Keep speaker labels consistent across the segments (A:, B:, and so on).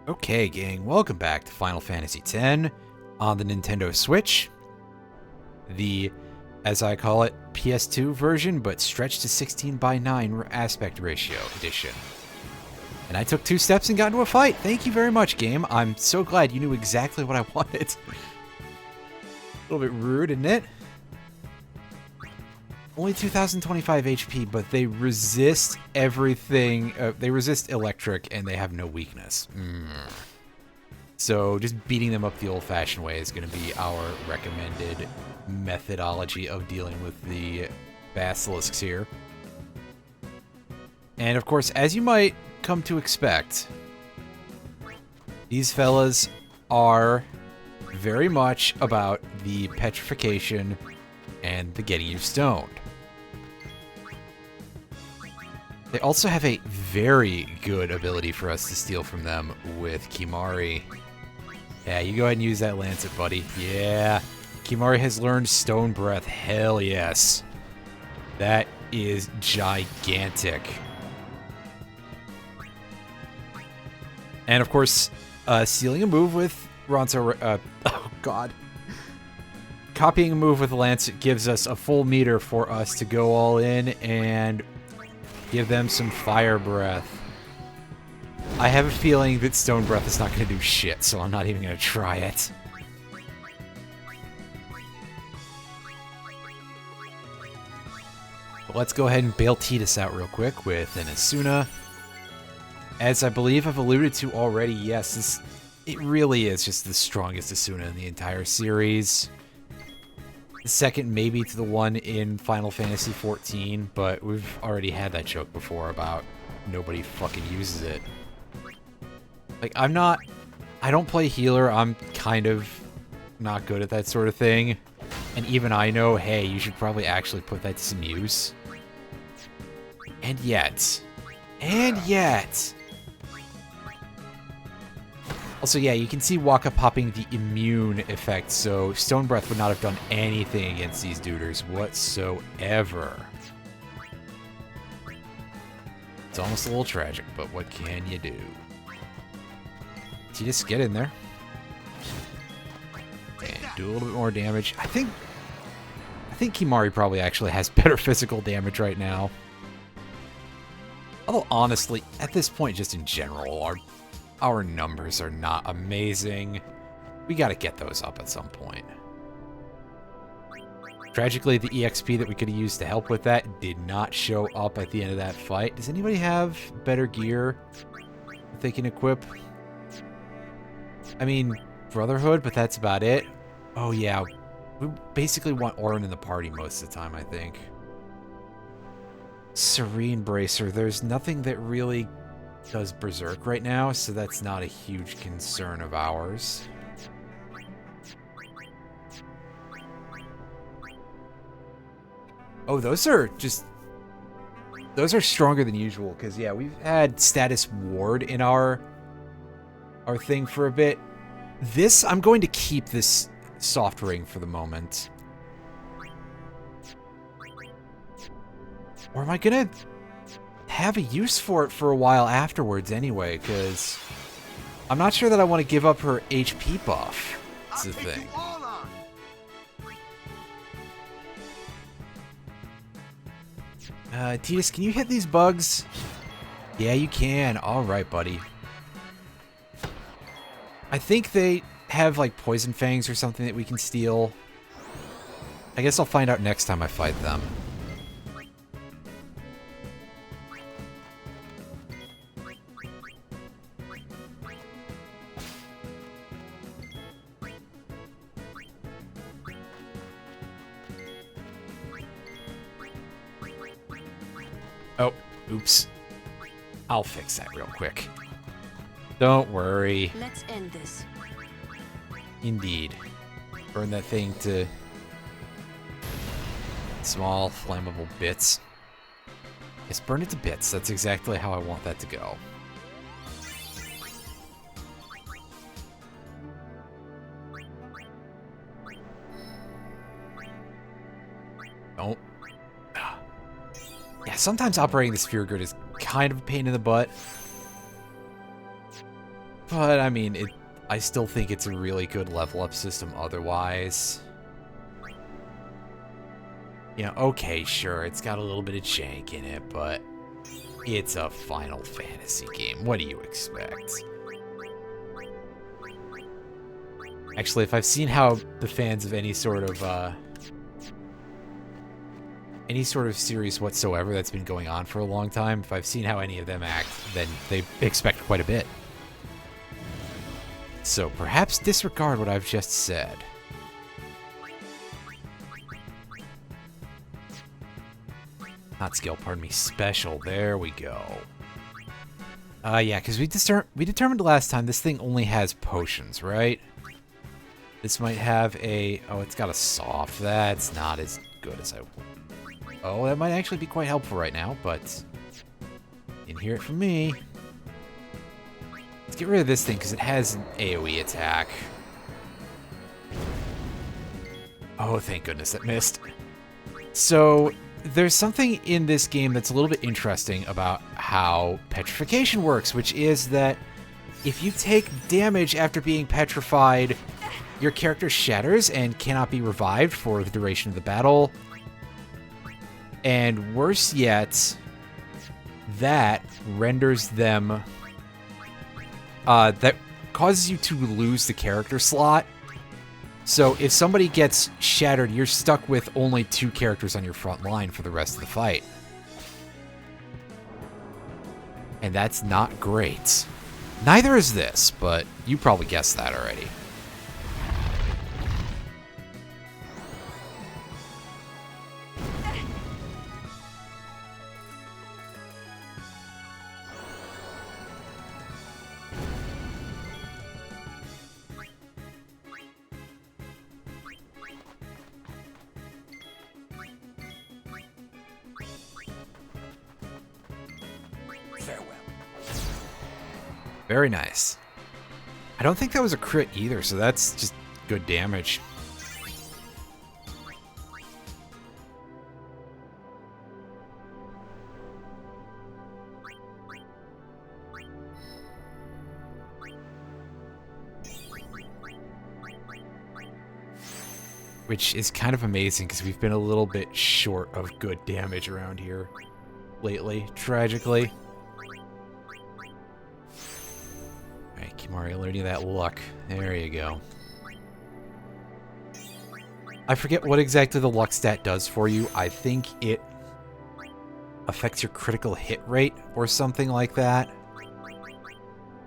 A: Okay, gang, welcome back to Final Fantasy X on the Nintendo Switch. The, as I call it, PS2 version, but stretched to 16:9 aspect ratio edition. And I took 2 steps and got into a fight. Thank you very much, game. I'm so glad you knew exactly what I wanted. A little bit rude, isn't it? Only 2025 HP, but they resist everything. They resist electric, and they have no weakness. So just beating them up the old-fashioned way is going to be our recommended methodology of dealing with the basilisks here. And of course, as you might come to expect, these fellas are very much about the petrification and the getting you stoned. They also have a very good ability for us to steal from them with Kimahri. Yeah, you go ahead and use that Lancet, buddy. Yeah. Kimahri has learned Stone Breath. Hell yes. That is gigantic. And of course, stealing a move with Ronso... oh, God. Copying a move with Lancet gives us a full meter for us to go all in and give them some Fire Breath. I have a feeling that Stone Breath is not going to do shit, so I'm not even going to try it. But let's go ahead and bail Tidus out real quick with an Asuna. As I believe I've alluded to already, yes, it really is just the strongest Asuna in the entire series. Second maybe to the one in Final Fantasy XIV, but we've already had that joke before about nobody fucking uses it. Like, I don't play healer, I'm kind of not good at that sort of thing. And even I know, hey, you should probably actually put that to some use. And yet. Also, yeah, you can see Waka popping the immune effect, so Stone Breath would not have done anything against these duders whatsoever. It's almost a little tragic, but what can you do? Tidus, get in there. And do a little bit more damage. I think Kimahri probably actually has better physical damage right now. Although, honestly, at this point, just in general, our numbers are not amazing. We gotta get those up at some point. Tragically, the EXP that we could have used to help with that did not show up at the end of that fight. Does anybody have better gear that they can equip? I mean, Brotherhood, but that's about it. Oh yeah, we basically want Auron in the party most of the time, I think. Serene Bracer, there's nothing that really does Berserk right now, so that's not a huge concern of ours. Oh, those are stronger than usual, because yeah, we've had Status Ward in our thing for a bit. I'm going to keep this soft ring for the moment. Or am I gonna have a use for it for a while afterwards anyway, because I'm not sure that I want to give up her HP buff. That's the thing. Tidus, can you hit these bugs? Yeah, you can. Alright, buddy. I think they have, like, Poison Fangs or something that we can steal. I guess I'll find out next time I fight them. Oh, oops. I'll fix that real quick. Don't worry.
B: Let's end this.
A: Indeed. Burn that thing to small, flammable bits. Yes, burn it to bits. That's exactly how I want that to go. Don't. Yeah, sometimes operating the sphere grid is kind of a pain in the butt. But, I mean, I still think it's a really good level-up system otherwise. You know, okay, sure, it's got a little bit of jank in it, but it's a Final Fantasy game. What do you expect? Actually, if I've seen how the fans of any sort of series whatsoever that's been going on for a long time, if I've seen how any of them act, then they expect quite a bit. So perhaps disregard what I've just said. Not skill, pardon me, special. There we go. Yeah, because we determined last time this thing only has potions, right? This might have a... Oh, it's got a soft. That's not as good as I... Oh, that might actually be quite helpful right now, but... You didn't hear it from me. Let's get rid of this thing, because it has an AoE attack. Oh, thank goodness that missed. So, there's something in this game that's a little bit interesting about how petrification works, which is that if you take damage after being petrified, your character shatters and cannot be revived for the duration of the battle. And worse yet, that renders them... that causes you to lose the character slot. So if somebody gets shattered, you're stuck with only 2 characters on your front line for the rest of the fight. And that's not great. Neither is this, but you probably guessed that already. Very nice. I don't think that was a crit either, so that's just good damage. Which is kind of amazing, because we've been a little bit short of good damage around here lately, tragically. Alright, Kimari, learn you that luck. There you go. I forget what exactly the luck stat does for you. I think it affects your critical hit rate or something like that.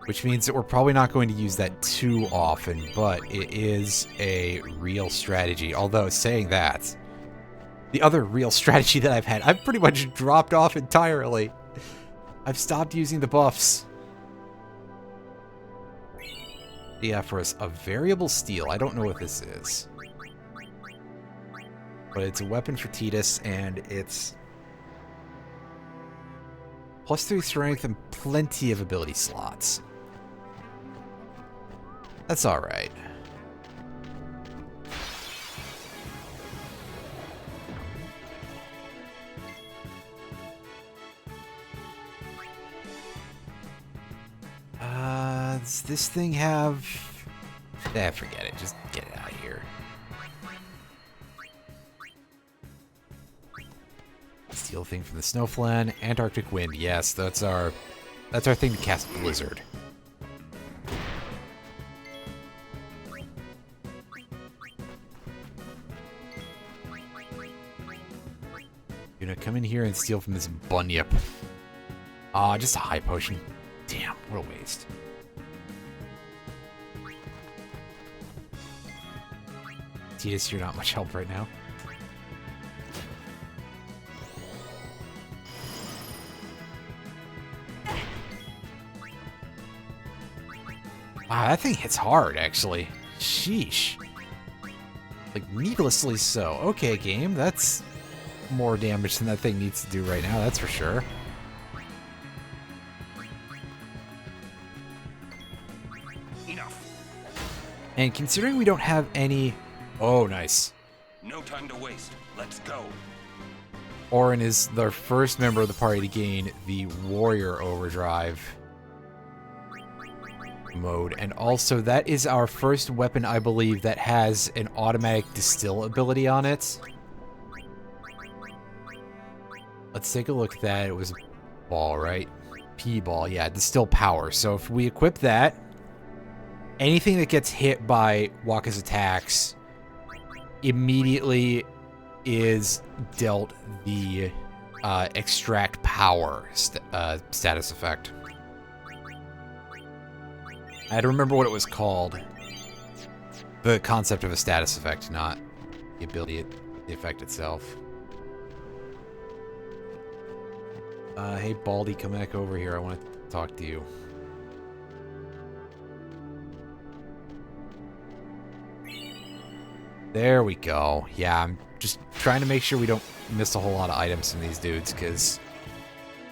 A: Which means that we're probably not going to use that too often, but it is a real strategy. Although, saying that, the other real strategy that I've had, I've pretty much dropped off entirely. I've stopped using the buffs. Yeah, for a variable steel. I don't know what this is. But it's a weapon for Tidus, and it's +3 strength and plenty of ability slots. That's alright. Does this thing have... forget it. Just get it out of here. Steel thing from the Snowflan. Antarctic Wind. Yes, that's our thing to cast Blizzard. You're gonna come in here and steal from this Bunyip. Ah, just a high potion. Damn, what a waste. Tidus, you're not much help right now. Wow, that thing hits hard, actually. Sheesh. Like, needlessly so. Okay, game, that's more damage than that thing needs to do right now, that's for sure.
B: Enough.
A: And considering we don't have any... Oh, nice.
B: No time to waste. Let's go.
A: Auron is the first member of the party to gain the Warrior Overdrive. mode. And also, that is our first weapon, I believe, that has an automatic distill ability on it. Let's take a look at that. It was a ball, right? P-ball, yeah, distill power. So if we equip that, anything that gets hit by Wakka's attacks immediately is dealt the extract power status effect. I had to remember what it was called. The concept of a status effect, not the ability, the effect itself. Hey, Baldy, come back over here. I want to talk to you. There we go. Yeah, I'm just trying to make sure we don't miss a whole lot of items from these dudes, because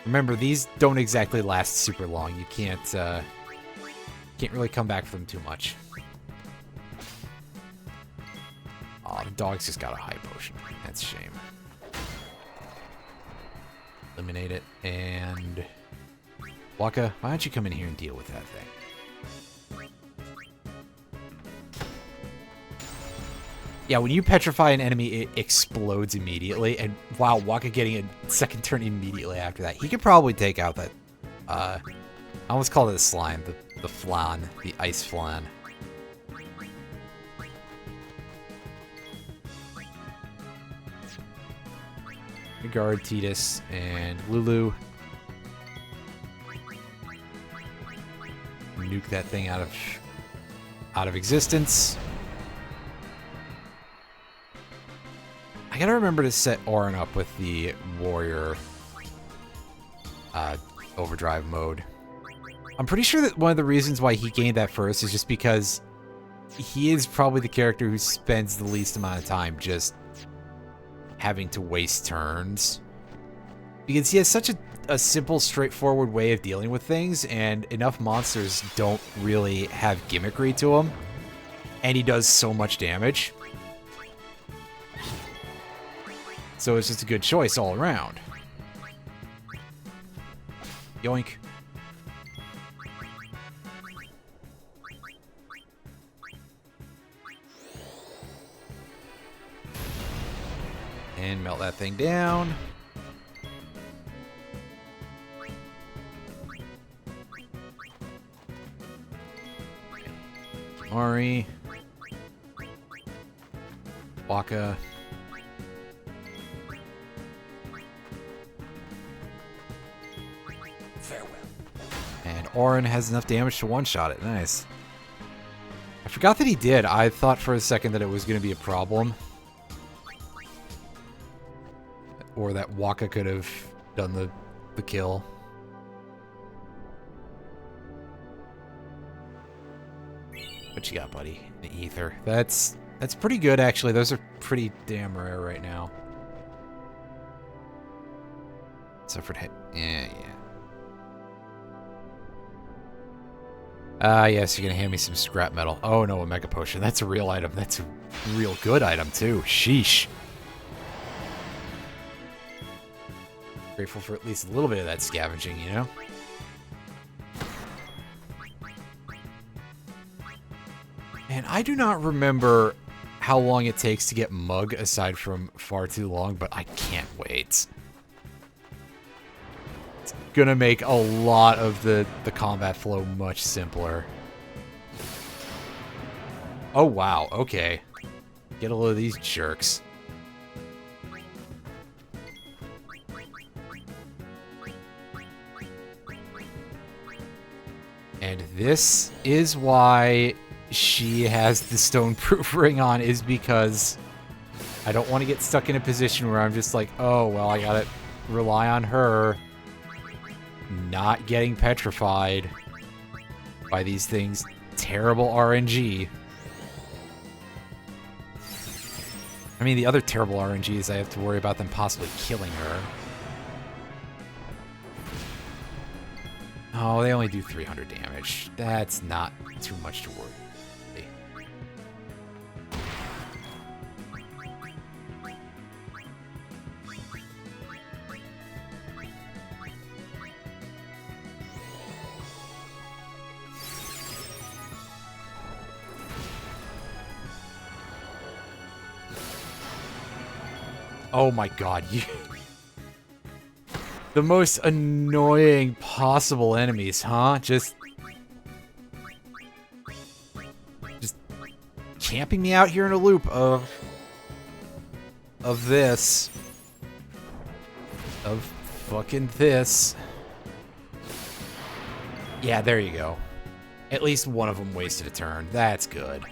A: remember, these don't exactly last super long. You can't really come back from them too much. Oh, the dog's just got a high potion. That's a shame. Eliminate it, and Wakka, why don't you come in here and deal with that thing? Yeah, when you petrify an enemy, it explodes immediately, and wow, Wakka getting a second turn immediately after that. He could probably take out that, I almost called it a slime, the flan, the ice flan. Guard Tidus and Lulu. Nuke that thing out of existence. I gotta remember to set Auron up with the warrior overdrive mode. I'm pretty sure that one of the reasons why he gained that first is just because he is probably the character who spends the least amount of time just having to waste turns, because he has such a simple, straightforward way of dealing with things, and enough monsters don't really have gimmickry to him, and he does so much damage. So it's just a good choice all around. Yoink. And melt that thing down. Mari. Wakka.
B: Farewell.
A: And Auron has enough damage to one-shot it. Nice. I forgot that he did. I thought for a second that it was going to be a problem. Or that Wakka could have done the kill. What you got, buddy? The ether. That's pretty good, actually. Those are pretty damn rare right now. Suffered hit. Yeah. Yes, you're gonna hand me some scrap metal. Oh no, a mega potion. That's a real item. That's a real good item too. Sheesh. Grateful for at least a little bit of that scavenging, you know? And I do not remember how long it takes to get Mug aside from far too long, but I can't wait. It's gonna make a lot of the combat flow much simpler. Oh wow, okay. Get a load of these jerks. And this is why she has the stone-proof ring on, is because I don't want to get stuck in a position where I'm just like, oh, well, I gotta rely on her not getting petrified by these things. Terrible RNG. I mean, the other terrible RNG is I have to worry about them possibly killing her. Oh, they only do 300 damage. That's not too much to worry. Oh my god, you... The most annoying possible enemies, huh? Just camping me out here in a loop of this. Of fucking this. Yeah, there you go. At least one of them wasted a turn. That's good.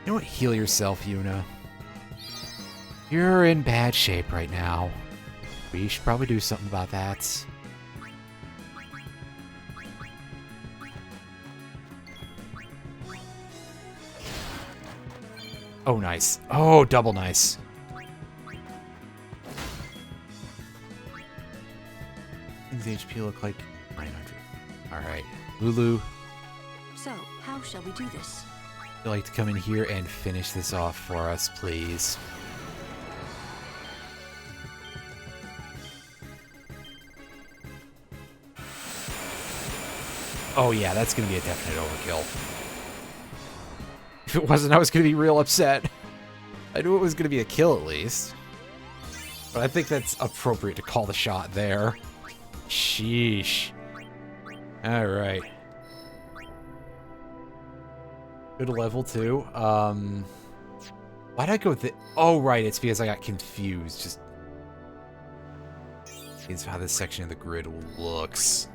A: You know what? Heal yourself, Yuna. You're in bad shape right now. We should probably do something about that. Oh, nice. Oh, double nice. Things HP look like 900. Alright. Lulu,
C: So, how shall we do this?
A: would you like to come in here and finish this off for us, please? Oh yeah, that's gonna be a definite overkill. If it wasn't, I was gonna be real upset. I knew it was gonna be a kill at least. But I think that's appropriate to call the shot there. Sheesh. Alright. Good level 2. Why'd I go with the... Oh, right, it's because I got confused. Just... It's how this section of the grid looks.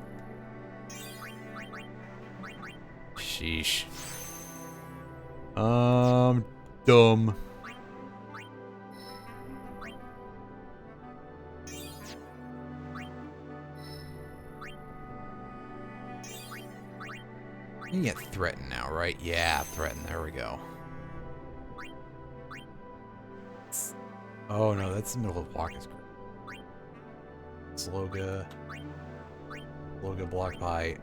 A: Sheesh. Dumb. You can get threatened now, right? Yeah, threatened. There we go. Oh no, that's the middle of Walker's group. Sloga blocked by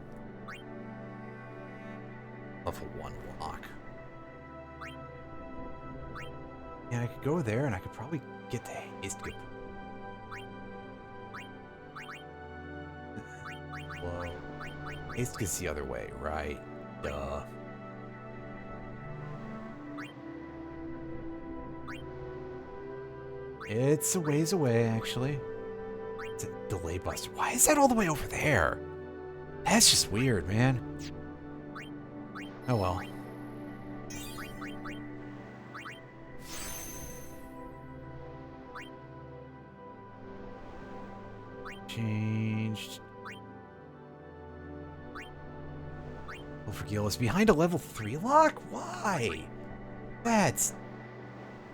A: level 1 block. Yeah, I could go there and I could probably get the haste good. Whoa. Haste gets the other way, right? Duh. It's a ways away, actually. It's a delay buster. Why is that all the way over there? That's just weird, man. Oh well. Changed. Gil is behind a level 3 lock? Why? That's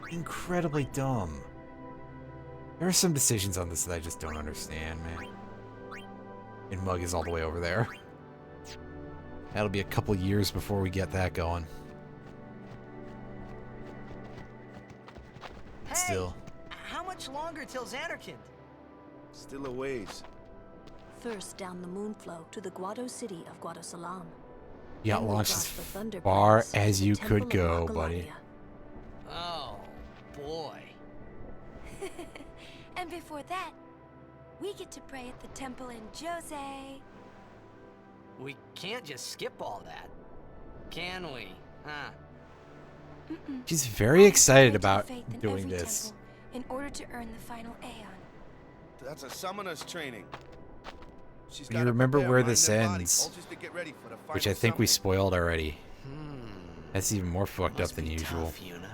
A: incredibly dumb. There are some decisions on this that I just don't understand, man. And Mug is all the way over there. That'll be a couple years before we get that going.
D: Hey,
A: Still.
D: How much longer till Xanarkand?
E: Still a ways.
C: First down the moonflow to the Guado city of Guado Salam.
A: You got
C: Then we
A: launched
C: cross
A: as
C: the Thunder
A: far
C: Pass
A: as
C: to the
A: you
C: Temple
A: could
C: of
A: go, buddy.
C: Akaladia.
D: Oh, boy.
F: And before that, we get to pray at the temple in Jose.
D: We can't just skip all that, can we? Huh?
A: She's very excited
F: Pledge
A: about
F: faith in
A: doing
F: every
A: this.
F: temple in order to earn the final Aeon.
E: That's a summoner's training. She's
A: You
E: gotta
A: remember
E: prepare
A: where
E: mind
A: this
E: and body,
A: ends,
E: all just to get ready for the
A: which I
E: final
A: think we
E: summon.
A: spoiled already.
D: Hmm.
A: That's even more fucked up
D: Must
A: than
D: be
A: usual.
D: tough, Yuna.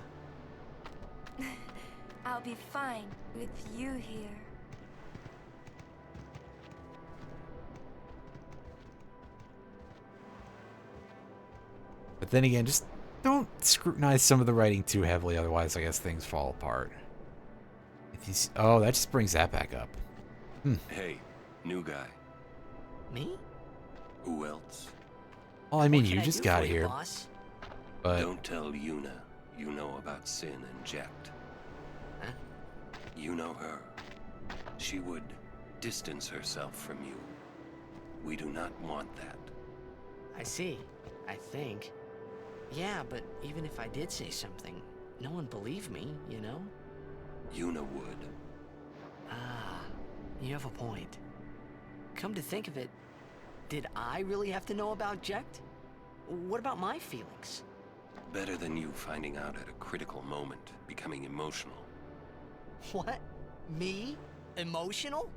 F: I'll be fine with you here.
A: But then again, just don't scrutinize some of the writing too heavily, otherwise I guess things fall apart. If you see, oh, that just brings that back up.
B: Hey, new guy.
D: Me?
B: Who else?
A: Well, I mean,
D: What can
A: you
D: I
A: just
D: do
A: got
D: for you,
A: here,
D: boss?
A: but
B: Don't tell Yuna you know about Sin and Jecht.
D: Huh?
B: You know her. She would distance herself from you. We do not want that.
D: I see. I think. Yeah, but even if I did say something, no one believed me, you know?
B: Yuna would.
D: Ah, you have a point. Come to think of it, did I really have to know about Jekt? What about my feelings?
B: Better than you finding out at a critical moment, becoming emotional.
D: What? Me? Emotional?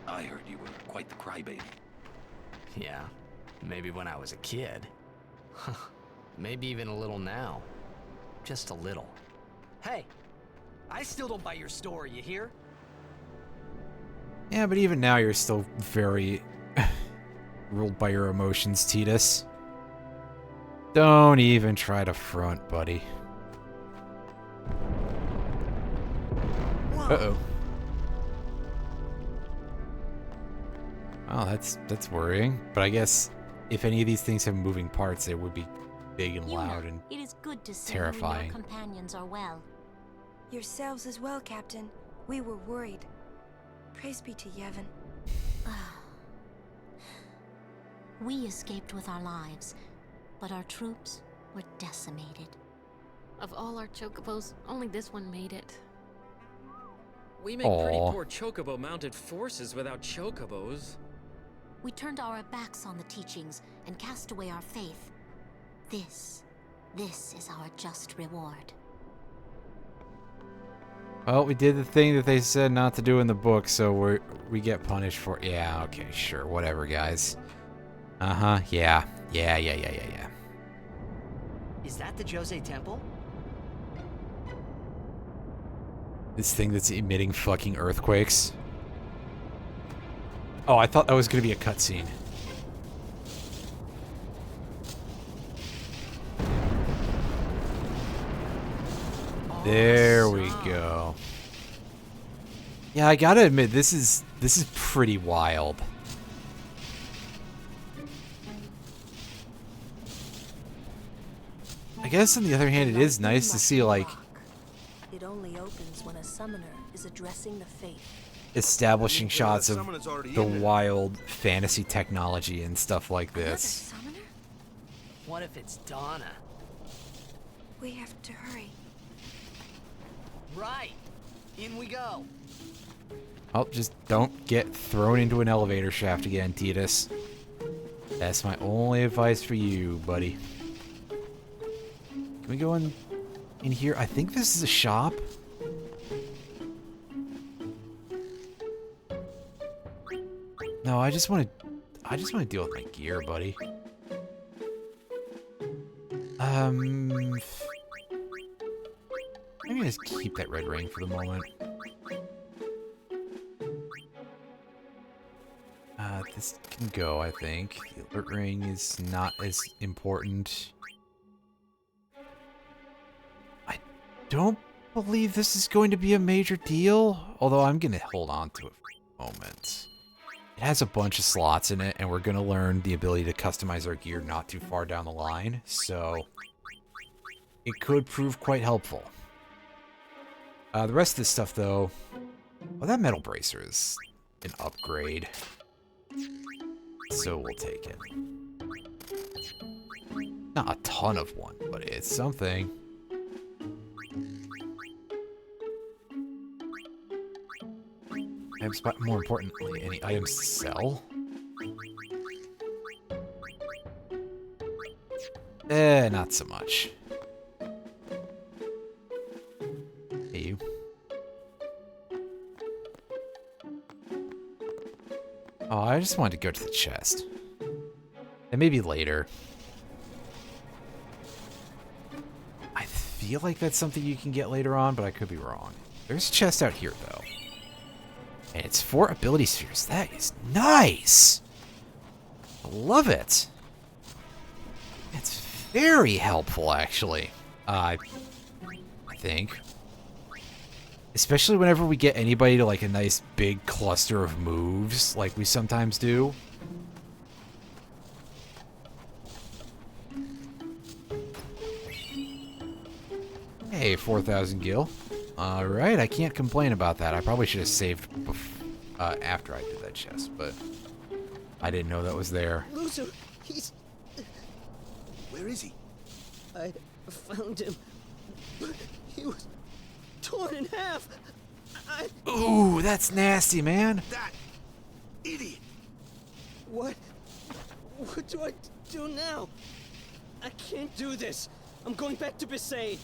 B: I heard you were quite the crybaby.
D: Yeah, maybe when I was a kid. Maybe even a little now. Just a little. Hey, I still don't buy your story, you hear?
A: Yeah, but even now you're still very ruled by your emotions, Titus. Don't even try to front, buddy. Uh-oh. Oh, that's worrying. But I guess if any of these things have moving parts, they would be big and loud and
C: it is good to see
A: terrifying.
C: you and your companions are well.
F: Yourselves as well, Captain. We were worried. Praise be to Yevon.
C: We escaped with our lives, but our troops were decimated.
G: Of all our chocobos, only this one made it.
H: We make pretty poor chocobo-mounted forces without chocobos.
C: We turned our backs on the teachings and cast away our faith. This is our just reward.
A: Well, we did the thing that they said not to do in the book, so we get punished for it. Yeah, okay, sure, whatever, guys. Yeah.
D: Is that the Jose Temple?
A: This thing that's emitting fucking earthquakes. Oh, I thought that was gonna be a cutscene. There we go. Yeah, I gotta admit, this is pretty wild. I guess on the other hand, it is nice to see like
C: It only opens when a summoner is addressing the faith.
A: establishing shots of
E: Summoner's already
A: the
E: in there.
A: wild fantasy technology and stuff like
F: Another
A: this.
F: summoner?
D: What if it's Donna?
F: We have to hurry.
D: Right. In we go.
A: Oh, just don't get thrown into an elevator shaft again, Titus. That's my only advice for you, buddy. Can we go in here? I think this is a shop. No, I just want to deal with my gear, buddy. Maybe just keep that red ring for the moment. This can go, I think. The alert ring is not as important. I don't believe this is going to be a major deal, although I'm going to hold on to it for a moment. It has a bunch of slots in it, and we're going to learn the ability to customize our gear not too far down the line, so it could prove quite helpful. The rest of this stuff, though... Well, that metal bracer is an upgrade. So we'll take it. Not a ton of one, but it's something. But more importantly, any items to sell? Not so much. Hey, you. Oh, I just wanted to go to the chest. And maybe later. I feel like that's something you can get later on, but I could be wrong. There's a chest out here, though. And it's 4 ability spheres. That is nice! I love it. It's very helpful, actually. I think. Especially whenever we get anybody to like a nice big cluster of moves, like we sometimes do. Hey, 4,000 gil. Alright, I can't complain about that. I probably should have saved after I did that chest, but I didn't know that was there.
I: Loser, he's...
E: Where is he?
I: I found him But he was torn in half.
A: Ooh, that's nasty, man.
E: That idiot!
I: What do I do now? I can't do this. I'm going back to Besaid.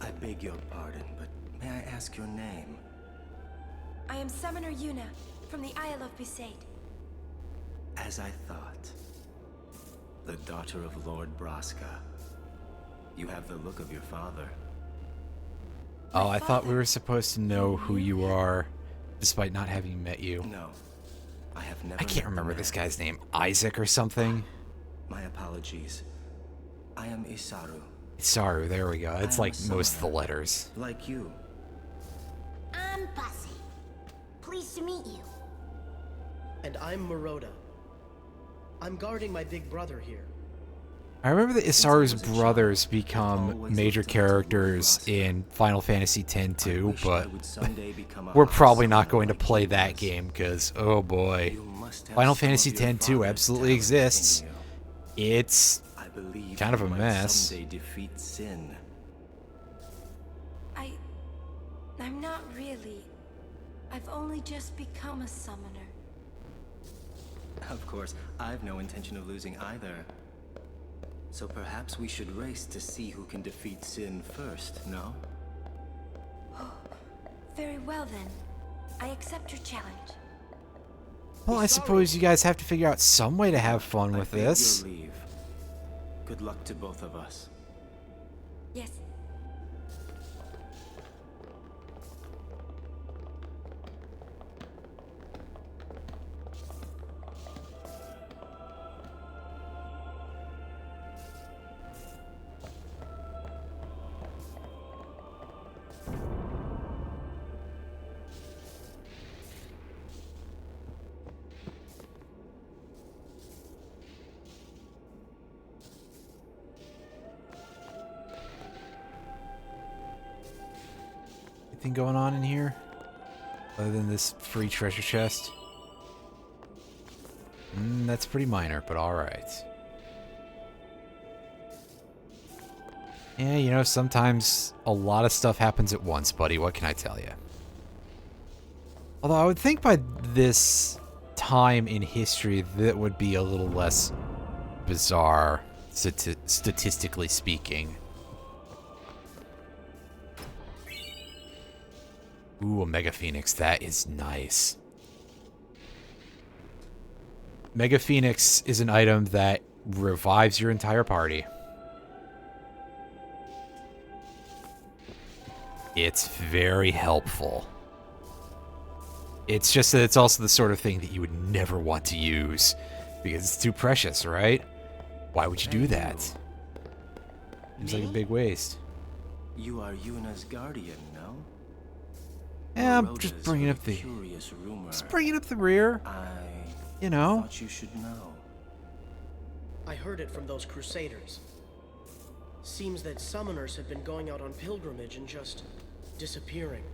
J: I beg your pardon, but may I ask your name?
F: I am Summoner Yuna, from the Isle of Besaid.
J: As I thought. The daughter of Lord Braska. You have the look of your father.
A: Oh, I thought we were supposed to know who you are, despite not having met you.
J: No, I have never
A: I can't
J: met the
A: remember this
J: man.
A: guy's name. Isaac or something?
J: My apologies. I am Isaru.
A: Saru, there we go. It's
J: I am
A: like
J: a
A: most of the
J: summoner,
A: letters.
J: like you.
C: I'm Bussy. Pleased to meet you.
I: And I'm Maroda. I'm guarding my big brother here.
A: I remember that Isaru's
J: was a
A: brothers
J: child,
A: become
J: always
A: major
J: looked up to
A: characters
J: Lord Braska.
A: in Final Fantasy X
J: I
A: too,
J: wished
A: but
J: I would someday become a
A: we're
J: high
A: probably not
J: summoner
A: going to
J: like
A: play
J: he
A: that
J: was.
A: game because, oh boy.
J: You must have
A: Final
J: some
A: Fantasy
J: of your
A: X too
J: father's
A: absolutely
J: talent
A: exists.
J: in you.
A: It's
J: I believe
A: kind of
J: you
A: a
J: might
A: mess.
J: someday defeat sin.
F: I'm not really. I've only just become a summoner.
J: Of course, I've no intention of losing either. So perhaps we should race to see who can defeat sin first, no?
F: Very well then. I accept your challenge.
A: Well, I suppose you guys have to figure out some way to have fun with
J: I beg
A: this.
J: your leave. Good luck to both of us.
F: Yes.
A: Anything going on in here? Other than this free treasure chest? That's pretty minor, but alright. Yeah, you know, sometimes a lot of stuff happens at once, buddy. What can I tell you? Although I would think by this time in history that would be a little less bizarre, statistically speaking. Ooh, a Mega Phoenix. That is nice. Mega Phoenix is an item that revives your entire party. It's very helpful. It's just that it's also the sort of thing that you would never want to use because it's too precious, right? Why would you do that? Seems like a big waste.
J: You are Yuna's guardian, no?
A: Yeah, I'm
J: Maroda's
A: just bringing
J: heard
A: up
J: a
A: the...
J: curious rumor.
A: Just bringing up the rear. You know?
J: Thought you should know.
I: I heard it from those crusaders. Seems that summoners have been going out on pilgrimage and just disappearing.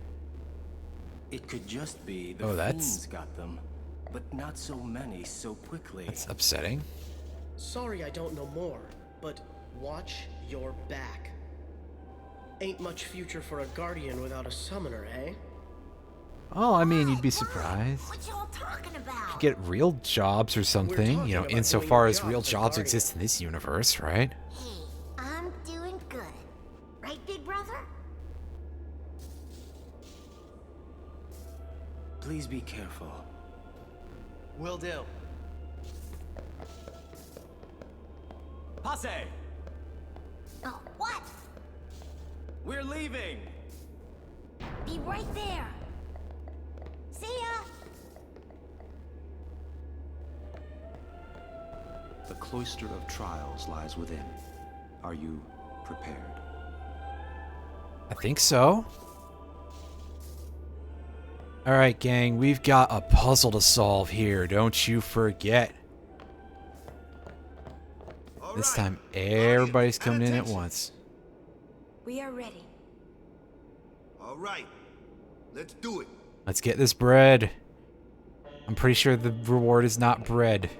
J: It could just be the
A: Oh, that's-
J: fiends got them, but not so many so quickly.
A: That's upsetting.
I: Sorry I don't know more, but watch your back. Ain't much future for a guardian without a summoner, eh?
A: Oh, I mean, you'd be surprised.
C: What y'all talking about?
A: Get real jobs or something, you know,
I: talking about
A: insofar
I: doing
A: as
I: your
A: real
I: job as a
A: jobs
I: guardian.
A: exist in this universe, right?
C: Hey, I'm doing good. Right, big brother?
J: Please be careful.
K: Will do. Passe!
C: Oh, what?
K: We're leaving!
C: Be right there. See ya.
B: The cloister of trials lies within. Are you prepared?
A: I think so. Alright, gang, we've got a puzzle to solve here, don't you forget. This time, everybody's coming in at once.
F: We are ready.
E: All right, let's do it.
A: Let's get this bread. I'm pretty sure the reward is not bread.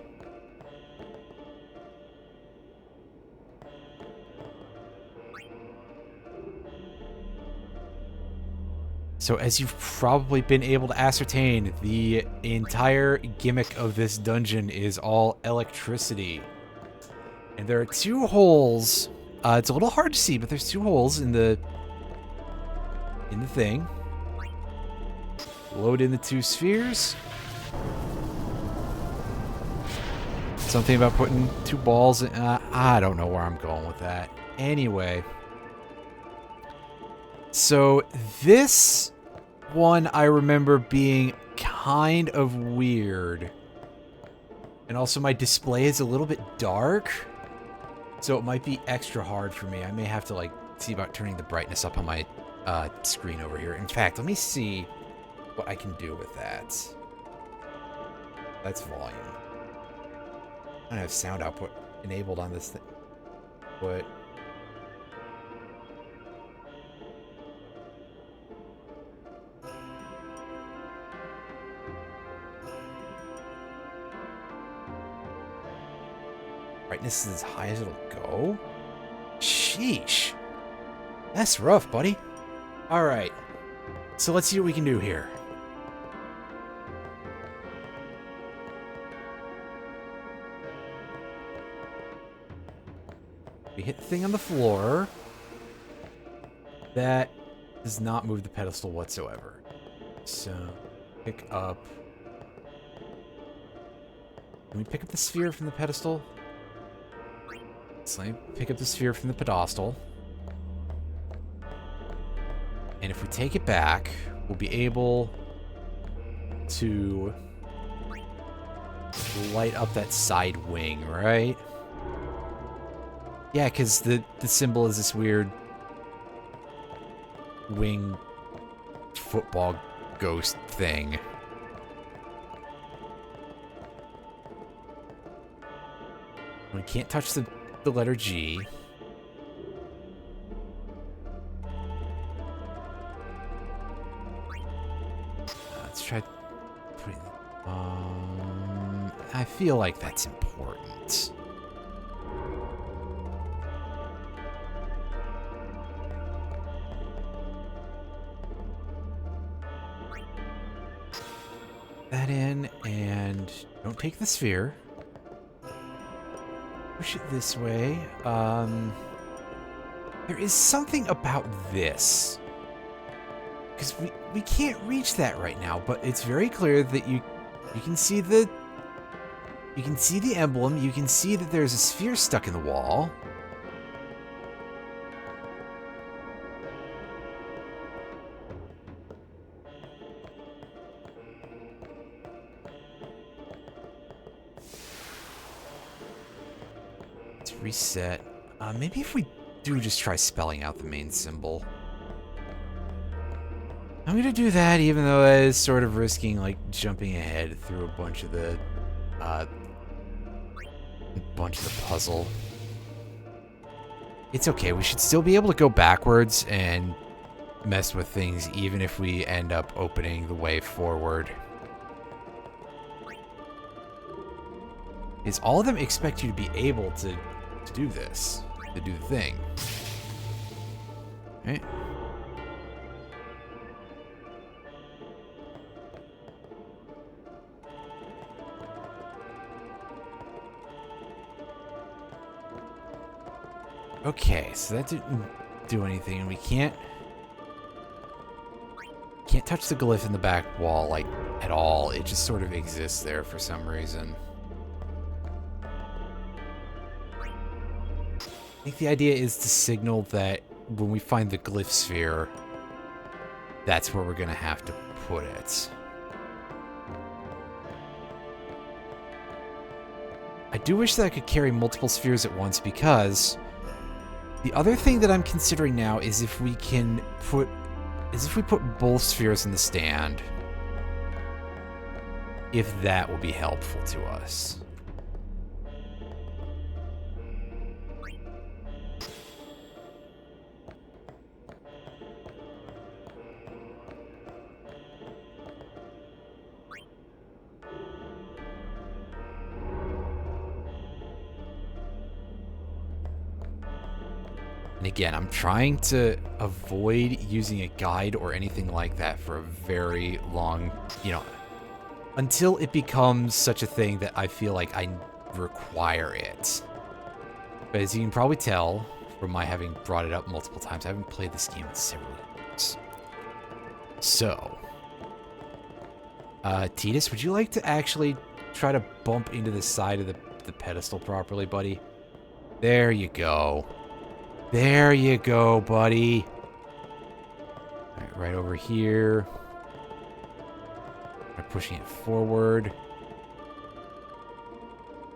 A: So as you've probably been able to ascertain, the entire gimmick of this dungeon is all electricity. And there are 2 holes. It's a little hard to see, but there's 2 holes in the thing. Load in the 2 spheres. Something about putting 2 balls in. I don't know where I'm going with that. Anyway. So this one I remember being kind of weird. And also my display is a little bit dark. So it might be extra hard for me. I may have to like see about turning the brightness up on my screen over here. In fact, let me see what I can do with that. That's volume. I don't have sound output enabled on this thing. But brightness is as high as it'll go? Sheesh. That's rough, buddy. Alright. So let's see what we can do here. We hit the thing on the floor. That does not move the pedestal whatsoever. So, pick up. Can we pick up the sphere from the pedestal? So let me pick up the sphere from the pedestal. And if we take it back, we'll be able to light up that side wing, right? Yeah, because the symbol is this weird wing football ghost thing. We can't touch the letter G. Let's try putting... I feel like that's important. That in, and don't take the sphere. Push it this way. There is something about this. Because we can't reach that right now, but it's very clear that you can see the emblem, you can see that there's a sphere stuck in the wall. Reset. Maybe if we do just try spelling out the main symbol. I'm gonna do that, even though that is sort of risking like jumping ahead through a bunch of the puzzle. It's okay. We should still be able to go backwards and mess with things, even if we end up opening the way forward. Is all of them expect you to be able to do this, to do the thing. Right? Okay, so that didn't do anything, and we can't touch the glyph in the back wall, like, at all. It just sort of exists there for some reason. I think the idea is to signal that when we find the glyph sphere, that's where we're going to have to put it. I do wish that I could carry multiple spheres at once, because The other thing that I'm considering now is if we put both spheres in the stand. If that will be helpful to us. And again, I'm trying to avoid using a guide or anything like that for a very long, until it becomes such a thing that I feel like I require it. But as you can probably tell from my having brought it up multiple times, I haven't played this game in several years. So, Titus, would you like to actually try to bump into the side of the pedestal properly, buddy? There you go. There you go, buddy. All right, right over here. By pushing it forward.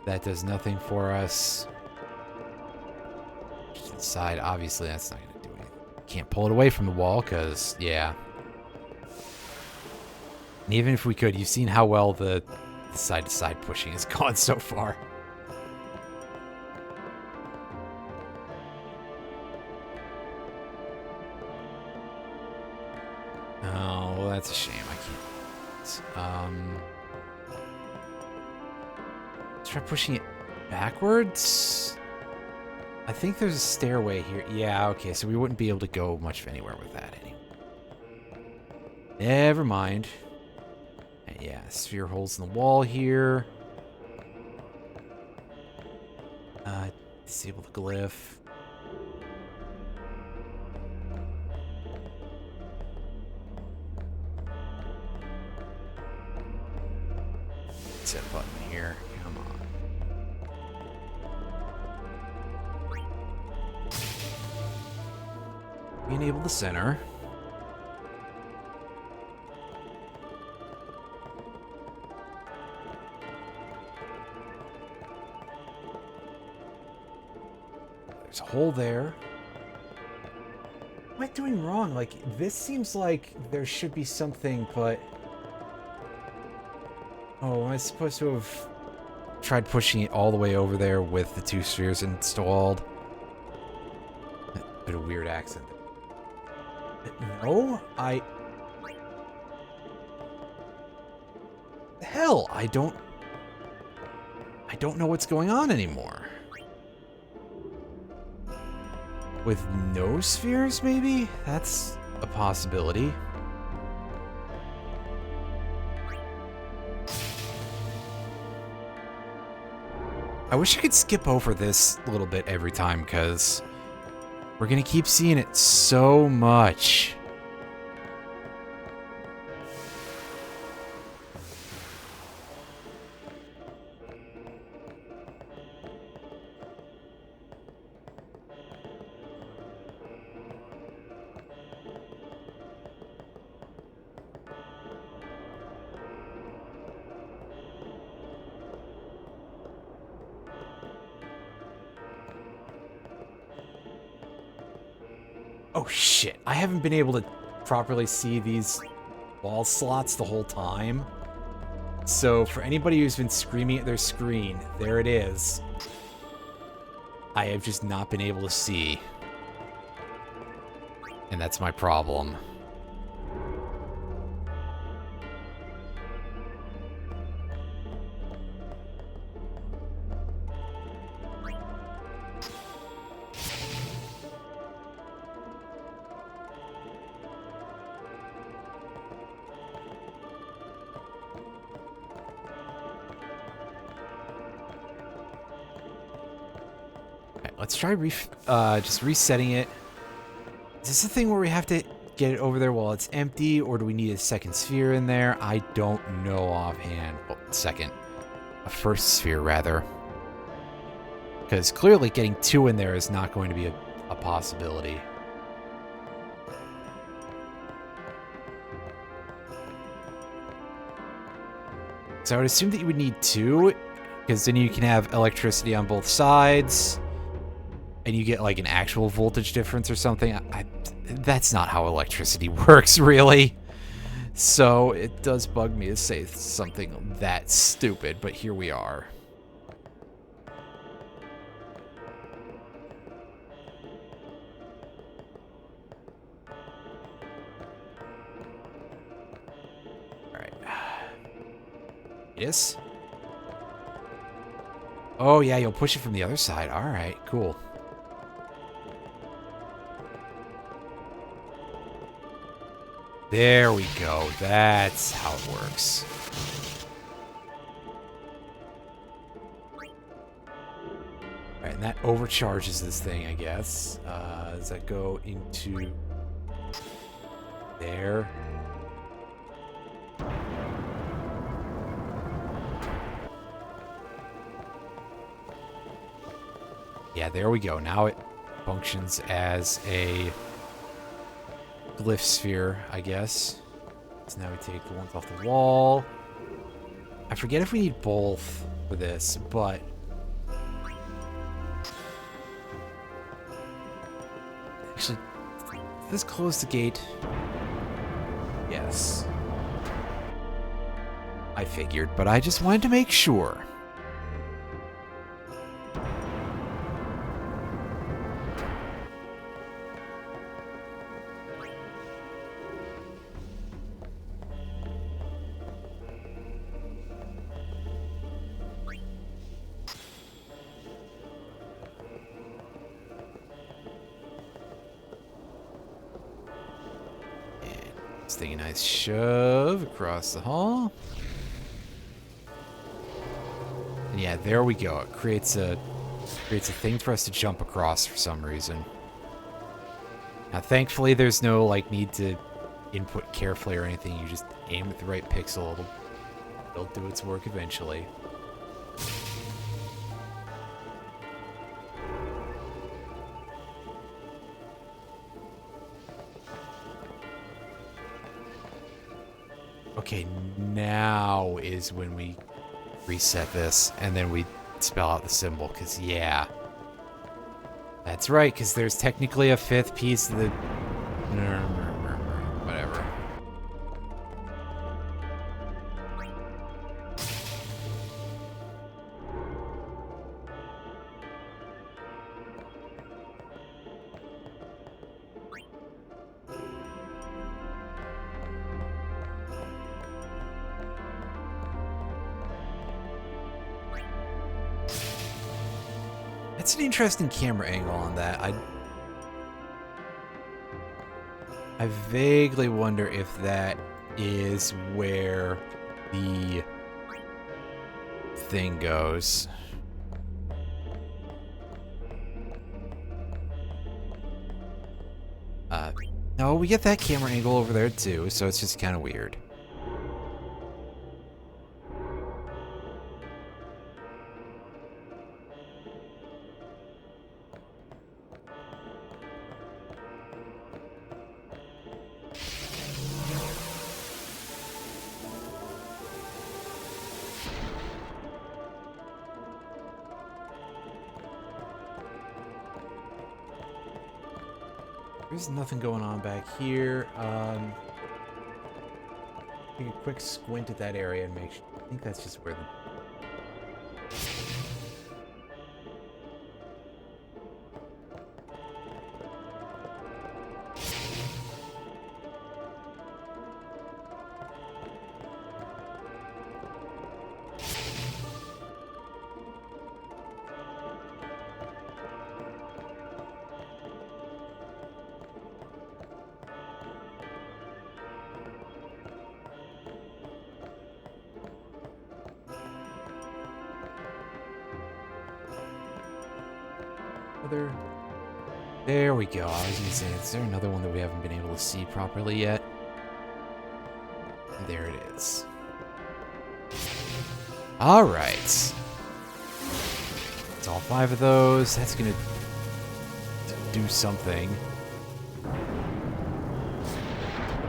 A: That does nothing for us. Just inside, obviously, that's not going to do anything. Can't pull it away from the wall, because, yeah. And even if we could, you've seen how well the side-to-side pushing has gone so far. Oh, well, that's a shame. I can't. Try pushing it backwards. I think there's a stairway here. Yeah, okay, so we wouldn't be able to go much anywhere with that anyway. Never mind. And yeah, sphere holes in the wall here. Disable the glyph. Set button here. Come on. Enable the center. There's a hole there. What am I doing wrong? Like, this seems like there should be something, but... Oh, am I supposed to have tried pushing it all the way over there with the two spheres installed? A bit of weird accent. No, Hell, I don't know what's going on anymore. With no spheres, maybe? That's a possibility. I wish I could skip over this a little bit every time, because we're going to keep seeing it so much. Oh shit, I haven't been able to properly see these wall slots the whole time. So for anybody who's been screaming at their screen, there it is. I have just not been able to see. And that's my problem. Let's try just resetting it. Is this a thing where we have to get it over there while it's empty, or do we need a second sphere in there? I don't know offhand. Well, a first sphere, rather. Because clearly getting two in there is not going to be a possibility. So I would assume that you would need two, because then you can have electricity on both sides. and you get like an actual voltage difference or something. That's not how electricity works, really. So it does bug me to say something that stupid, but here we are. Alright. Yes? Oh yeah, you'll push it from the other side. Alright, cool. There we go. That's how it works. Alright, and that overcharges this thing, I guess. Does that go into there? Yeah, there we go. Now it functions as a glyph sphere, I guess. So now we take the ones off the wall. I forget if we need both for this, but actually, does this close the gate? Yes. I figured, but I just wanted to make sure. Take a nice shove across the hall. And yeah, there we go. It creates a thing for us to jump across for some reason. Now, thankfully, there's no like need to input carefully or anything. You just aim at the right pixel. It'll do its work eventually. Okay, now is when we reset this, and then we spell out the symbol, because, yeah. That's right, because there's technically a fifth piece of the... Whatever. That's an interesting camera angle on that. I vaguely wonder if that is where the thing goes. No, we get that camera angle over there too, so it's just kind of weird. There's nothing going on back here. Take a quick squint at that area and make sure. I think that's just where the... There we go. I was gonna say, is there another one that we haven't been able to see properly yet? There it is. Alright. It's all 5 of those. That's gonna do something.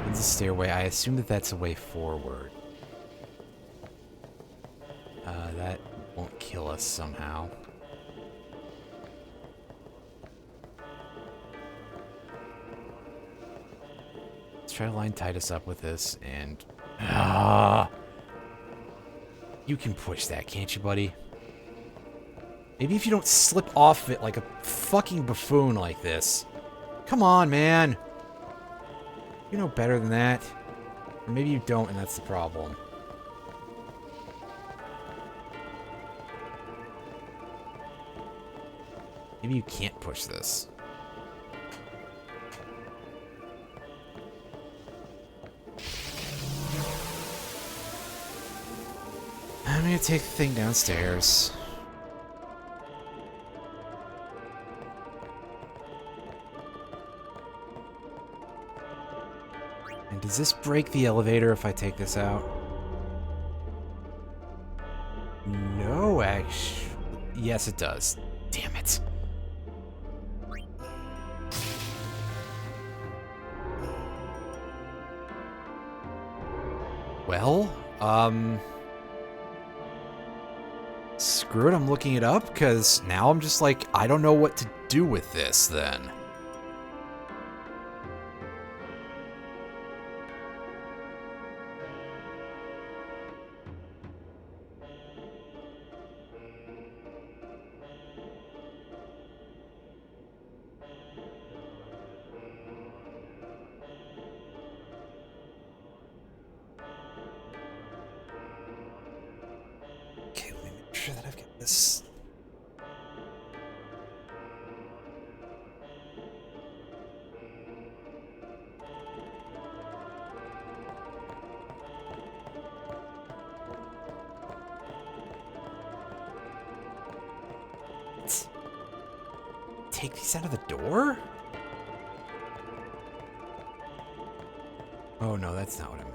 A: It's a stairway. I assume that that's a way forward. That won't kill us somehow. try to line Titus up with this, and... you can push that, can't you, buddy? Maybe if you don't slip off it like a fucking buffoon like this. Come on, man. You know better than that. Or maybe you don't, and that's the problem. Maybe you can't push this. I'm gonna take the thing downstairs. And does this break the elevator if I take this out? No, actually. Yes, it does. Damn it. Well, screw it, I'm looking it up, because now I'm just like, I don't know what to do with this, then. Sure that I've got this. Take these out of the door? Oh no, that's not what I meant.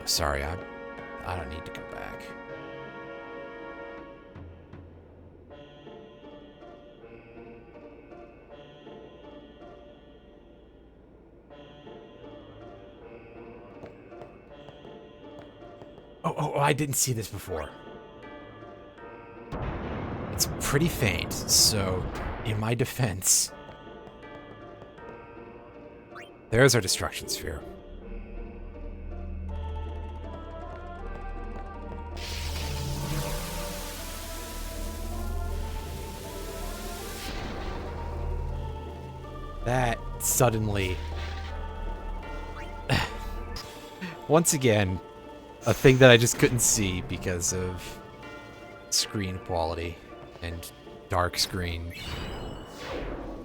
A: Sorry, I don't need to go back. Oh, I didn't see this before. It's pretty faint, so in my defense, there's our destruction sphere. That suddenly... once again, a thing that I just couldn't see because of screen quality and dark screen.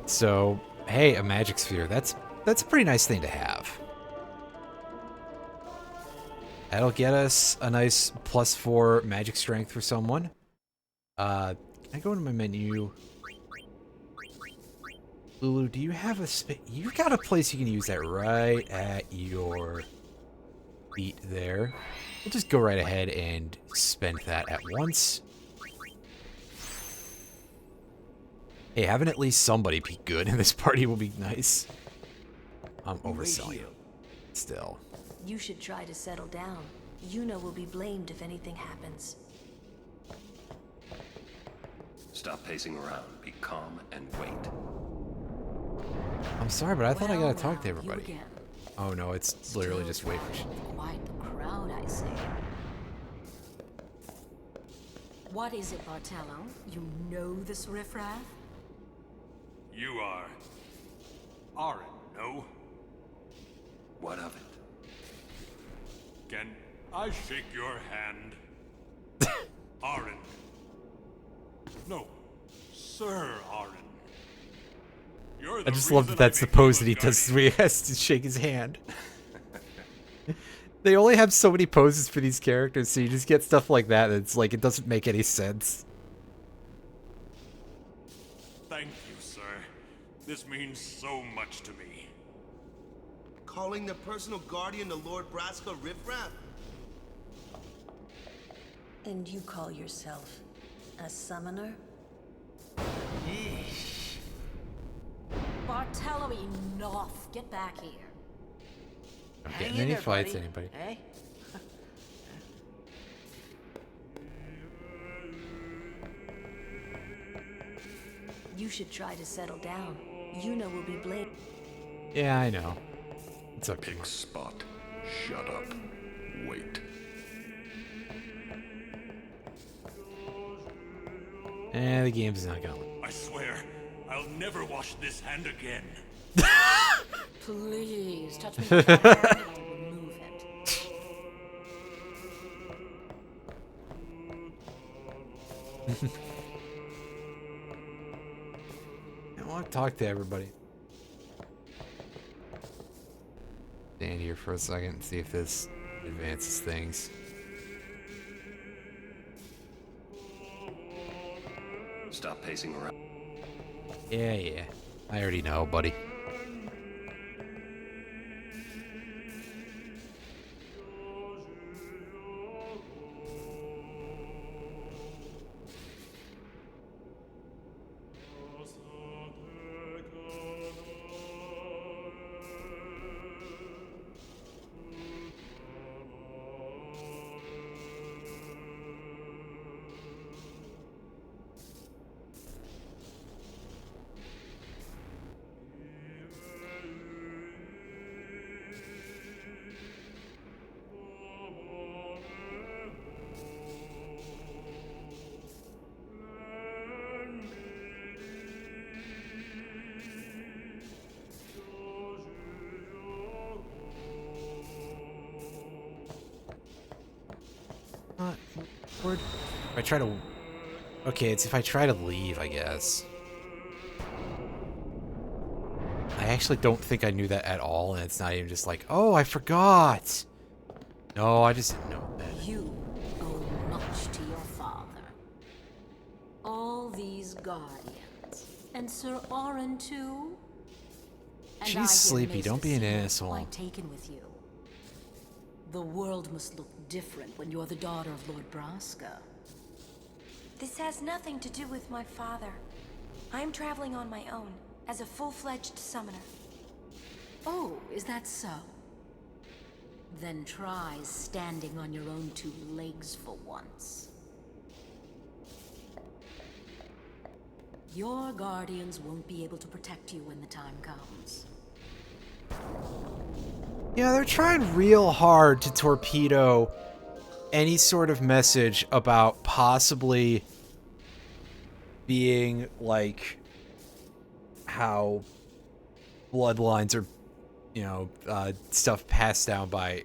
A: So, hey, a magic sphere. That's a pretty nice thing to have. That'll get us a nice +4 magic strength for someone. Can I go into my menu? Lulu, do you have a space? You've got a place you can use that right at your feet there. We'll just go right ahead and spend that at once. Hey, having at least somebody be good in this party will be nice. I'm overselling it. Still.
F: You should try to settle down. Yuna will be blamed if anything happens.
B: Stop pacing around. Be calm and wait.
A: I'm sorry, but I thought I gotta talk to everybody. Oh no, it's literally just wait for shit.
C: Quite the crowd, I say. What is it, Bartello? You know this riffraff?
L: You are... Arin, no?
B: What of it?
L: Can I shake your hand? Arin. No, Sir Arin. Your You're
A: I
L: the
A: just love that
L: reason
A: that's the
L: became
A: pose
L: a
A: that he does
L: guardian.
A: where he has to shake his hand. They only have so many poses for these characters, so you just get stuff like that. It's like, it doesn't make any sense.
L: Thank you, sir. This means so much to me.
E: Calling the personal guardian the Lord Braska riffraff?
M: And you call yourself a summoner?
C: Bartello, enough. Get back here.
A: I'm
K: Hang
A: getting
K: in
A: any
K: there,
A: fights,
K: buddy.
A: anybody.
K: Hey?
M: You should try to settle down. You know we'll be blamed.
A: Yeah, I know. It's okay.
L: Big spot. Shut up. Wait.
A: The game's not going.
L: I swear, I'll never wash this hand again.
C: Please, touch me with that hand and I'll remove it.
A: I want to talk to everybody. Stand here for a second and see if this advances things.
B: Stop pacing around.
A: Yeah. I already know, buddy. Word. If I try to... Okay, it's if I try to leave, I guess. I actually don't think I knew that at all, and it's not even just like, oh, I forgot! No, I just didn't know that.
C: You owe much to your father. All these guardians. And Sir Orin too? And
A: She's
C: I hear
A: sleepy,
C: Maester
A: don't be an
C: Seymour is
A: asshole.
C: quite taken with you. The world must look different when you're the daughter of Lord Braska.
F: This has nothing to do with my father. I'm traveling on my own, as a full-fledged summoner.
C: Oh, is that so? Then try standing on your own two legs for once. Your guardians won't be able to protect you when the time comes.
A: Yeah, they're trying real hard to torpedo any sort of message about possibly being like how bloodlines are, you know, stuff passed down by,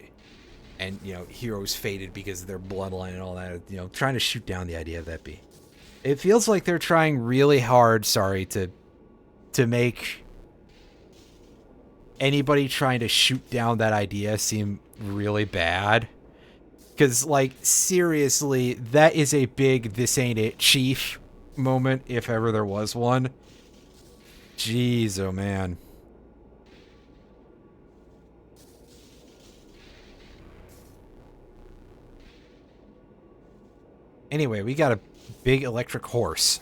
A: and, you know, heroes fated because of their bloodline and all that, you know, trying to shoot down the idea of that be. It feels like they're trying really hard, to make anybody trying to shoot down that idea seem really bad. Because, like, seriously, that is a big "this ain't it, chief" moment, if ever there was one. Jeez, oh man. Anyway, we got a big electric horse.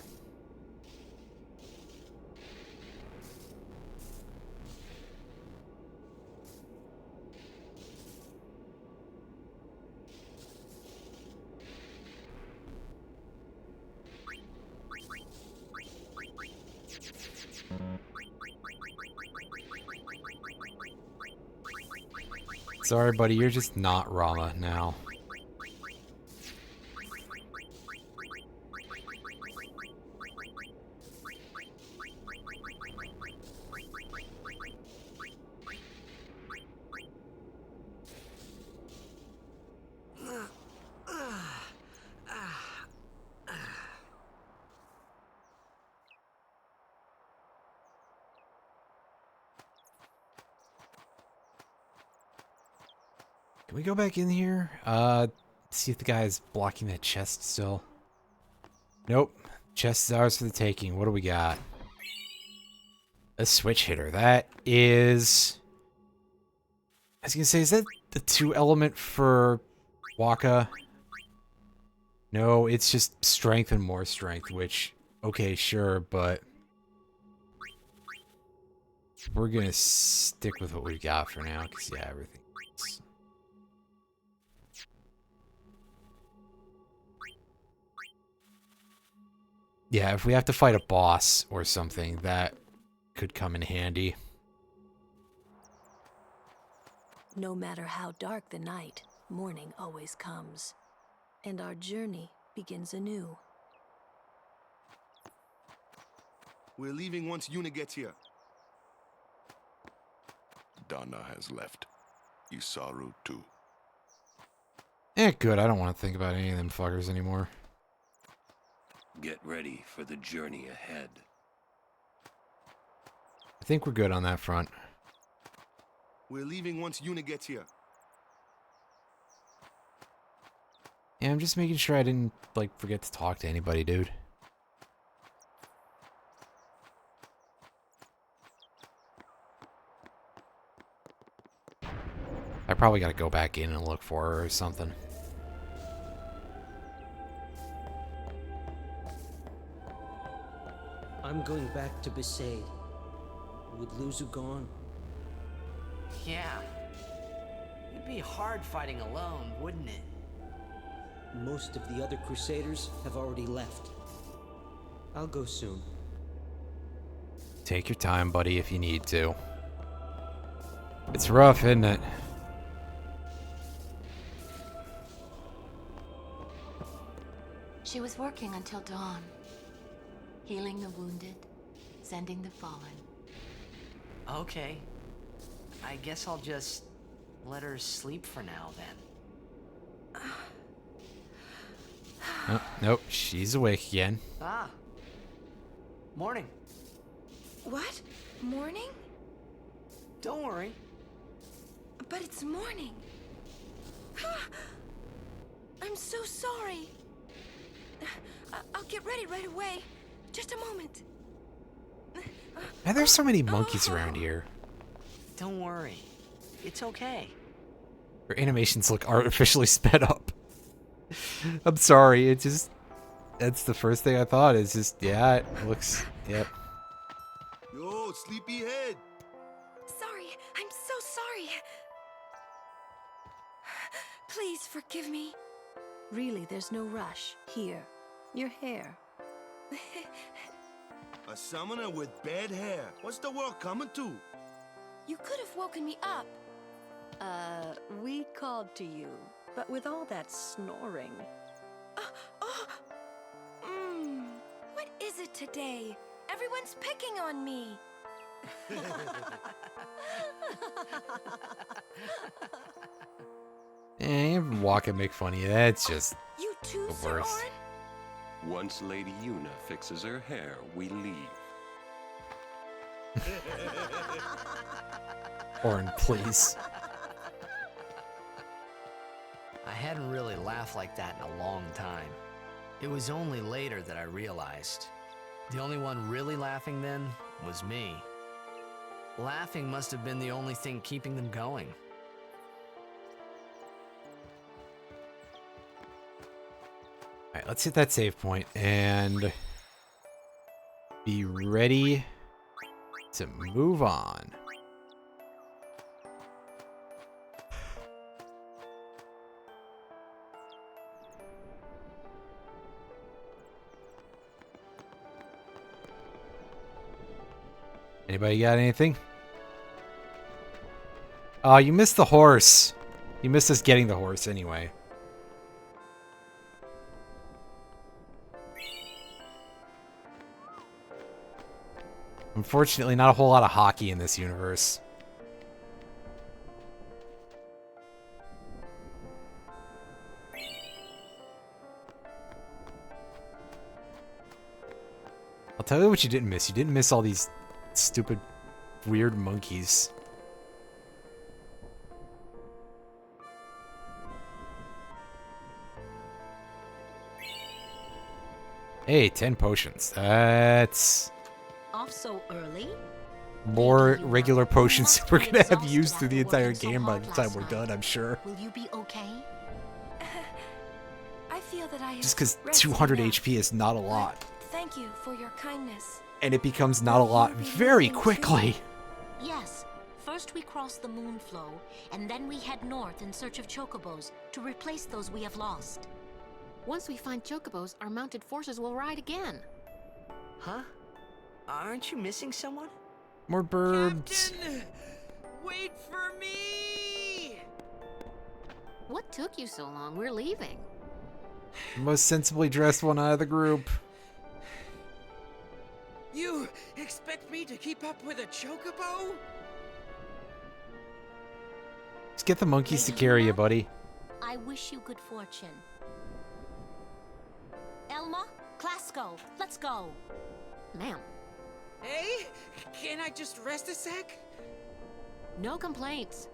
A: Sorry, buddy, you're just not Rama now. Can we go back in here? See if the guy is blocking that chest still. Nope. Chest is ours for the taking. What do we got? A switch hitter. That is... I was gonna say, is that the 2 element for Waka? No, it's just strength and more strength, which... Okay, sure, but... We're gonna stick with what we've got for now, because, yeah, everything... Yeah, if we have to fight a boss or something, that could come in handy.
M: No matter how dark the night, morning always comes. And our journey begins anew.
E: We're leaving once Yuna gets here.
N: Donna has left. Isaru too.
A: Eh, good. I don't want to think about any of them fuckers anymore.
B: Get ready for the journey ahead.
A: I think we're good on that front.
E: We're leaving once Yuna gets here.
A: Yeah, I'm just making sure I didn't, like, forget to talk to anybody, dude. I probably gotta go back in and look for her or something.
O: I'm going back to Besaid. With Luzu gone.
D: Yeah. It'd be hard fighting alone, wouldn't it?
O: Most of the other Crusaders have already left. I'll go soon.
A: Take your time, buddy, if you need to. It's rough, isn't it?
G: She was working until dawn. Healing the wounded, sending the fallen.
D: Okay. I guess I'll just let her sleep for now, then.
A: Oh, nope, she's awake again.
D: Ah. Morning.
F: What? Morning?
D: Don't worry.
F: But it's morning. I'm so sorry. I'll get ready right away. Just a moment.
A: Why are there so many monkeys around here?
D: Don't worry. It's okay.
A: Her animations look artificially sped up. I'm sorry, it just... That's the first thing I thought, is just, yeah, it looks... Yep.
E: Yo, sleepyhead.
F: Sorry, I'm so sorry. Please forgive me.
M: Really, there's no rush. Here, your hair.
E: A summoner with bad hair. What's the world coming to?
F: You could have woken me up.
M: We called to you, but with all that snoring.
F: What is it today? Everyone's picking on me.
A: Waka make fun of you. That's just
F: you too,
A: the worst.
F: Sir Orin?
B: Once Lady Yuna fixes her hair, we leave.
A: Orin, please.
D: I hadn't really laughed like that in a long time. It was only later that I realized. The only one really laughing then was me. Laughing must have been the only thing keeping them going.
A: Alright, let's hit that save point and be ready to move on. Anybody got anything? Oh, you missed the horse. You missed us getting the horse anyway. Unfortunately, not a whole lot of hockey in this universe. I'll tell you what you didn't miss. You didn't miss all these stupid, weird monkeys. Hey, 10 potions. That's
C: Off so early?
A: more regular potions we're gonna have used through the entire game by the time we're done, I'm sure.
C: Will you be okay?
F: I feel that I have
A: Just because
F: rested
A: 200
F: enough.
A: HP is not a lot.
F: Thank you for your kindness.
A: And it becomes not a lot very quickly.
C: Yes. First we cross the Moonflow, and then we head north in search of chocobos to replace those we have lost.
G: Once we find chocobos, our mounted forces will ride again.
D: Huh? Aren't you missing someone?
A: More birds.
H: Captain! Wait for me!
G: What took you so long? We're leaving.
A: Most sensibly dressed one out of the group.
H: You expect me to keep up with a chocobo?
A: Just get the monkeys to carry you, buddy.
C: I wish you good fortune. Elma, Clasco, let's go.
G: Ma'am.
H: Hey, can I just rest a sec?
G: No complaints.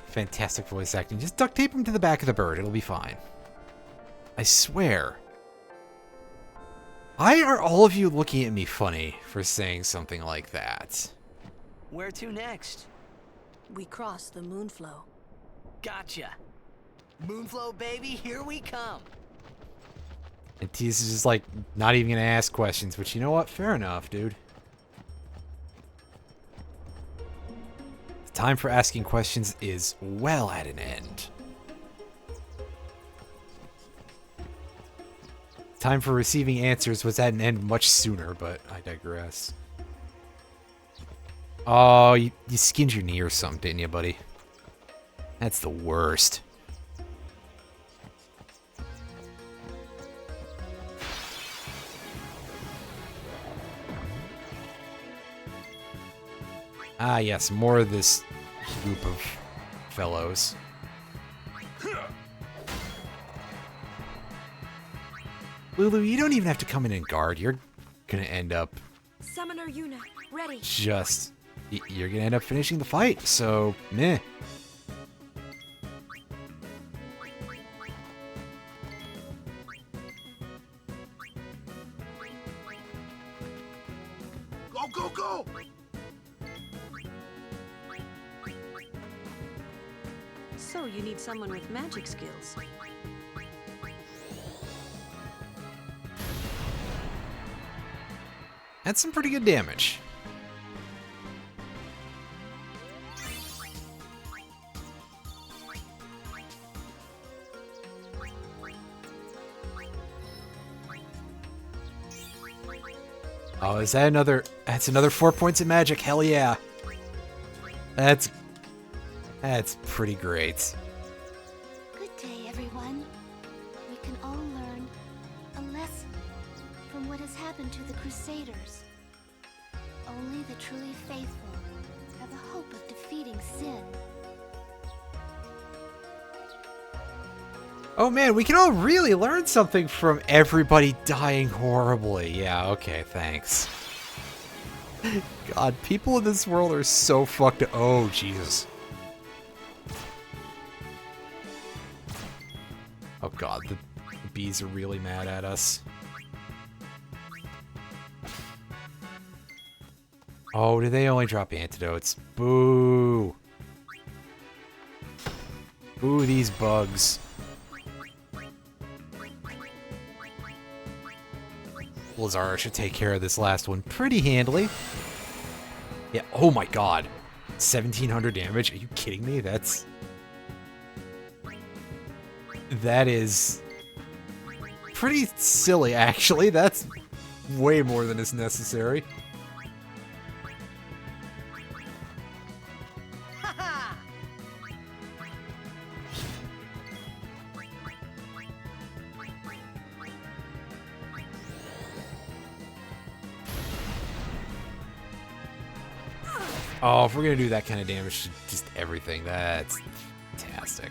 A: Fantastic voice acting. Just duct tape him to the back of the bird. It'll be fine. I swear. Why are all of you looking at me funny for saying something like that?
D: Where to next?
M: We cross the Moonflow.
D: Gotcha. Moonflow, baby, here we come.
A: And Tease is just like, not even gonna ask questions, but you know what? Fair enough, dude. The time for asking questions is well at an end. Time for receiving answers was at an end much sooner, but I digress. Oh, you skinned your knee or something, didn't you, buddy? That's the worst. Ah, yes, more of this group of fellows. Lulu, you don't even have to come in and guard. You're gonna end up
F: Summoner Yuna, ready.
A: just... You're gonna end up finishing the fight, so meh.
E: Go, go, go!
M: So you need someone with magic skills.
A: That's some pretty good damage. Oh, is that another... That's another 4 points of magic. Hell yeah. That's pretty great.
G: Good day, everyone. We can all learn a lesson from what has happened to the Crusaders. Only the truly faithful have the hope of defeating sin.
A: Oh man, we can all really learn something from everybody dying horribly. Yeah, okay, thanks. God, people in this world are so fucked up. Oh, Jesus. Oh god, the bees are really mad at us. Oh, do they only drop antidotes? Boo! Boo, these bugs. Lazara should take care of this last one pretty handily. Yeah, oh my god. 1700 damage? Are you kidding me? That is pretty silly, actually. That's way more than is necessary. Oh, if we're gonna do that kind of damage to just everything, that's fantastic.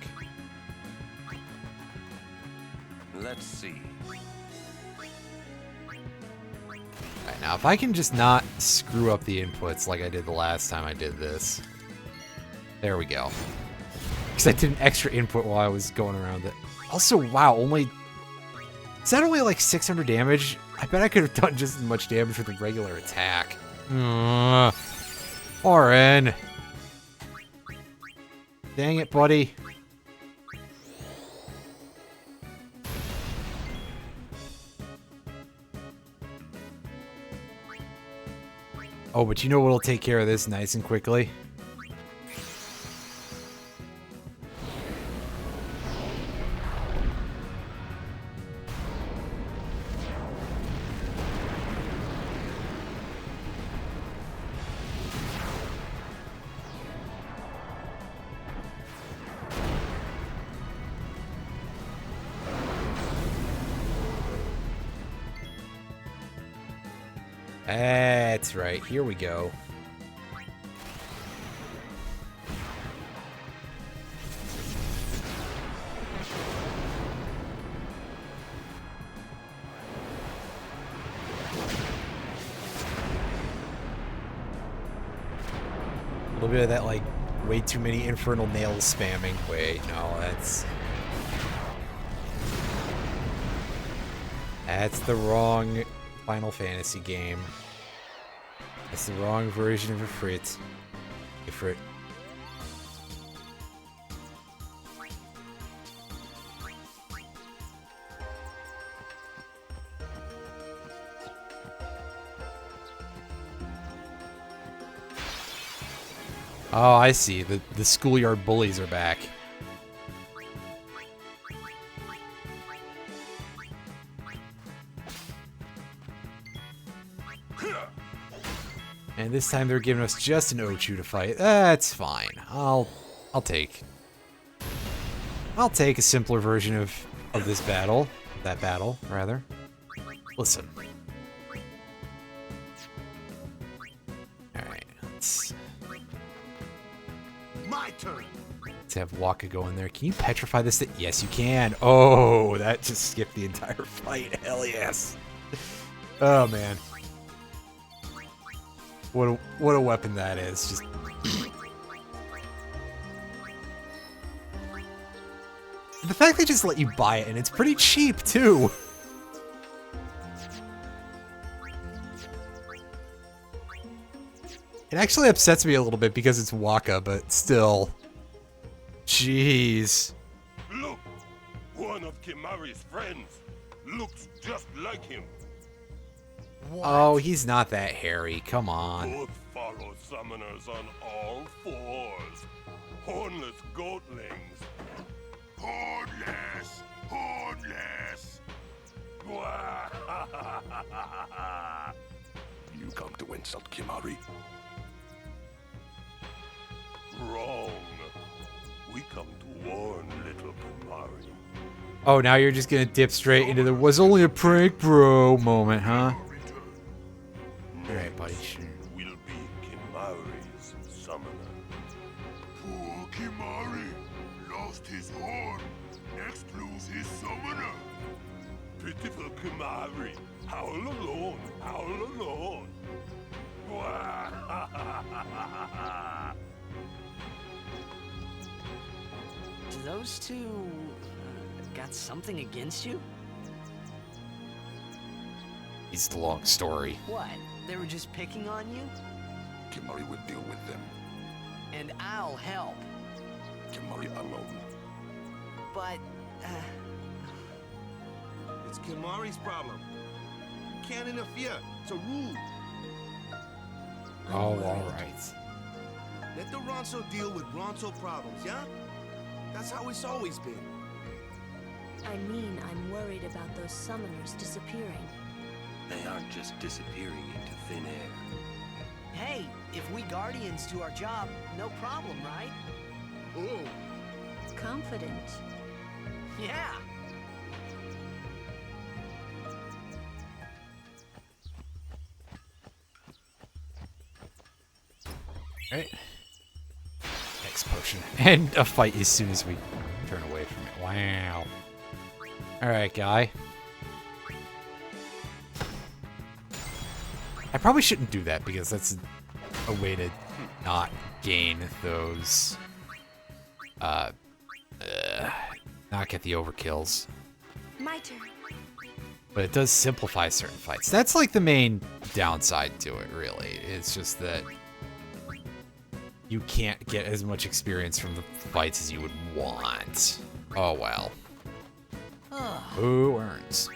B: Let's see.
A: Alright, now if I can just not screw up the inputs like I did the last time I did this. There we go. Because I did an extra input while I was going around it. Also, wow, only Is that only like 600 damage? I bet I could have done just as much damage with a regular attack. Orin. Dang it, buddy. Oh, but you know what'll take care of this nice and quickly? That's right. Here we go. A little bit of that, like, way too many infernal nails spamming. Wait, no, that's the wrong Final Fantasy game. That's the wrong version of Ifrit. Ifrit. Oh, I see. The schoolyard bullies are back. And this time they're giving us just an Ochu to fight. That's fine. I'll take a simpler version of this battle. That battle, rather. Listen. Alright,
E: My turn.
A: Let's have Waka go in there. Can you petrify this thing? Yes, you can. Oh, that just skipped the entire fight. Hell yes. Oh, man. What a weapon that is. Just the fact they just let you buy it, and it's pretty cheap too. It actually upsets me a little bit because it's Waka, but still. Jeez.
L: Look! One of Kimari's friends looks just like him.
A: What? Oh, he's not that hairy. Come on.
L: Both follow summoners on all fours. Hornless goatlings. Hornless! Hornless!
N: You come to insult Kimari?
L: Wrong. We come to warn little Kimari.
A: Oh, now you're just gonna dip straight into the "was only a prank, bro" moment, huh? Alright, buddy.
L: Will be Kimari's summoner.
N: Poor Kimari lost his horn. Next lose his summoner.
L: Pitiful Kimari. Howl alone. Howl alone.
D: Do those two got something against you?
A: It's the long story.
D: What? They were just picking on you?
N: Kimari will deal with them.
D: And I'll help.
N: Kimari alone.
D: But,
E: It's Kimari's problem. You can't interfere. It's a rule.
A: Oh, alright.
E: Let the Ronso deal with Ronso problems, yeah? That's how it's always been.
M: I mean, I'm worried about those summoners disappearing.
B: They aren't just disappearing into thin air.
D: hey, if we Guardians do our job, no problem, right?
E: Oh.
M: Confident.
D: Yeah.
A: Alright. Next potion. And a fight as soon as we turn away from it. Wow. Alright, guy. I probably shouldn't do that because that's a way to not gain those... not get the overkills.
F: My turn.
A: But it does simplify certain fights. That's like the main downside to it, really. It's just that you can't get as much experience from the fights as you would want. Oh well. Who earns?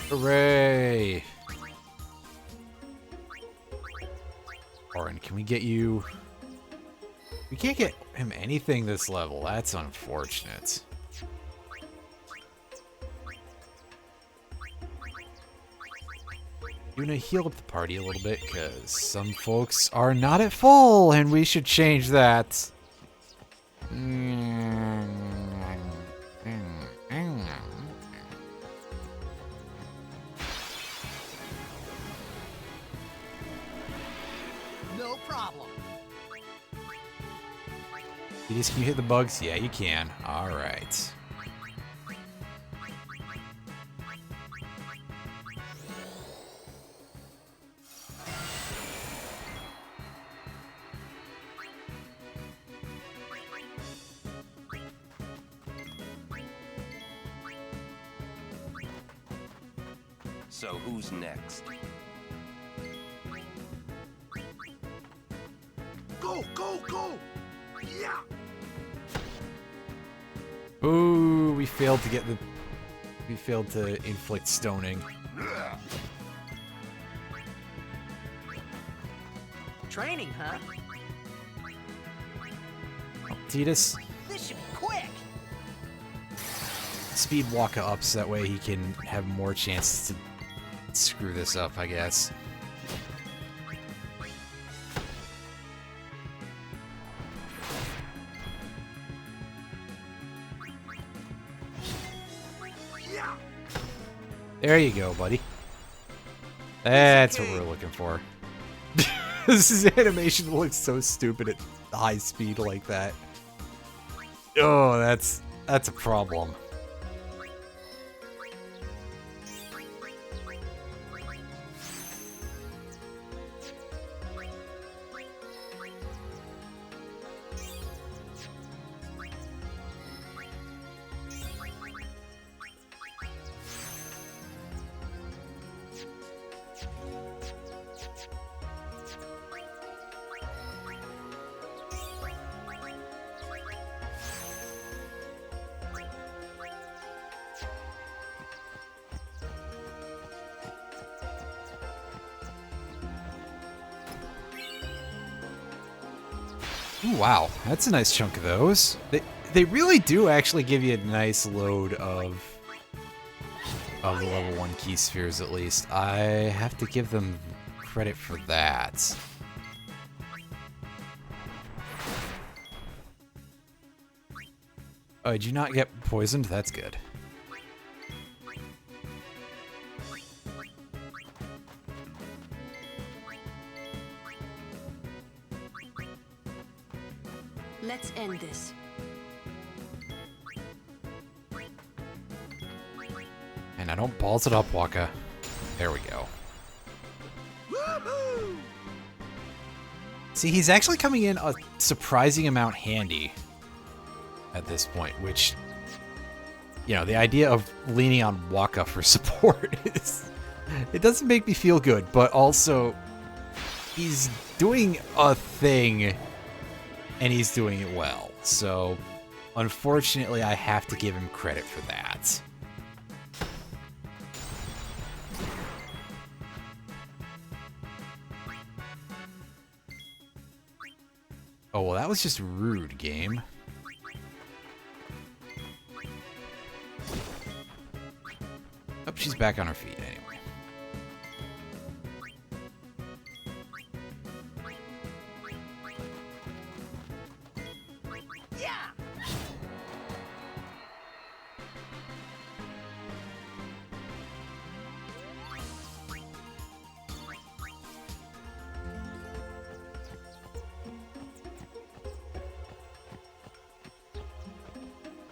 A: Hooray! Orin, can we get you... We can't get him anything this level. That's unfortunate. You gonna heal up the party a little bit, because some folks are not at full, and we should change that.
D: No problem.
A: Can you hit the bugs? Yeah, you can. Alright.
B: So who's next?
E: Go, go, go! Yeah!
A: Ooh, we failed to get the... We failed to inflict stoning.
D: Training, huh?
A: Titus,
D: This should be quick.
A: speed Waka up so that way he can have more chances to screw this up, I guess. There you go, buddy. That's what we're looking for. This animation looks so stupid at high speed like that. Oh, that's a problem. Ooh, wow, that's a nice chunk of those. They really do actually give you a nice load of the level 1 key spheres, at least. I have to give them credit for that. Oh, did you not get poisoned? That's good.
M: Let's end this.
A: And I don't balls it up, Waka. There we go. See, he's actually coming in a surprising amount handy at this point, which, you know, the idea of leaning on Waka for support is... It doesn't make me feel good, but also he's doing a thing and he's doing it well. So, unfortunately, I have to give him credit for that. Oh, well, that was just rude, game. Oh, she's back on her feet anyway.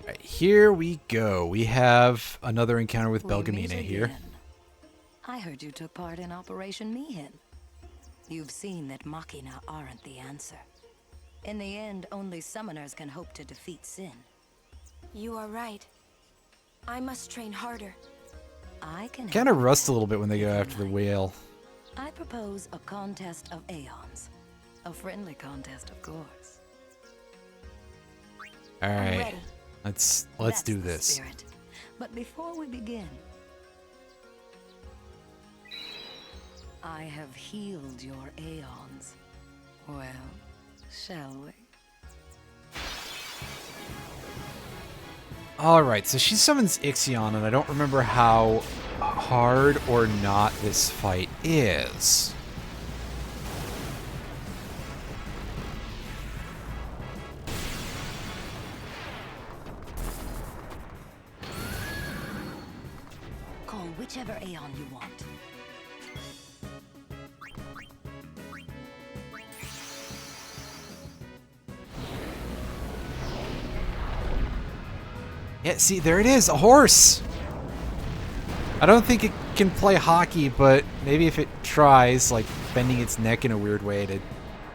A: Right, here we go. We have another encounter with
M: We
A: Belgamina
M: meet
A: here.
M: again. I heard you took part in Operation Mihin. You've seen that Machina aren't the answer. In the end, only summoners can hope to defeat Sin.
F: You are right. I must train harder.
M: I can
A: Kind of rust a little bit when they go after the whale.
M: I propose a contest of aeons. A friendly contest, of course.
A: All right,
M: ready.
A: let's
M: That's
A: do
M: the
A: this.
M: spirit. But before we begin, I have healed your aeons. Well, shall we?
A: All right, so she summons Ixion, and I don't remember how hard or not this fight is.
M: Call whichever aeon you want.
A: Yeah, see, there it is, a horse! I don't think it can play hockey, but maybe if it tries, like, bending its neck in a weird way to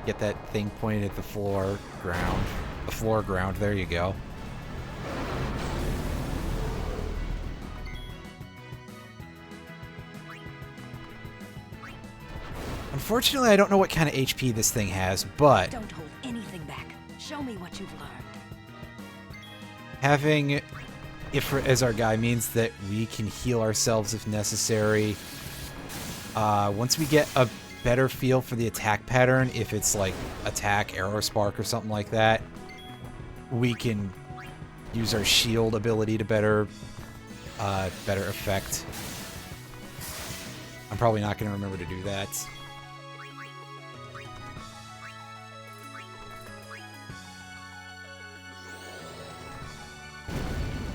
A: get that thing pointed at the floor ground. The floor ground, there you go. Unfortunately, I don't know what kind of HP this thing has, but
M: Don't hold anything back. Show me what you've learned.
A: having Ifrit as our guy means that we can heal ourselves if necessary. Once we get a better feel for the attack pattern, if it's like attack, arrow spark, or something like that, we can use our shield ability to better effect. I'm probably not going to remember to do that.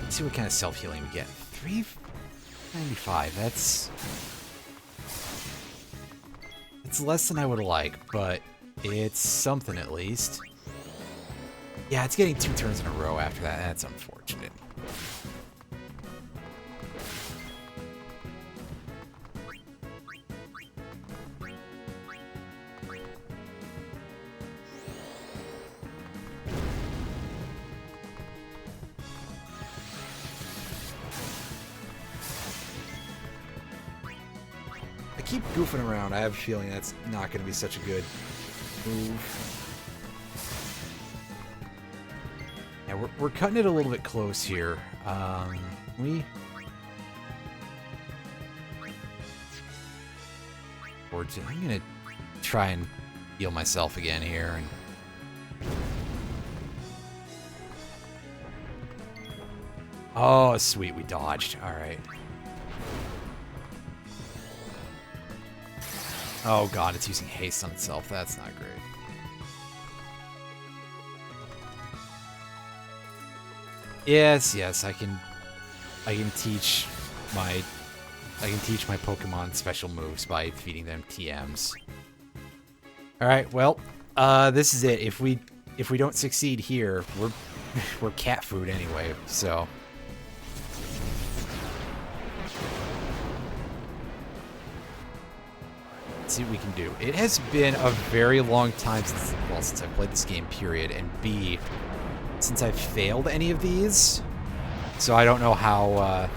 A: Let's see what kind of self-healing we get. 395, that's less than I would like, but it's something at least. Yeah, it's getting 2 turns in a row after that. That's unfortunate. I keep goofing around. I have a feeling that's not going to be such a good move. Yeah, we're cutting it a little bit close here. I'm going to try and heal myself again here. And oh, sweet, we dodged. All right. Oh god, it's using haste on itself. That's not great. Yes, I can teach my Pokemon special moves by feeding them TMs. All right, well, this is it. If we don't succeed here, we're cat food anyway. So. Let's see what we can do. It has been a very long time since I've played this game, period, and B, since I've failed any of these, so I don't know how,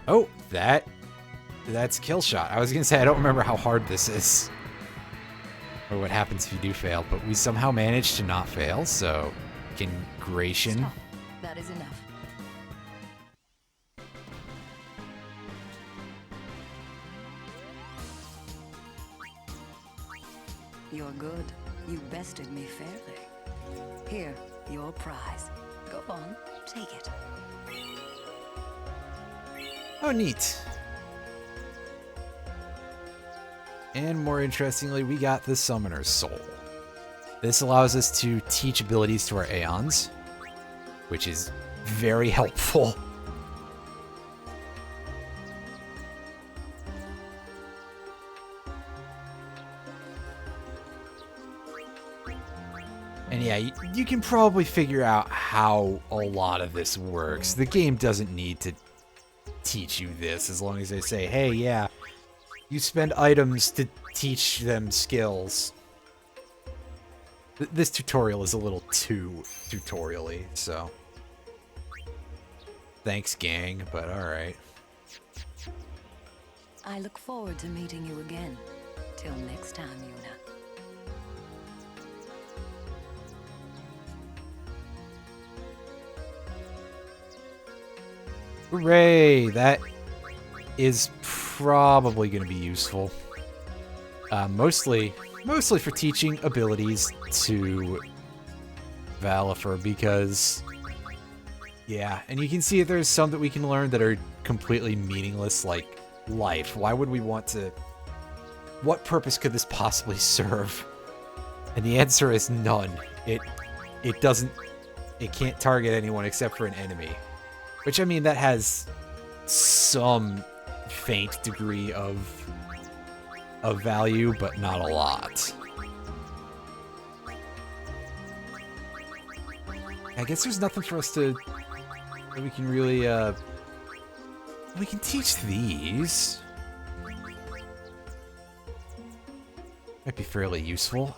A: Oh, that's kill shot. I was gonna say, I don't remember how hard this is, or what happens if you do fail, but we somehow managed to not fail, so congratulations.
M: Stop. That is enough. You're good. You bested me fairly. Here, your prize. Go on, take it.
A: Oh, neat. And more interestingly, we got the Summoner's Soul. This allows us to teach abilities to our Aeons, which is very helpful. And yeah, you can probably figure out how a lot of this works. The game doesn't need to teach you this as long as they say, hey, yeah, you spend items to teach them skills. This tutorial is a little too tutorial-y, so. Thanks, gang, but alright.
M: I look forward to meeting you again. Till next time, Yuna.
A: Hooray! That is probably going to be useful. Mostly for teaching abilities to Valifer, because... yeah, and you can see that there's some that we can learn that are completely meaningless, like life. Why would we want to... what purpose could this possibly serve? And the answer is none. It doesn't... it can't target anyone except for an enemy. Which, I mean, that has some faint degree of value, but not a lot. I guess there's nothing for us to... that we can really, we can teach these. Might be fairly useful.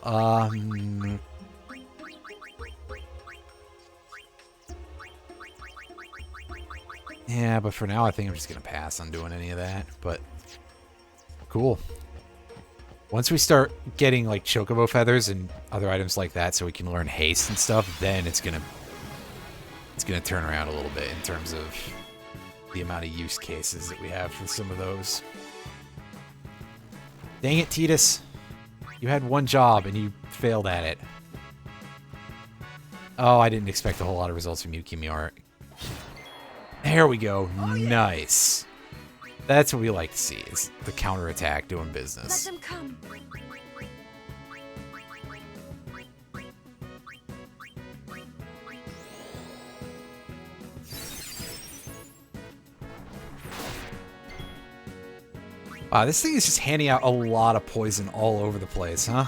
A: Yeah, but for now, I think I'm just going to pass on doing any of that. But, cool. Once we start getting, like, chocobo feathers and other items like that so we can learn haste and stuff, then it's going to turn around a little bit in terms of the amount of use cases that we have for some of those. Dang it, Tidus. You had one job and you failed at it. Oh, I didn't expect a whole lot of results from you, Kimiara. There we go. Nice. That's what we like to see, is the counterattack doing business.
F: Let them come.
A: Wow, this thing is just handing out a lot of poison all over the place, huh?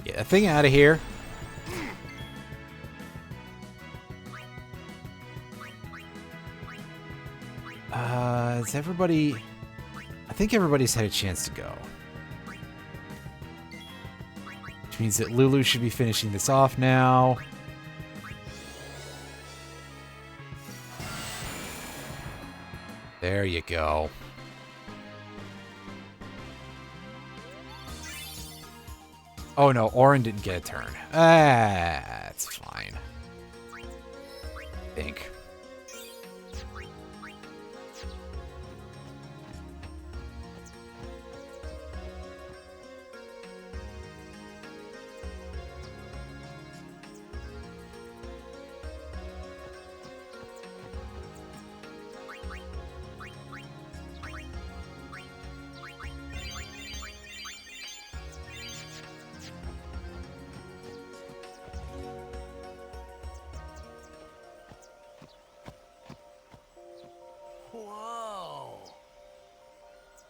A: Get that thing out of here. Is everybody... I think everybody's had a chance to go. Which means that Lulu should be finishing this off now. There you go. Oh no, Auron didn't get a turn. That's fine. I think.
D: Whoa.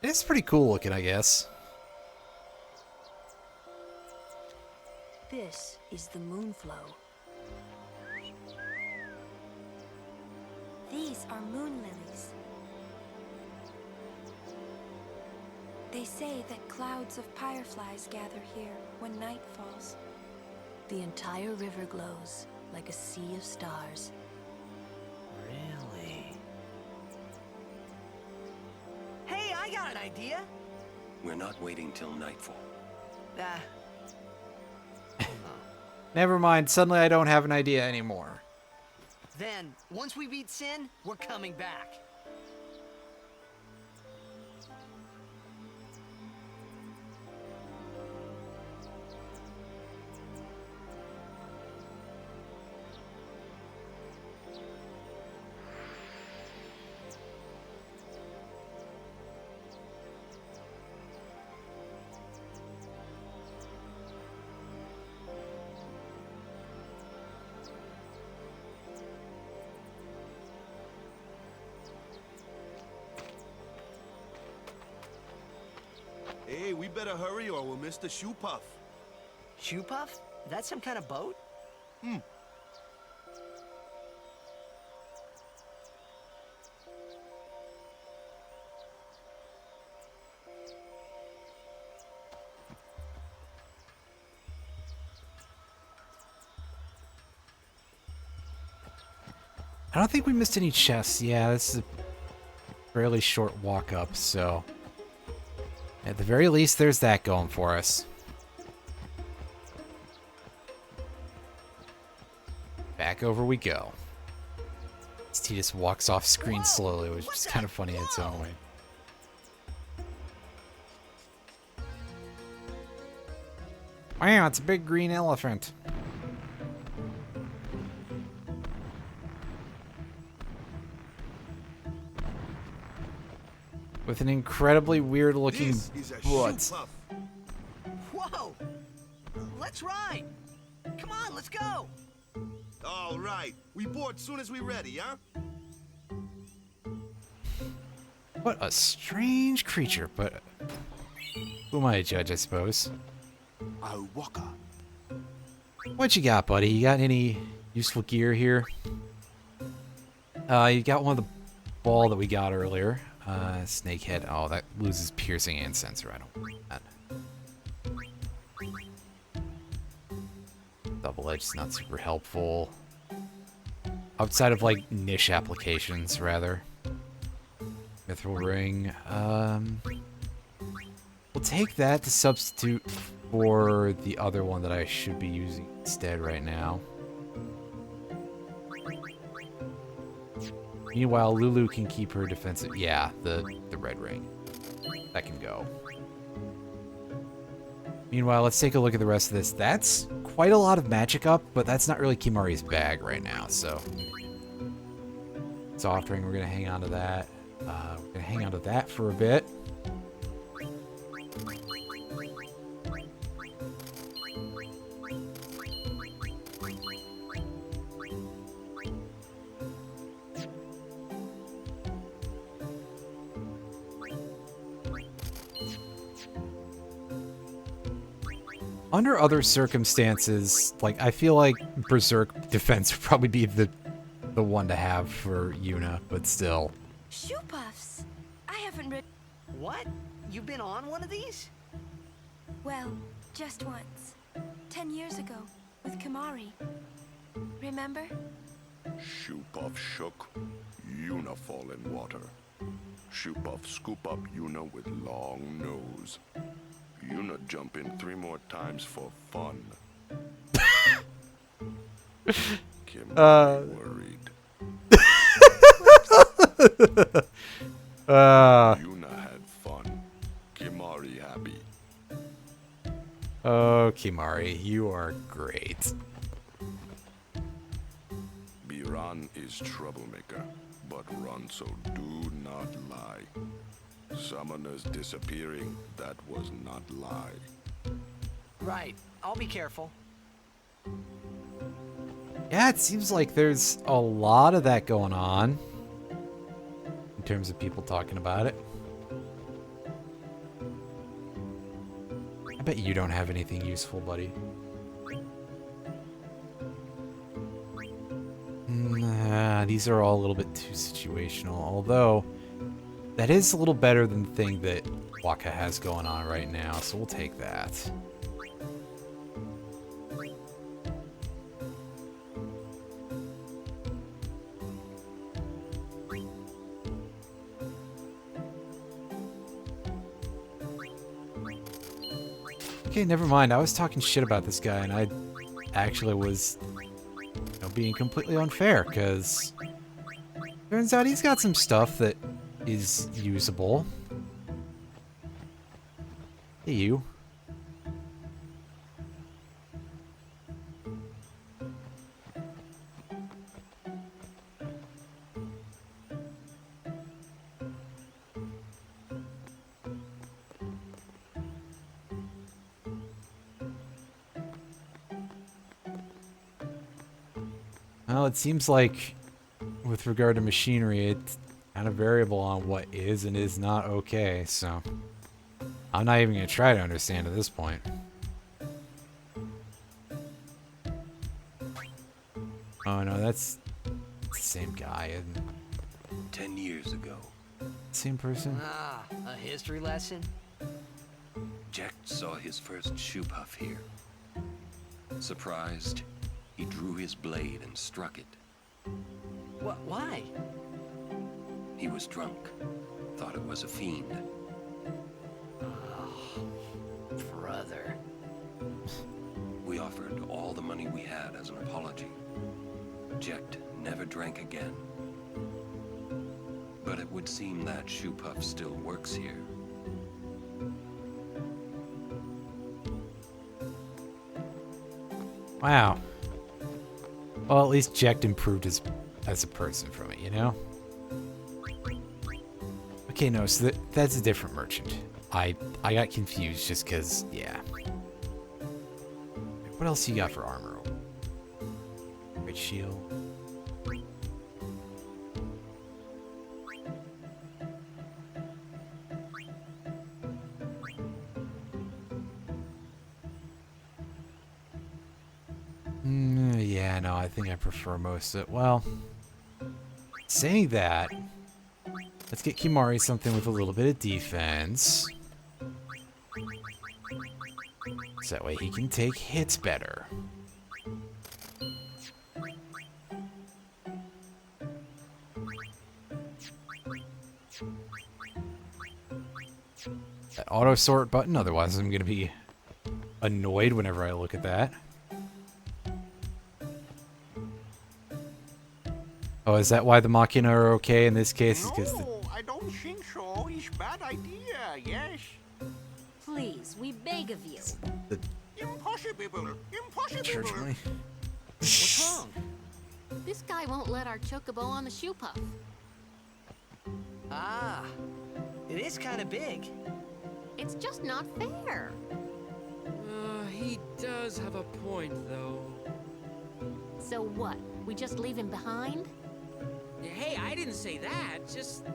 A: It's pretty cool looking, I guess.
F: This is the Moonflow. These are moon lilies. They say that clouds of fireflies gather here when night falls.
M: The entire river glows like a sea of stars.
D: Really? Hey, I got an idea!
B: We're not waiting till nightfall.
D: Ah.
A: Never mind, suddenly I don't have an idea anymore.
D: Then, once we beat Sin, we're coming back.
E: Hey, we better hurry or we'll miss the shoe puff.
D: Shoe Puff? That's some kind of boat?
E: Hmm.
A: I don't think we missed any chests. Yeah, this is a fairly short walk up, so at the very least, there's that going for us. Back over we go. He just walks off screen slowly, which is kind of funny in its own way. Wow, it's a big green elephant. With an incredibly weird looking butt.
D: Whoa! Let's ride! Come on, let's go!
E: All right. We board soon as we're ready, huh?
A: What a strange creature, but who am I to judge, I suppose? What you got, buddy? You got any useful gear here? You got one of the ball that we got earlier. Snakehead. Oh, that loses piercing and sensor. I don't want that. Double edge's not super helpful. Outside of like niche applications, rather. Mithril ring. We'll take that to substitute for the other one that I should be using instead right now. Meanwhile, Lulu can keep her defensive. Yeah, the red ring. That can go. Meanwhile, let's take a look at the rest of this. That's quite a lot of magic up, but that's not really Kimari's bag right now, so. Soft ring, we're going to hang on to that. We're going to hang on to that for a bit. Under other circumstances, like, I feel like Berserk defense would probably be the one to have for Yuna, but still.
F: Shoe Puffs! I haven't read.
D: What? You've been on one of these?
F: Well, just once. 10 years ago, with Kimari. Remember?
N: Shoe Puff shook, Yuna fall in water. Shoe Puff scoop up Yuna with long nose. Yuna jump in 3 more times for fun. Kim worried. Yuna had fun. Kimari happy.
A: Oh, Kimari, you are great.
N: Biran is troublemaker, but Ronso do not lie. Summoners disappearing, that was not lie.
D: Right, I'll be careful.
A: Yeah, it seems like there's a lot of that going on. In terms of people talking about it. I bet you don't have anything useful, buddy. Nah, these are all a little bit too situational, although that is a little better than the thing that Waka has going on right now, so we'll take that. Okay, never mind. I was talking shit about this guy, and I actually was, you know, being completely unfair, because turns out he's got some stuff that is usable. Hey, you. Well, it seems like with regard to machinery, it's kind of variable on what is and is not okay, so I'm not even going to try to understand at this point. Oh no, that's the same guy. And
B: 10 years ago,
A: same person.
D: Ah, a history lesson?
B: Jack saw his first shoe puff here. Surprised, he drew his blade and struck it.
D: Why?
B: He was drunk, thought it was a fiend.
D: Oh, brother.
B: We offered all the money we had as an apology. Jecht never drank again. But it would seem that shoe puff still works here.
A: Wow. Well, at least Jecht improved as a person from it, you know? Okay, no, so that's a different merchant. I got confused just because, yeah. What else you got for armor? Great shield. Yeah, no, I think I prefer most of it. Well, saying that, let's get Kimari something with a little bit of defense. So that way he can take hits better. That auto sort button, otherwise I'm going to be annoyed whenever I look at that. Oh, is that why the Machina are okay in this case?
P: No, I don't think so. It's a bad idea, yes.
C: Please, we beg of you.
P: Impossible! Impossible!
A: Certainly.
Q: What's wrong? This guy won't let our chocobo on the shoe puff.
D: Ah, it is kind of big.
Q: It's just not fair.
H: He does have a point, though.
Q: So what? We just leave him behind?
H: Hey, I didn't say that. Just...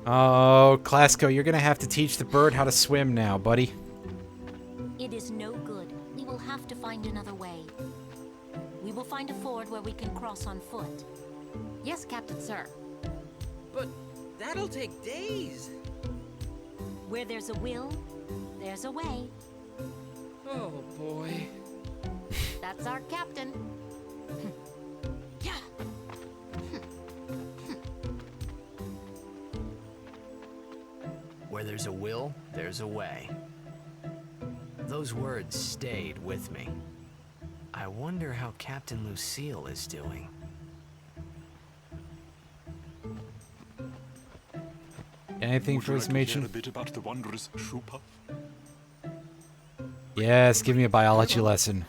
A: Oh, Classico, you're gonna have to teach the bird how to swim now, buddy.
C: It is no good. We will have to find another way. We will find a ford where we can cross on foot.
Q: Yes, Captain Sir.
H: But that'll take days.
C: Where there's a will, there's a way.
H: Oh, boy.
Q: That's our captain.
D: Where there's a will, there's a way. Those words stayed with me. I wonder how Captain Lucille is doing.
A: Anything for his matron?
R: A bit about the wondrous shoe puff?
A: Yes, give me a biology lesson.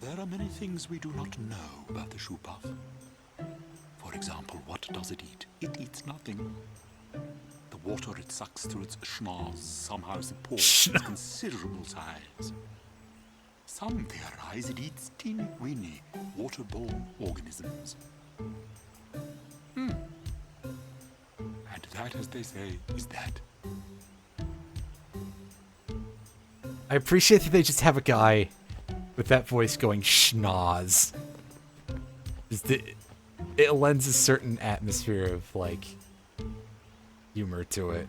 R: There are many things we do not know about the shoe puff. For example, what does it eat? It eats nothing. The water it sucks through its schnoz somehow supports its considerable size. Some theorize it eats teeny-weeny waterborne organisms. And that, as they say, is that.
A: I appreciate that they just have a guy with that voice going schnoz. It lends a certain atmosphere of, like, humor to it.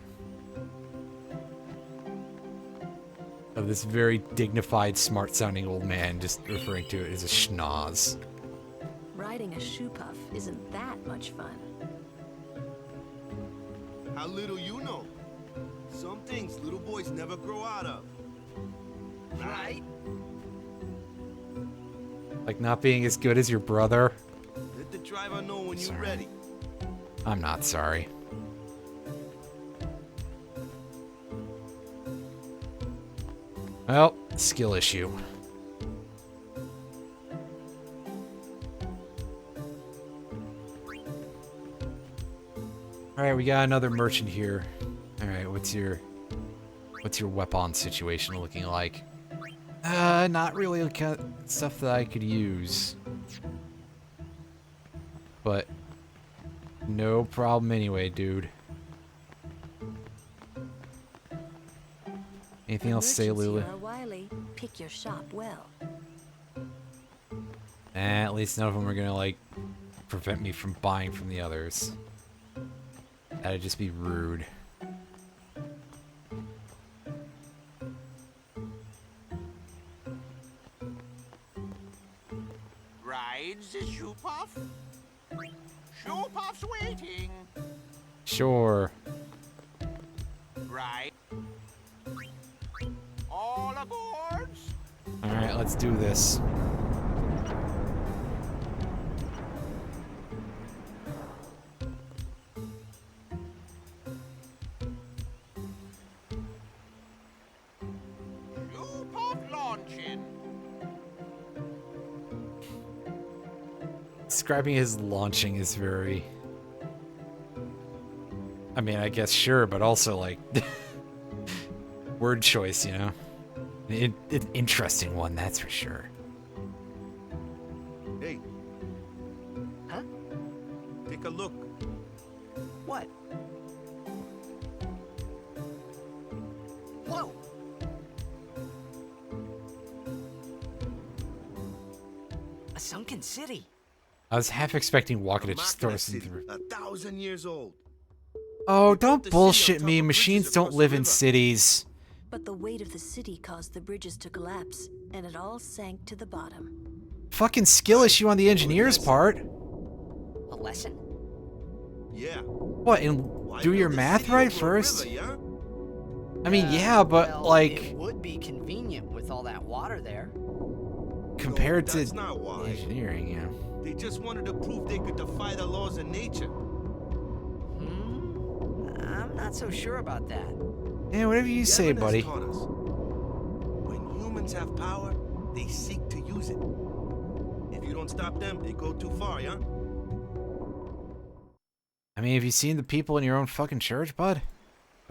A: Of this very dignified, smart-sounding old man just referring to it as a schnoz.
M: Riding a shoe puff isn't that much fun.
E: How little you know. Some things little boys never grow out of.
D: Right?
A: Like not being as good as your brother.
E: Let the driver know when you're ready.
A: I'm not sorry. Well, skill issue. Alright, we got another merchant here. Alright, what's your weapon situation looking like? Not really the kind of stuff that I could use. But no problem anyway, dude. Anything else to say, Lulu?
M: You are wily. Pick your shop well.
A: At least none of them are gonna, like, prevent me from buying from the others. That'd just be rude.
P: Rides the shoe puff? Shoe puff's waiting.
A: Sure.
P: Right. All aboard.
A: Alright, let's do this.
P: Shoe puff launching.
A: Describing his launching is very... I mean, I guess sure, but also, like... word choice, you know? An interesting one, that's for sure.
E: Hey.
D: Huh?
E: Take a look.
D: What? Whoa! A sunken city.
A: I was half expecting Walker to just throw us
E: City,
A: through.
E: 1,000 years old.
A: Oh, don't bullshit me. Machines don't live in cities.
M: But the weight of the city caused the bridges to collapse, and it all sank to the bottom.
A: Fucking skill issue on the engineer's part.
D: A lesson?
E: Yeah.
A: What, and do your math right first? I mean, yeah, but
D: well,
A: like...
D: It would be convenient with all that water there.
A: Compared to
E: That's not why.
A: engineering, yeah.
E: They just wanted to prove they could defy the laws of nature.
D: I'm not so sure about that.
A: Yeah, whatever you say,
E: Devin has
A: buddy.
E: taught us, when humans have power, they seek to use it. If you don't stop them, they go too far, yeah?
A: I mean, have you seen the people in your own fucking church, bud?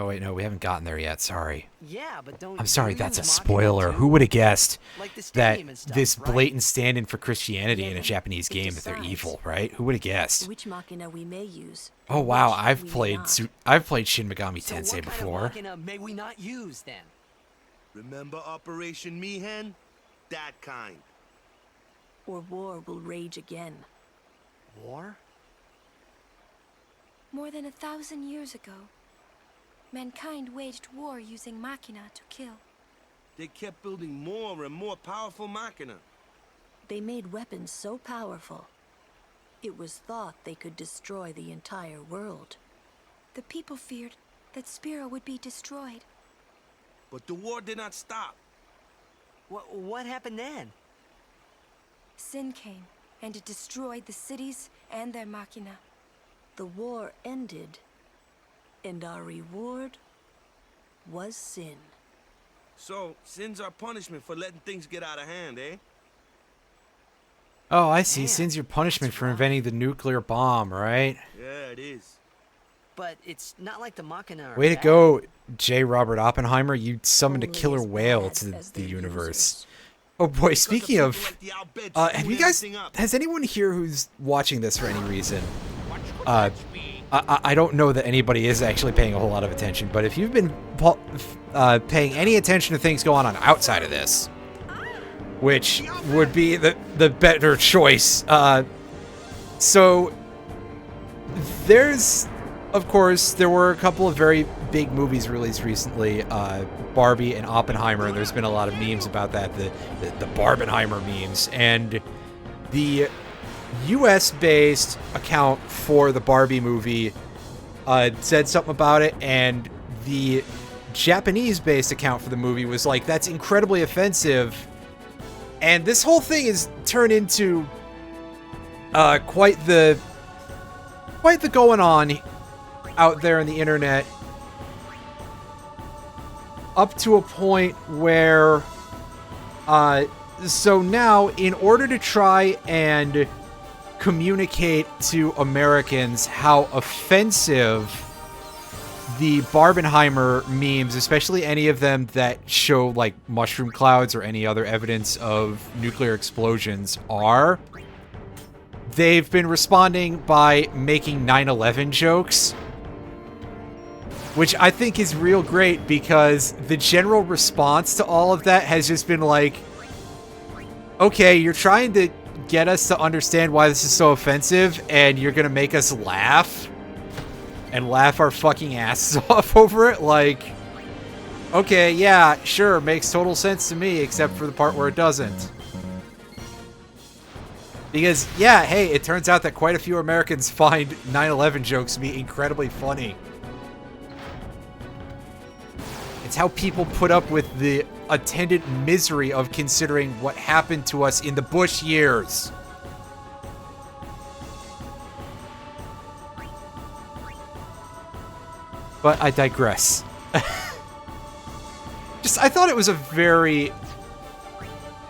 A: Oh, wait, no, we haven't gotten there yet. Sorry.
D: Yeah, but don't
A: I'm sorry,
D: you
A: that's a
D: mock it
A: spoiler.
D: too?
A: Who would have guessed
D: Like the
A: that
D: stadium and stuff,
A: this
D: right?
A: blatant stand-in for Christianity in a
M: Yeah,
A: Japanese
M: it
A: game that they're
M: decides
A: evil, right? Who would have guessed?
M: Which machina we may use.
A: Oh
M: and
A: wow,
M: which
A: I've
M: we may
A: played
M: not.
A: I've played Shin Megami
D: So
A: Tensei
D: what
A: before.
D: kind of machina may we not use then?
E: Remember Operation Mihen? That kind.
M: Or war will rage again.
D: War?
F: More than 1,000 years ago, mankind waged war using machina to kill.
E: They kept building more and more powerful machina.
M: They made weapons so powerful, it was thought they could destroy the entire world.
F: The people feared that Spira would be destroyed.
E: But the war did not stop.
D: What happened then?
F: Sin came, and it destroyed the cities and their machina.
M: The war ended, and our reward was sin.
E: So, sin's our punishment for letting things get out of hand, eh?
A: Oh, I see.
D: Man,
A: Sin's your punishment
D: that's
A: for
D: rough.
A: inventing the nuclear bomb, right?
E: Yeah, it is.
D: But it's not like the machina are
A: Way to
D: bad.
A: go, J. Robert Oppenheimer. You summoned a
M: Only
A: killer
M: as
A: whale
M: bad
A: to
M: as
A: the
M: their
A: universe.
M: users.
A: Oh boy, speaking
E: Because
A: of,
E: people like the Al Bhed
A: have
E: screwed
A: you guys,
E: everything up.
A: has anyone here who's watching this for any reason,
P: What could
A: uh,
P: that be?
A: I don't know that anybody is actually paying a whole lot of attention, but if you've been paying any attention to things going on outside of this, which would be the better choice, so there's, of course, there were a couple of very big movies released recently, Barbie and Oppenheimer, and there's been a lot of memes about that, the Barbenheimer memes, and the US-based account for the Barbie movie said something about it, and the Japanese-based account for the movie was like, that's incredibly offensive, and this whole thing is turned into quite the going on out there on the internet, up to a point where so now, in order to try and communicate to Americans how offensive the Barbenheimer memes, especially any of them that show like mushroom clouds or any other evidence of nuclear explosions, are, they've been responding by making 9/11 jokes, which I think is real great, because the general response to all of that has just been like, okay, you're trying to get us to understand why this is so offensive, and you're gonna make us laugh and laugh our fucking asses off over it. Like, okay, yeah, sure, makes total sense to me, except for the part where it doesn't. Because, yeah, hey, it turns out that quite a few Americans find 9/11 jokes to be incredibly funny. It's how people put up with the attendant misery of considering what happened to us in the Bush years. But I digress. I thought it was a very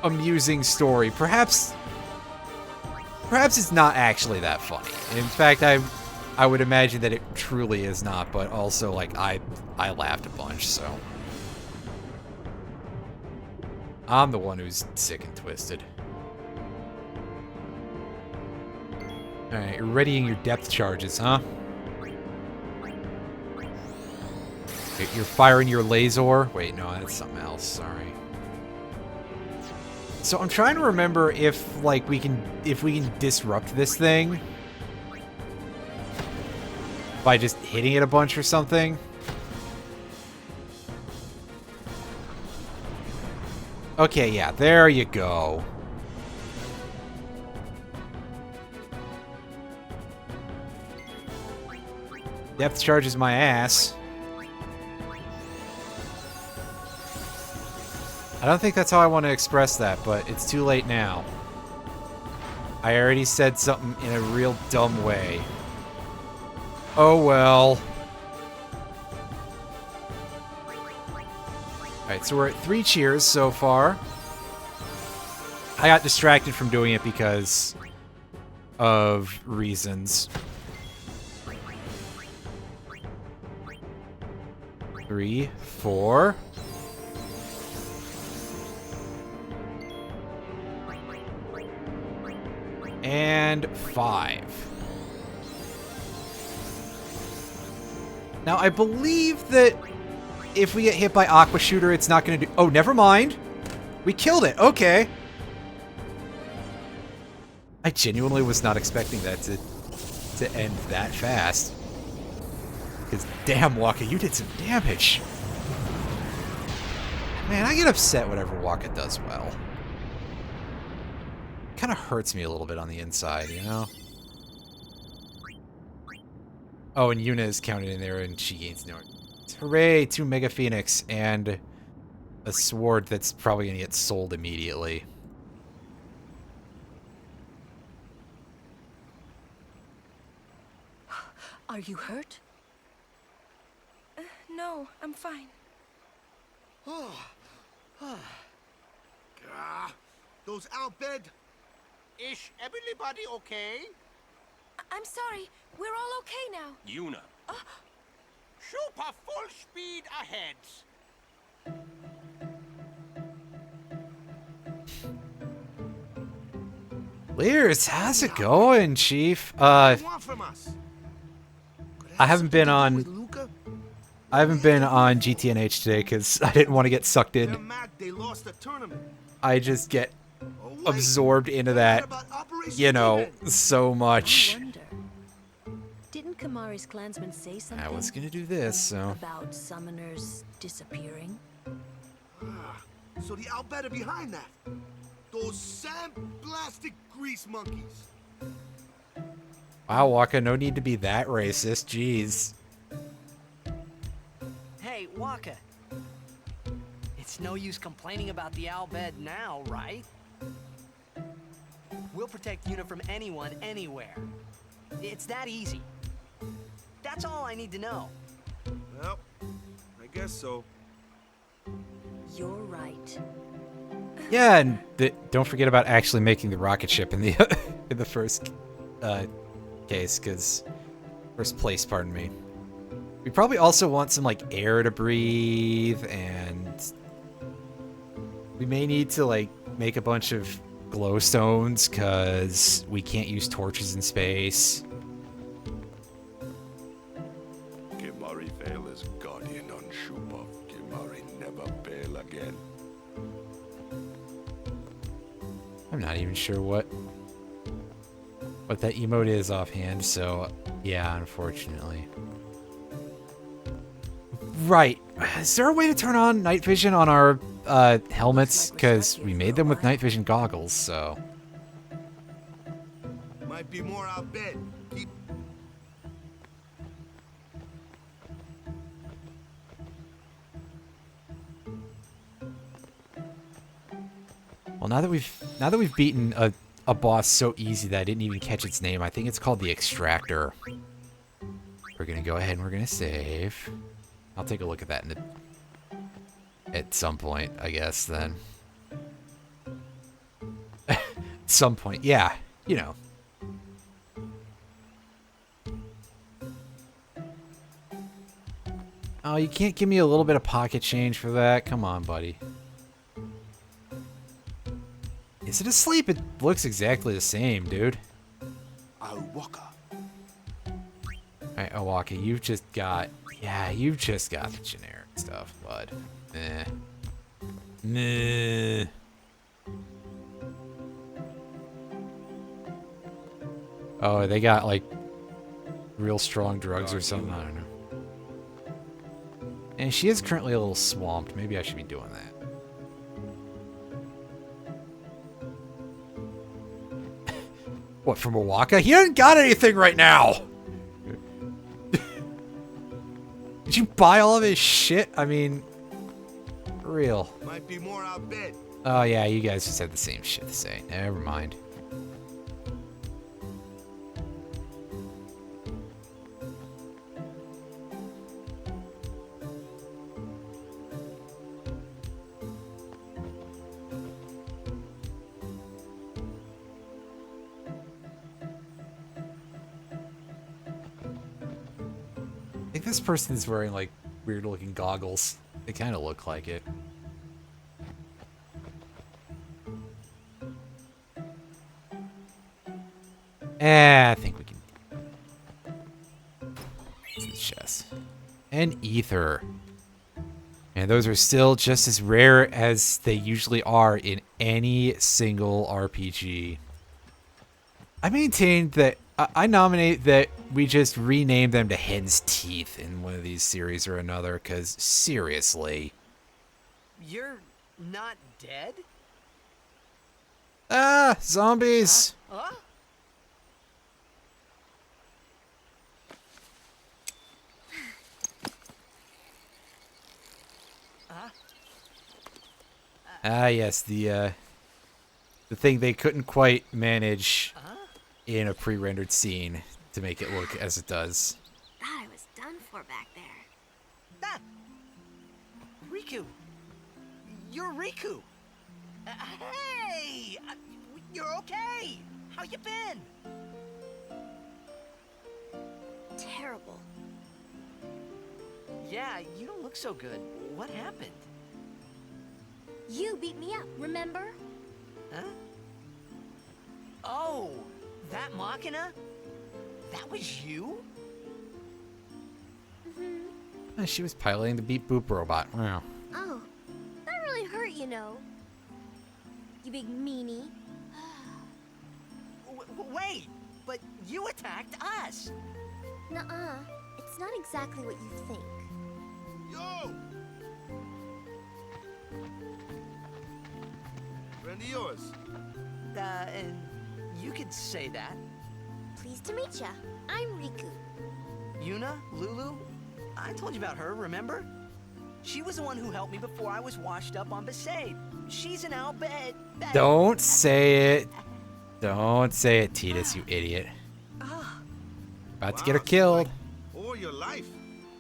A: amusing story. Perhaps it's not actually that funny. In fact, I would imagine that it truly is not, but also, like, I laughed a bunch, so. I'm the one who's sick and twisted. Alright, you're readying your depth charges, huh? You're firing your laser? Wait, no, that's something else, sorry. So I'm trying to remember if, like, we can disrupt this thing by just hitting it a bunch or something. Okay, yeah, there you go. Depth charges my ass. I don't think that's how I want to express that, but it's too late now. I already said something in a real dumb way. Oh well. Alright, so we're at 3 cheers so far. I got distracted from doing it because of reasons. 3, 4. And 5. Now, I believe that if we get hit by Aqua Shooter, it's not going to do... Oh, never mind. We killed it. Okay. I genuinely was not expecting that to end that fast. Because, damn, Waka, you did some damage. Man, I get upset whenever Waka does well. Kind of hurts me a little bit on the inside, you know? Oh, and Yuna is counted in there, and she gains no... Hooray! 2 Mega Phoenix, and a sword that's probably going to get sold immediately.
F: Are you hurt? No, I'm fine.
E: Those Al-Bed...
P: Is everybody okay?
F: I'm sorry. We're all okay now.
B: Yuna.
P: Super full speed ahead.
A: Lears, how's it going, Chief? I haven't been on GTNH today because I didn't want to get sucked in. I just get absorbed into that, you know, so much.
C: Didn't Kamari's clansmen say something?
A: I was gonna do this, so.
C: About summoners disappearing?
E: So the Al-Bed are behind that. Those sandblasted grease monkeys.
A: Wow, Waka, no need to be that racist, jeez.
D: Hey, Waka. It's no use complaining about the Al-Bed now, right? We'll protect Yuna from anyone, anywhere. It's that easy. That's all I need to know.
E: Well, I guess so.
C: You're right.
A: Yeah, and don't forget about actually making the rocket ship in the in the first case, because first place, pardon me. We probably also want some like air to breathe, and we may need to like make a bunch of glowstones because we can't use torches in space.
N: Kimari fail as guardian on Shupov. Kimari never fail again.
A: I'm not even sure what what that emote is offhand, so yeah, unfortunately. Right. Is there a way to turn on night vision on our helmets? Because we made them with night vision goggles, so...
E: Might be more, I'll bet. Keep...
A: Well, now that we've beaten a boss so easy that I didn't even catch its name, I think it's called the Extractor. We're gonna go ahead and we're gonna save. I'll take a look at that at some point, I guess, then. At some point, yeah, you know. Oh, you can't give me a little bit of pocket change for that? Come on, buddy. Is it asleep? It looks exactly the same, dude.
R: Owaka.
A: Alright, Owaka, you've just got... Yeah, you've just got the generic stuff, bud. Eh. Meh. Oh, they got, like, real strong drugs or something? I don't know. And she is currently a little swamped. Maybe I should be doing that. What, from Owaka? He hasn't got anything right now! Did you buy all of his shit? I mean, for real.
E: Might be more, I'll bet.
A: Oh yeah, you guys just had the same shit to say. Never mind. I think this person is wearing, like, weird-looking goggles. They kind of look like it. I think we can... The chest. And ether. And those are still just as rare as they usually are in any single RPG. I maintain that... I nominate that we just rename them to Hen's Teeth in one of these series or another, because seriously.
D: You're not dead?
A: Ah, zombies!
D: Huh?
A: Ah, yes, the thing they couldn't quite manage in a pre-rendered scene to make it look as it does.
G: Thought I was done for back there.
D: Ah! Riku! You're Riku! Hey! You're okay! How you been?
G: Terrible.
D: Yeah, you don't look so good. What happened?
G: You beat me up, remember?
D: Huh? Oh, that Machina? That was you?
G: Mm-hmm.
A: She was piloting the Beep Boop robot. Wow.
G: Oh, that really hurt, you know. You big meanie.
D: Wait, but you attacked us.
G: Nuh-uh. It's not exactly what you think.
E: Yo! Friend of yours.
D: And you could say that.
G: Pleased to meet ya. I'm Riku.
D: Yuna? Lulu? I told you about her, remember? She was the one who helped me before I was washed up on Besaid. She's an Albed.
A: Don't say it. Don't say it, Tidus, you idiot. About to get her killed.
E: Or your life.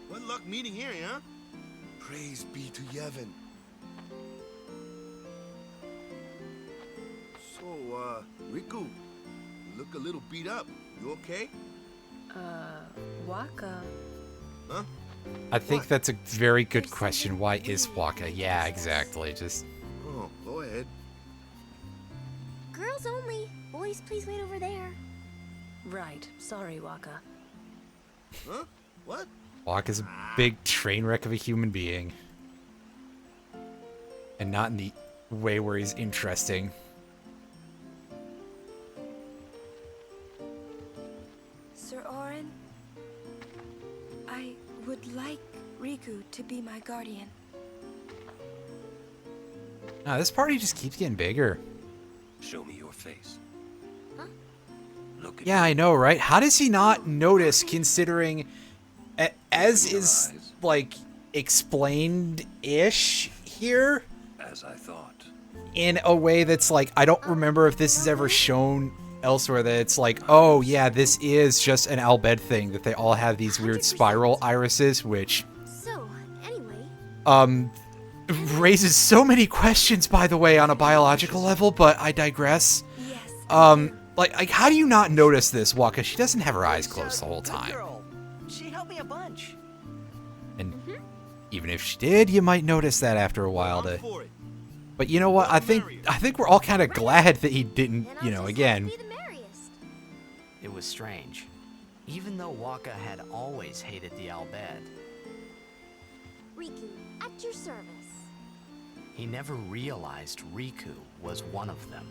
E: What luck meeting here, huh? Praise be to Yevon. So, Riku, you look a little beat up. You okay?
S: Waka.
E: Huh?
A: I think that's a very good question. Why is Waka? Yeah, exactly. Just...
E: Oh, go ahead.
G: Girls only. Boys, please wait over there.
S: Right. Sorry, Waka.
E: Huh? What?
A: Waka's a big train wreck of a human being. And not in the way where he's interesting.
F: like Riku to be my guardian.
A: This party just keeps getting bigger.
B: Show me your face. Look at
A: Yeah, I know, right? How does he not notice, considering, as is, like, explained-ish here?
B: As I thought.
A: In a way that's like, I don't remember if this is ever shown elsewhere, that it's like, oh yeah, this is just an Albed thing, that they all have these weird spiral irises, which
G: So, anyway.
A: Raises so many questions, by the way, on a biological level, but I digress. Like how do you not notice this, Waka? She doesn't have her eyes closed the whole time.
K: She helped me a bunch.
A: And even if she did, you might notice that after a while. But you know what? I think we're all kind of glad that he didn't, you know, again.
D: It was strange. Even though Waka had always hated the Albed,
G: Riku, at your service.
D: he never realized Riku was one of them.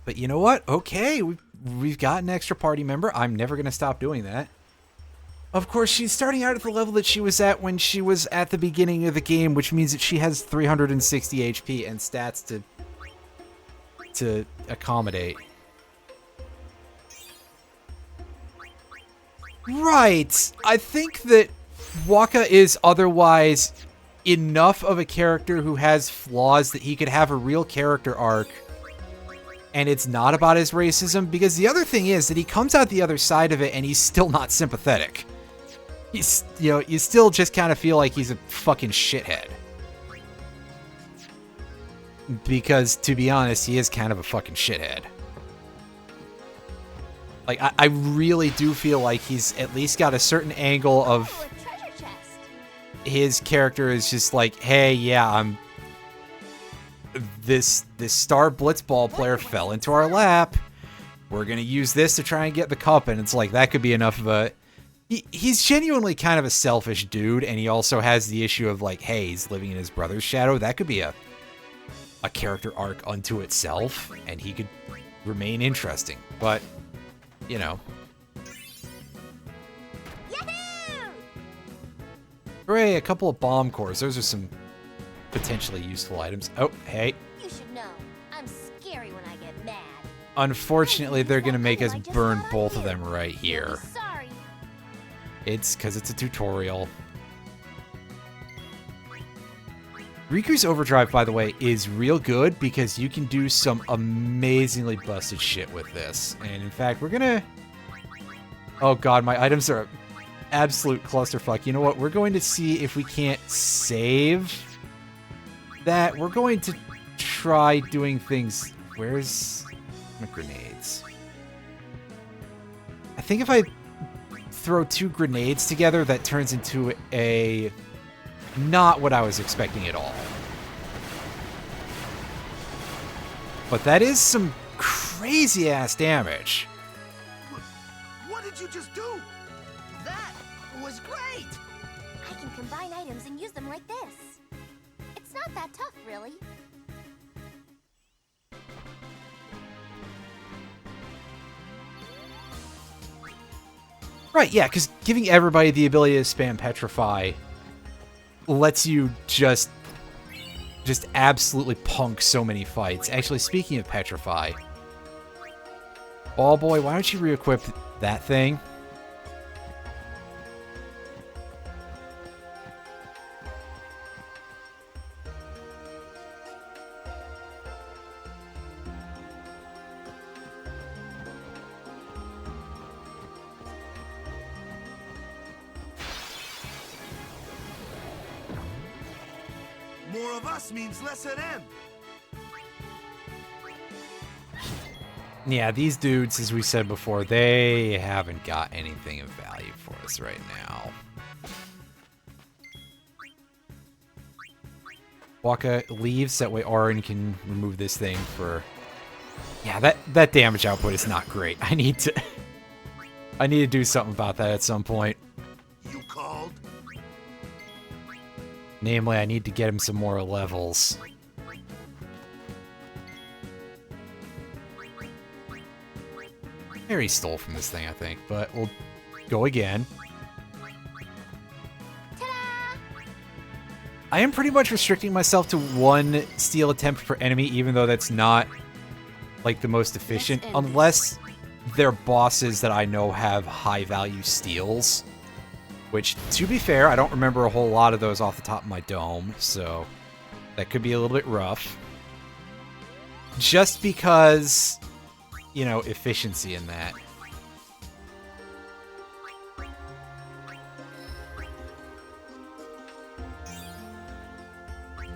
A: But you know what? Okay, we've got an extra party member. I'm never going to stop doing that. Of course, she's starting out at the level that she was at when she was at the beginning of the game, which means that she has 360 HP and stats to accommodate. Right. I think that Waka is otherwise enough of a character who has flaws that he could have a real character arc, and it's not about his racism, because the other thing is that he comes out the other side of it and he's still not sympathetic. He's, you know, you still just kind of feel like he's a fucking shithead. Because, to be honest, he is kind of a fucking shithead. Like, I really do feel like he's at least got a certain angle of his character is just like, hey, yeah, I'm... This star blitzball player fell into our lap. We're going to use this to try and get the cup. And it's like, that could be enough of a... He's genuinely kind of a selfish dude, and he also has the issue of like, hey, he's living in his brother's shadow. That could be a character arc unto itself, and he could remain interesting. But, you know.
G: Yahoo!
A: Hooray, a couple of bomb cores. Those are some potentially useful items. Oh, hey.
G: You should know, I'm scary when I get mad.
A: Unfortunately, they're going to make us burn both of them right here.
G: Sorry.
A: It's because it's a tutorial. Riku's Overdrive, by the way, is real good because you can do some amazingly busted shit with this. And in fact, we're gonna... Oh god, my items are absolute clusterfuck. You know what? We're going to see if we can't save that. We're going to try doing things... Where's my grenades? I think if I throw two grenades together, that turns into a... Not what I was expecting at all. But that is some crazy-ass damage.
E: What did you just do?
K: That was great!
G: I can combine items and use them like this. It's not that tough, really.
A: Right, yeah, because giving everybody the ability to spam Petrify lets you just absolutely punk so many fights. Actually, speaking of Petrify, Ball Boy, why don't you re-equip that thing?
E: More of us means less of them.
A: Yeah, these dudes, as we said before, they haven't got anything of value for us right now. Waka leaves, that way Auron can remove this thing for... Yeah, that damage output is not great. I need to do something about that at some point.
E: You called?
A: Namely, I need to get him some more levels. Harry stole from this thing, I think, but we'll go again. I am pretty much restricting myself to 1 steal attempt per enemy, even though that's not, like, the most efficient, unless they're bosses that I know have high-value steals. Which, to be fair, I don't remember a whole lot of those off the top of my dome, so that could be a little bit rough. Just because, you know, efficiency in that.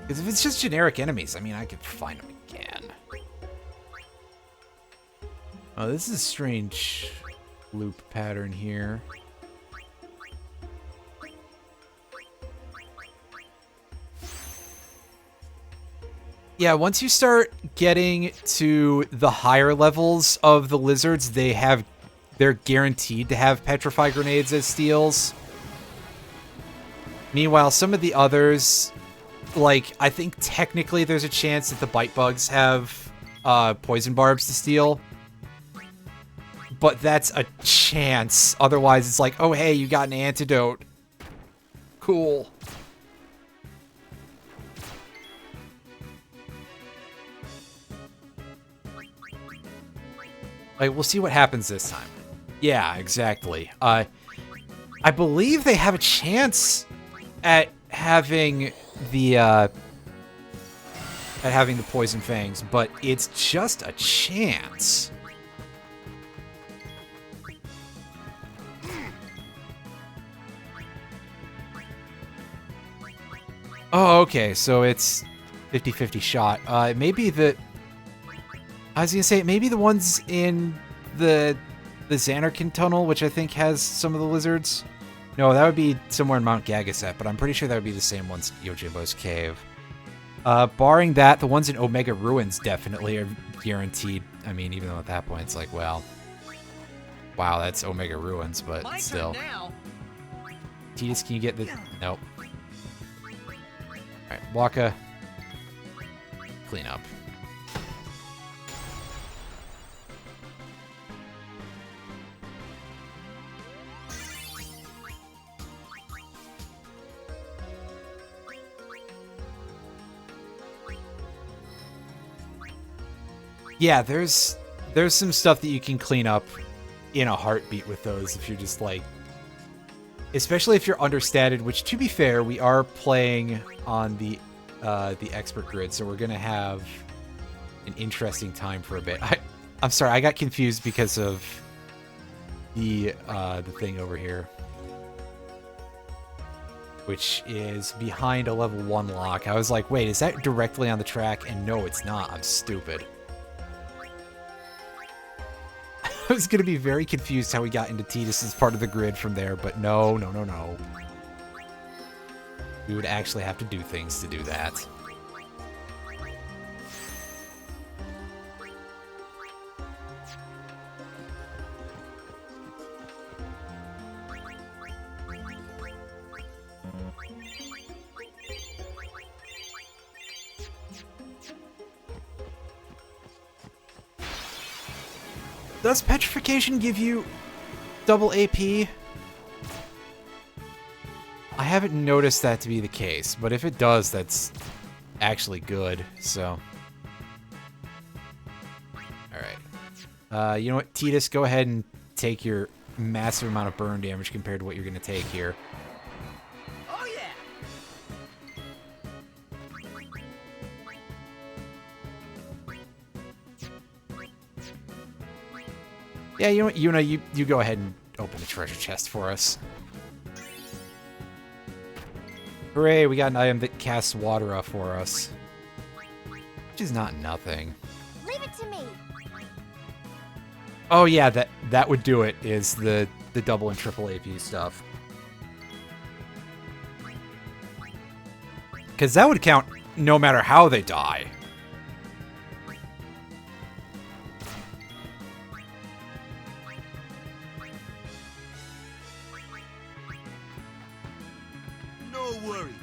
A: Because if it's just generic enemies, I mean, I could find them again. Oh, this is a strange loop pattern here. Yeah, once you start getting to the higher levels of the lizards, they're guaranteed to have petrify grenades as steals. Meanwhile, some of the others, like, I think technically there's a chance that the bite bugs have poison barbs to steal. But that's a chance. Otherwise, it's like, oh, hey, you got an antidote. Cool. Like, we'll see what happens this time. Yeah, exactly. I believe they have a chance at having the poison fangs, but it's just a chance. Oh, okay, so it's 50-50 shot. Maybe the... I was gonna say, maybe the ones in the Xanarkin tunnel, which I think has some of the lizards. No, that would be somewhere in Mount Gagaset, but I'm pretty sure that would be the same ones in Yojimbo's cave. Barring that, the ones in Omega Ruins definitely are guaranteed. I mean, even though at that point it's like, well, wow, that's Omega Ruins, but still. Tidus, can you get the... Nope. Alright, Waka. Clean up. Yeah, there's some stuff that you can clean up in a heartbeat with those if you're just like... Especially if you're understated, which, to be fair, we are playing on the expert grid, so we're going to have an interesting time for a bit. I'm sorry, I got confused because of the thing over here, which is behind a level 1 lock. I was like, wait, is that directly on the track? And no, it's not. I'm stupid. I was going to be very confused how we got into Tidus as part of the grid from there, but no. We would actually have to do things to do that. Does Petrification give you double AP? I haven't noticed that to be the case, but if it does, that's actually good, so... Alright. You know what, Tidus, go ahead and take your massive amount of burn damage compared to what you're going to take here.
K: Oh, yeah!
A: Yeah, you know what, Yuna, you go ahead and open the treasure chest for us. Hooray, we got an item that casts water off for us. Which is not nothing.
G: Leave it to me.
A: Oh yeah, that would do it, is the double and triple AP stuff. Because that would count no matter how they die.
E: No worries.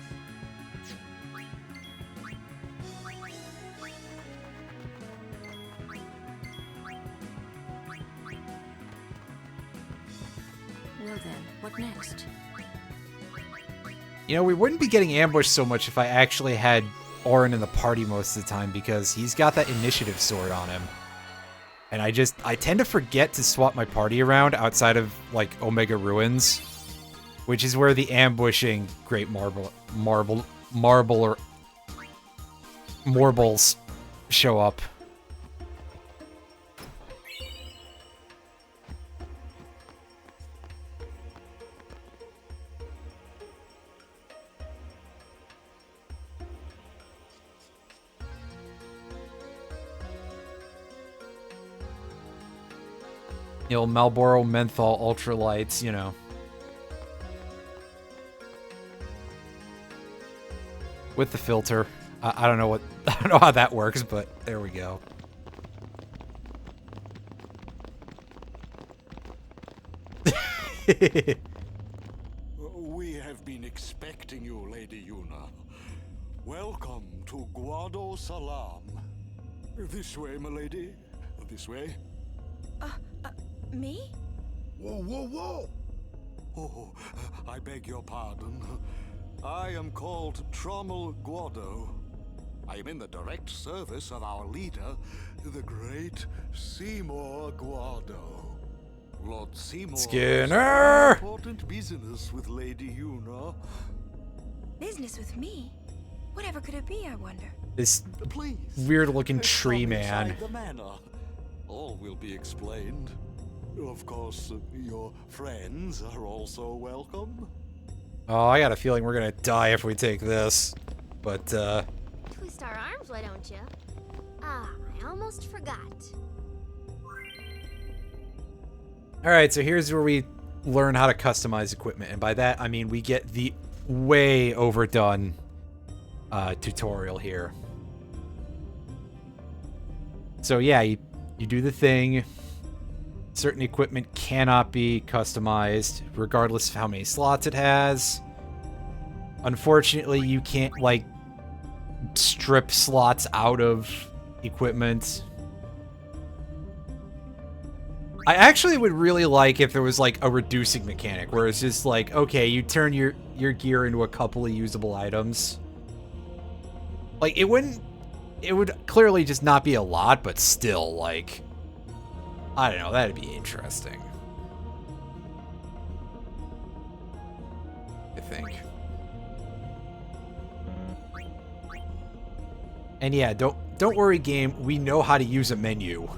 S: Well then, what next?
A: You know, we wouldn't be getting ambushed so much if I actually had Auron in the party most of the time, because he's got that initiative sword on him. And I tend to forget to swap my party around outside of, like, Omega Ruins, which is where the ambushing Great Marbles show up. You know, Marlboro Menthol Ultralights, you know. With the filter. I don't know I don't know how that works, but there we go.
R: We have been expecting you, Lady Yuna. Welcome to Guado Salam. This way, milady. This way.
F: Me?
R: Whoa, whoa, whoa! Oh, I beg your pardon. I am called Trommel Guado. I am in the direct service of our leader, the great Seymour Guado. Lord Seymour
A: Skinner!
R: has important business with Lady Yuna.
F: Business with me? Whatever could it be, I wonder?
A: This
R: Please,
A: weird-looking tree
R: come
A: man.
R: inside the manor. All will be explained. Of course, your friends are also welcome.
A: Oh, I got a feeling we're gonna die if we take this. But,
Q: Twist our arms, why don't you? Ah, I almost forgot.
A: Alright, so here's where we learn how to customize equipment. And by that, I mean we get the way overdone tutorial here. So yeah, you do the thing. Certain equipment cannot be customized, regardless of how many slots it has. Unfortunately, you can't, like, strip slots out of equipment. I actually would really like if there was, like, a reducing mechanic, where it's just like, okay, you turn your gear into a couple of usable items. Like, it would clearly just not be a lot, but still, like, I don't know, that'd be interesting. I think. And yeah, don't worry, game, we know how to use a menu.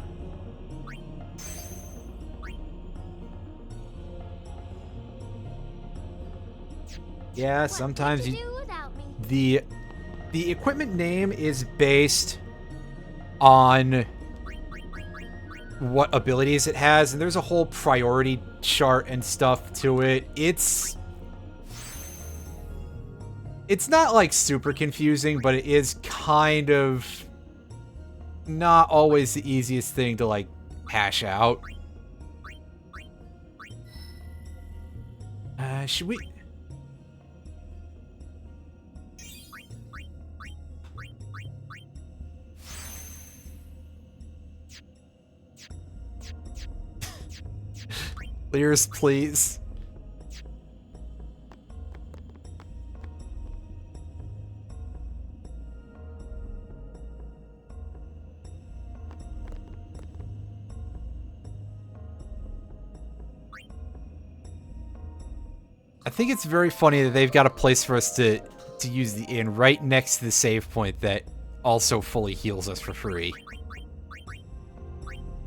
A: Yeah, sometimes the equipment name is based on what abilities it has, and there's a whole priority chart and stuff to it. It's not like super confusing, but it is kind of not always the easiest thing to like hash out. Should we? Clears, please. I think it's very funny that they've got a place for us to use the inn right next to the save point that also fully heals us for free.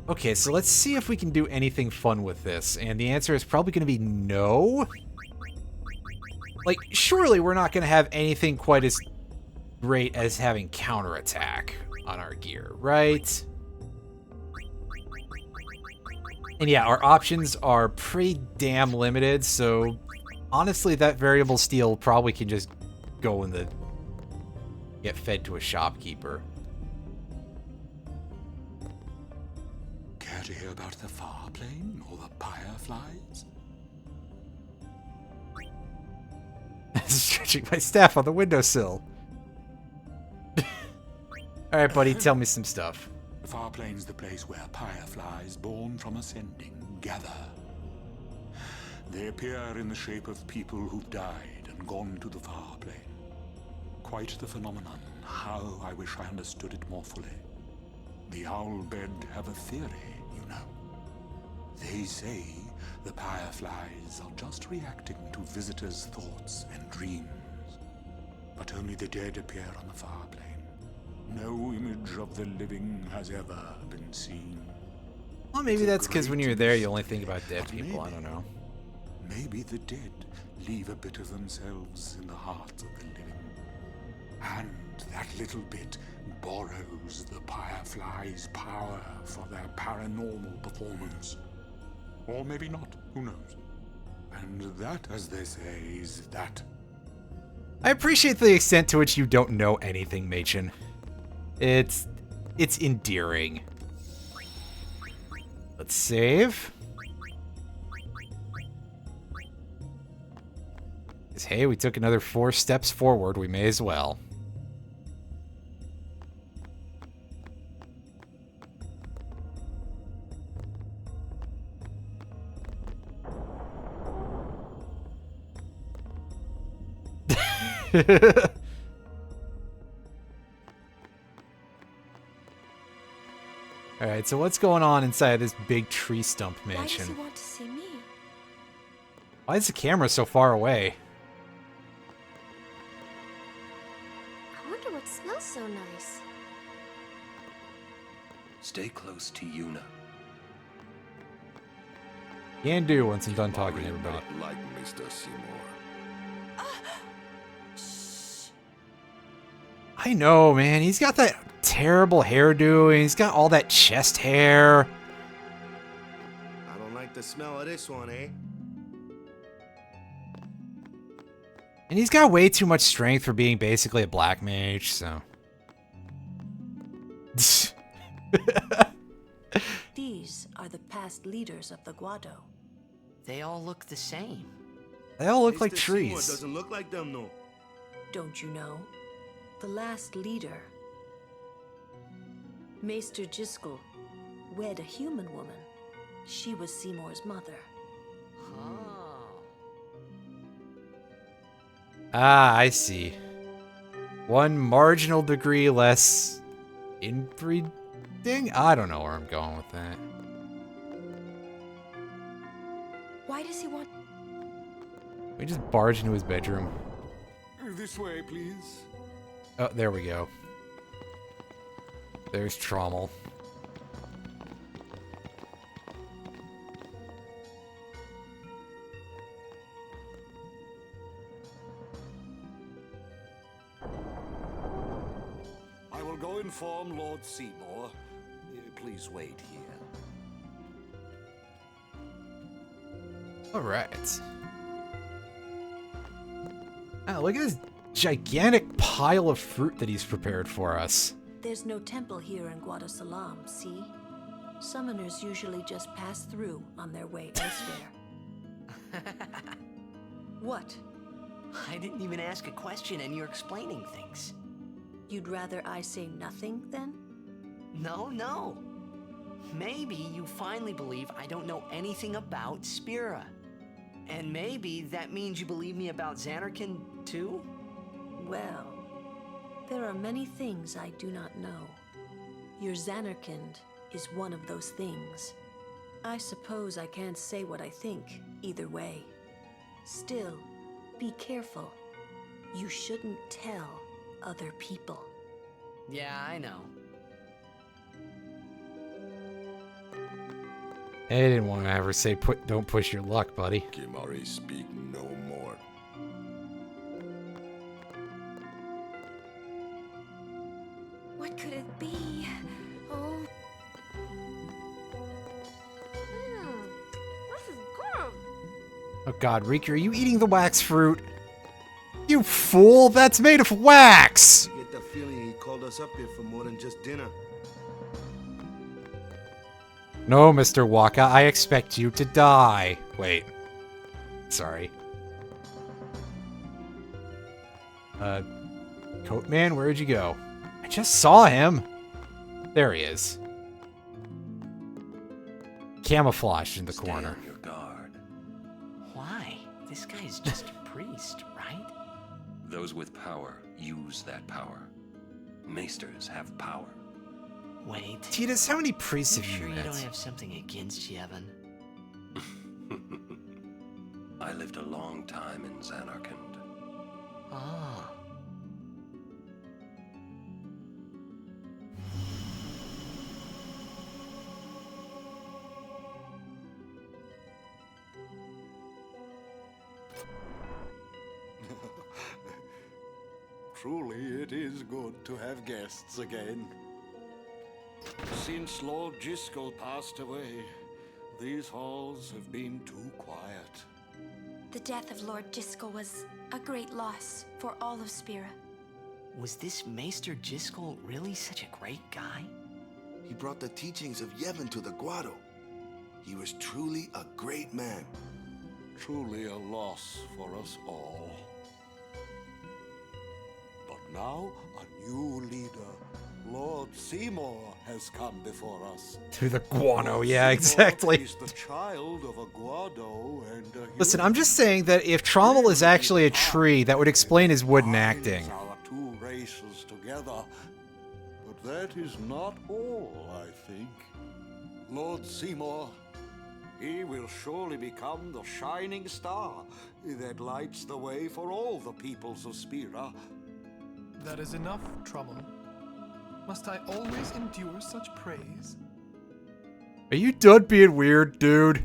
A: Okay, so let's see if we can do anything fun with this. And the answer is probably going to be no. Like, surely we're not going to have anything quite as great as having counterattack on our gear, right? And yeah, our options are pretty damn limited, so honestly, that variable steel probably can just go in the... get fed to a shopkeeper.
R: Care to hear about the far plane or the fireflies?
A: Stretching my staff on the windowsill. Alright, buddy, tell me some stuff.
R: The far plane's the place where fireflies born from ascending gather. They appear in the shape of people who've died and gone to the far plane. Quite the phenomenon. How I wish I understood it more fully. The Owlbed have a theory, you know. They say the fireflies are just reacting to visitors' thoughts and dreams. But only the dead appear on the far plane. No image of the living has ever been seen.
A: Well, maybe that's because when you're there, you only think about dead people. I don't know.
R: Maybe the dead leave a bit of themselves in the hearts of the living. And that little bit borrows the fireflies' power for their paranormal performance. Or maybe not, who knows? And that, as they say, is that.
A: I appreciate the extent to which you don't know anything, Machen. It's endearing. Let's save. 'Cause, hey, we took another 4 steps forward. We may as well. Alright, so what's going on inside this big tree stump mansion?
F: Why does he want to see me?
A: Why is the camera so far away?
G: I wonder what smells so nice.
B: Stay close to Yuna.
A: Can do once I'm done talking to everybody.
N: Not like Mr. Seymour.
A: I know, man. He's got that terrible hairdo, and he's got all that chest hair.
E: I don't like the smell of this one, eh?
A: And he's got way too much strength for being basically a black mage, so.
S: These are the past leaders of the Guado.
D: They all look the same.
A: They all look like
E: Mr. Seymour
A: trees.
E: doesn't look like them, no.
S: Don't you know? The last leader, Maester Jiskel, wed a human woman. She was Seymour's mother.
A: Ah, I see. One marginal degree less inbreeding? I don't know where I'm going with that.
F: Why does he want...
A: We just barge into his bedroom.
R: This way, please.
A: Oh, there we go. There's Trommel.
T: I will go inform Lord Seymour. Please wait here.
A: All right. Oh, look at this gigantic pile of fruit that he's prepared for us.
S: There's no temple here in Guadasalam, see? Summoners usually just pass through on their way elsewhere. What?
D: I didn't even ask a question and you're explaining things.
S: You'd rather I say nothing, then?
D: No. Maybe you finally believe I don't know anything about Spira. And maybe that means you believe me about Xanarkin, too?
S: Well, there are many things I do not know. Your Xanarkind is one of those things. I suppose I can't say what I think, either way. Still, be careful. You shouldn't tell other people.
D: Yeah, I know.
A: I didn't want to ever say don't push your luck, buddy.
N: Kimari, speak no more.
F: What could it be? Oh. This is good.
A: Oh god, Riki, are you eating the wax fruit? You fool! That's made of wax!
E: I get the feeling he called us up here for more than just dinner.
A: No, Mr. Waka, I expect you to die. Wait. Sorry. Coatman, where'd you go? I just saw him. There he is. Camouflaged in the corner.
B: Stay on your guard.
D: This guy's just a priest, right?
B: Those with power use that power. Maesters have power.
D: Wait.
A: Titus, how many priests have
D: sure
A: you
D: you
A: met?
D: don't have something against Yevon?
B: I lived a long time in Zanarkand.
D: Ah.
T: Truly, it is good to have guests again. Since Lord Jiskel passed away, these halls have been too quiet.
F: The death of Lord Jiskel was a great loss for all of Spira.
D: Was this Maester Jiskel really such a great guy?
E: He brought the teachings of Yevon to the Guado. He was truly a great man.
T: Truly a loss for us all. But now, a new leader, Lord Seymour, has come before us.
A: To the guano, yeah, exactly.
T: He's the child of a Guado and a
A: Listen, I'm just saying that if Trommel is actually a tree, that would explain his wooden acting.
T: our two races together. But that is not all, I think. Lord Seymour, he will surely become the shining star that lights the way for all the peoples of Spira.
U: That is enough, Trommel. Must I always endure such praise?
A: Are you done being weird, dude?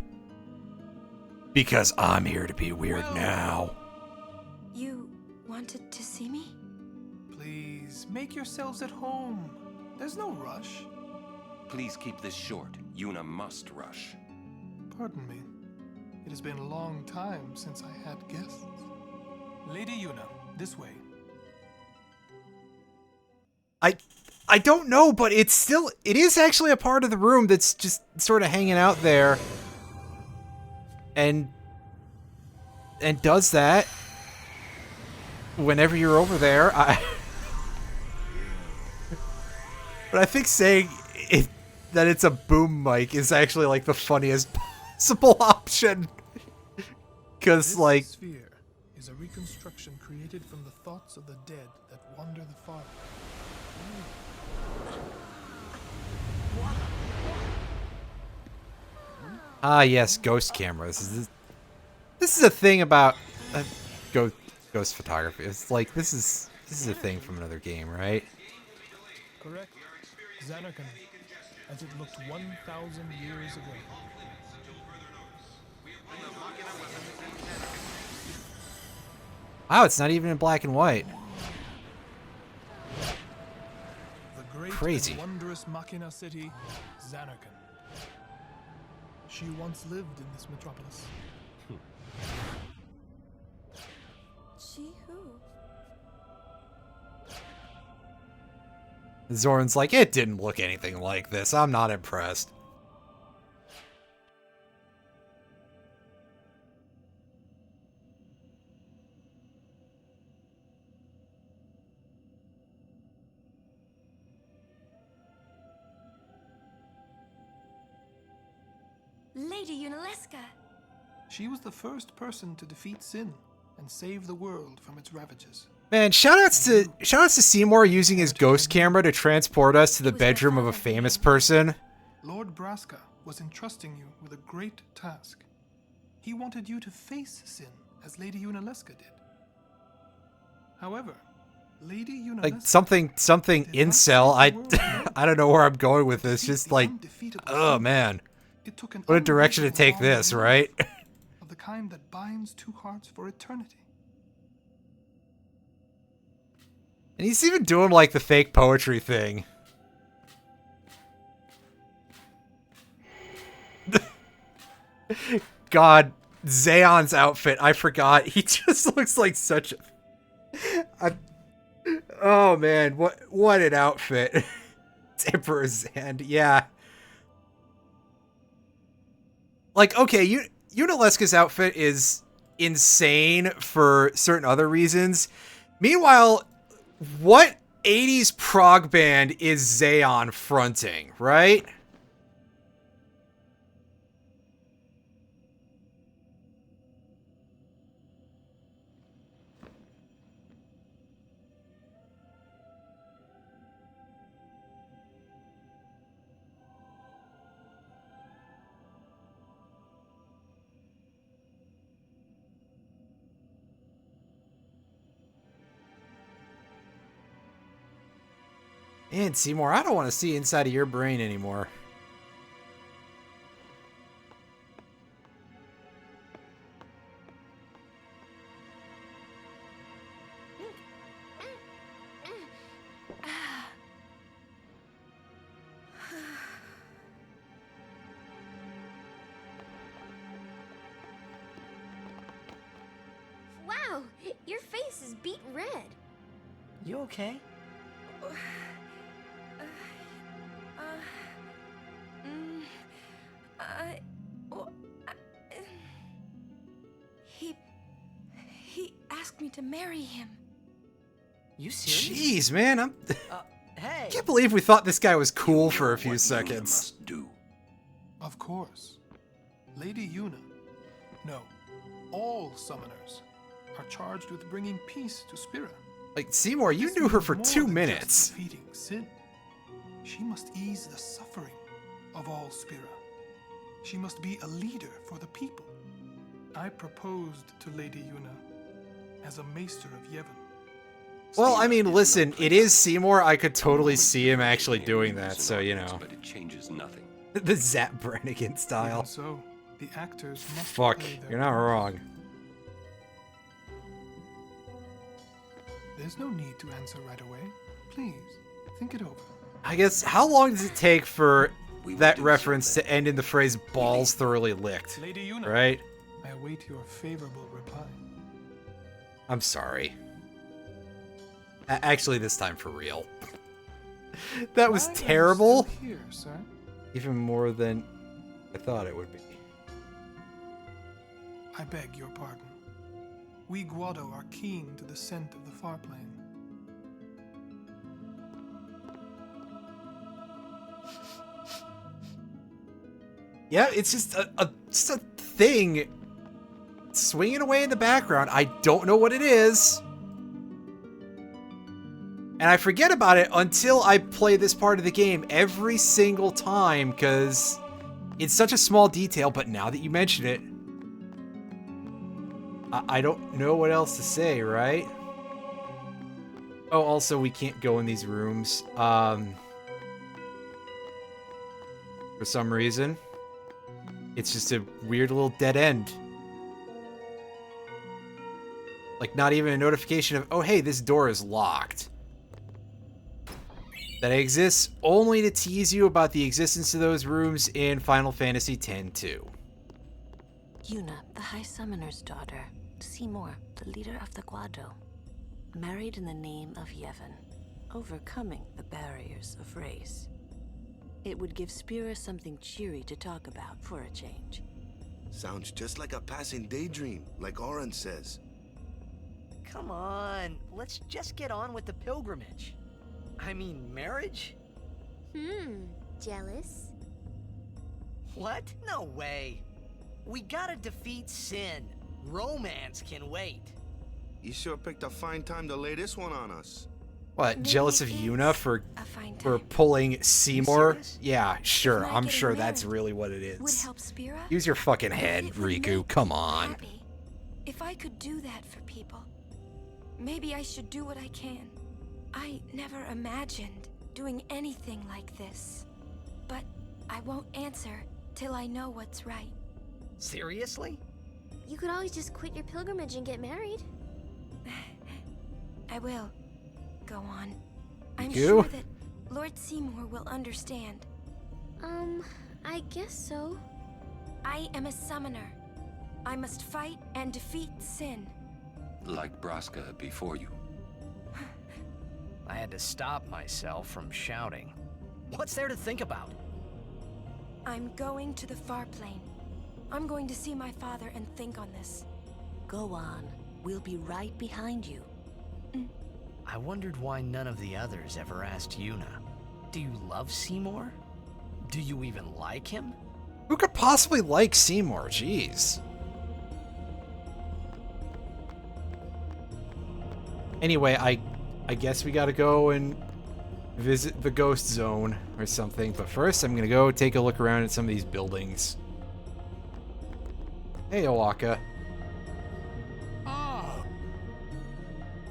A: Because I'm here to be weird now.
F: You wanted to see me?
U: Please, make yourselves at home. There's no rush.
B: Please keep this short. Yuna must rush.
U: Pardon me. It has been a long time since I had guests. Lady Yuna, this way.
A: I don't know, but it is actually a part of the room that's just sort of hanging out there. And does that whenever you're over there. But I think saying that it's a boom mic is actually like the funniest possible option. Because like
U: This sphere is a reconstruction created from the thoughts of the dead that wander the far.
A: Ah, yes, ghost cameras. This is a thing about ghost photography. It's like this is a thing from another game, right?
U: Correct. Zanarkand, as it looked 1,000 years ago.
A: Wow, it's not even in black and white.
U: The great
A: Crazy.
U: and wondrous Machina city, Zanarkand. She once lived in this metropolis.
F: She who?
A: Zoran's like, it didn't look anything like this. I'm not impressed.
F: Lady Yunalesca.
U: She was the first person to defeat sin and save the world from its ravages.
A: Man, shoutouts to Seymour using his ghost camera to transport us to the bedroom of a famous person.
U: Lord Braska was entrusting you with a great task. He wanted you to face sin, as Lady Yunalesca did. However, Lady Yunalesca...
A: Like something incel. I don't know where I'm going with this. Just like, oh man. What a direction to take this, right?
U: Of the kind that binds two hearts for eternity.
A: And he's even doing like the fake poetry thing. God, Zaon's outfit, I forgot. He just looks like such a... Oh man, what an outfit. It's Emperor Zand, yeah. Like, okay, Yunalesca's outfit is insane for certain other reasons. Meanwhile, what 80s prog band is Zaon fronting, right? And Seymour, I don't want to see inside of your brain anymore.
I: Wow, your face is beet red.
D: You okay?
F: He asked me to marry him.
D: You serious?
A: Jeez, man,
D: Hey.
A: I can't believe we thought this guy was cool for a few seconds.
U: Of course. Lady Yuna. No, all summoners are charged with bringing peace to Spira.
A: Like, Seymour, you knew her for 2 minutes.
U: Defeating sin. She must ease the suffering of all Spira. She must be a leader for the people. I proposed to Lady Yuna as a maester of Yevon.
A: Well, I mean, listen, it is Seymour. I could totally see him actually doing that, so, you know.
B: But it changes nothing.
A: The Zap Brannigan style.
U: Even so, the actors must
A: Fuck,
U: play their
A: you're not wrong.
U: There's no need to answer right away. Please, think it over.
A: I guess, how long does it take for that reference to end in the phrase balls thoroughly licked?
U: Lady Yuna,
A: right?
U: I await your favorable reply.
A: I'm sorry. Actually, this time for real. That was terrible.
U: Here, sir.
A: Even more than I thought it would be.
U: I beg your pardon. We Guado are keen to the scent of the far plane.
A: Yeah, it's just a thing swinging away in the background. I don't know what it is. And I forget about it until I play this part of the game every single time, because it's such a small detail, but now that you mention it, I don't know what else to say, right? Oh, also, we can't go in these rooms. For some reason. It's just a weird little dead end. Like, not even a notification of, oh, hey, this door is locked. That exists only to tease you about the existence of those rooms in Final Fantasy X-2.
S: Yuna, the High Summoner's daughter. Seymour, the leader of the Guado. Married in the name of Yevon. Overcoming the barriers of race. It would give Spira something cheery to talk about for a change.
E: Sounds just like a passing daydream, like Oren says.
D: Come on, let's just get on with the pilgrimage. I mean, marriage?
I: Jealous?
D: What? No way. We gotta defeat sin. Romance can wait.
E: You sure picked a fine time to lay this one on us.
A: What, jealous of Yuna for pulling Seymour? Yeah, sure. I'm sure that's really what it is.
F: Would help Spira?
A: Use your fucking head, Riku. Come on.
F: If I could do that for people, maybe I should do what I can. I never imagined doing anything like this. But I won't answer till I know what's right.
D: Seriously?
I: You could always just quit your pilgrimage and get married.
F: I will. Go on. I'm
A: You?
F: sure that Lord Seymour will understand.
I: I guess so.
F: I am a summoner. I must fight and defeat sin.
B: Like Braska before you.
D: I had to stop myself from shouting. What's there to think about?
F: I'm going to the far plane. I'm going to see my father and think on this.
S: Go on. We'll be right behind you.
D: I wondered why none of the others ever asked Yuna. Do you love Seymour? Do you even like him?
A: Who could possibly like Seymour? Jeez. Anyway, I guess we gotta go and visit the ghost zone or something. But first, I'm gonna go take a look around at some of these buildings. Hey, Owaka.
R: Ah.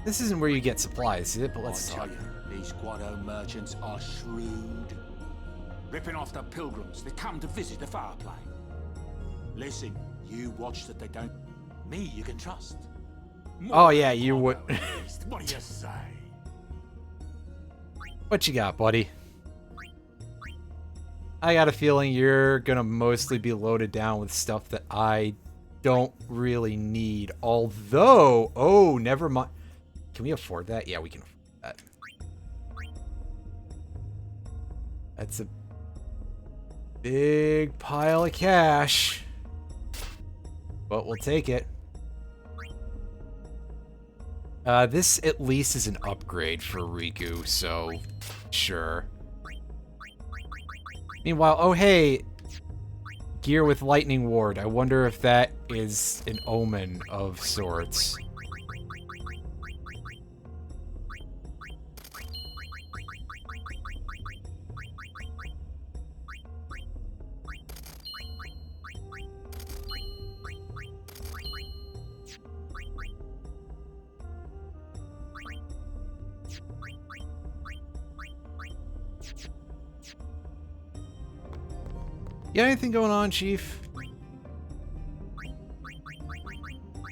A: This isn't where you get supplies, is it? But let's talk.
R: These Guado merchants are shrewd, ripping off the pilgrims that come to visit the fireplace. Listen, you watch that they don't. Me, you can trust.
A: Oh yeah, you would.
R: What do you say?
A: What you got, buddy? I got a feeling you're gonna mostly be loaded down with stuff that I don't really need. Although, oh, never mind. Can we afford that? Yeah, we can afford that. That's a big pile of cash. But we'll take it. This at least is an upgrade for Riku, so sure. Meanwhile, oh hey, gear with lightning ward. I wonder if that is an omen of sorts. You got anything going on, Chief?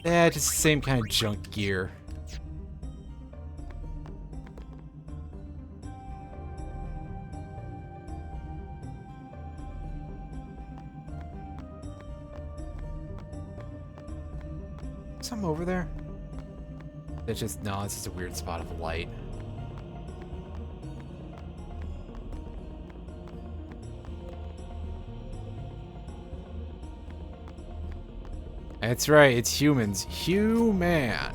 A: Yeah, just the same kind of junk gear. Something over there? It's just, no, it's just a weird spot of light. That's right, it's humans. Human.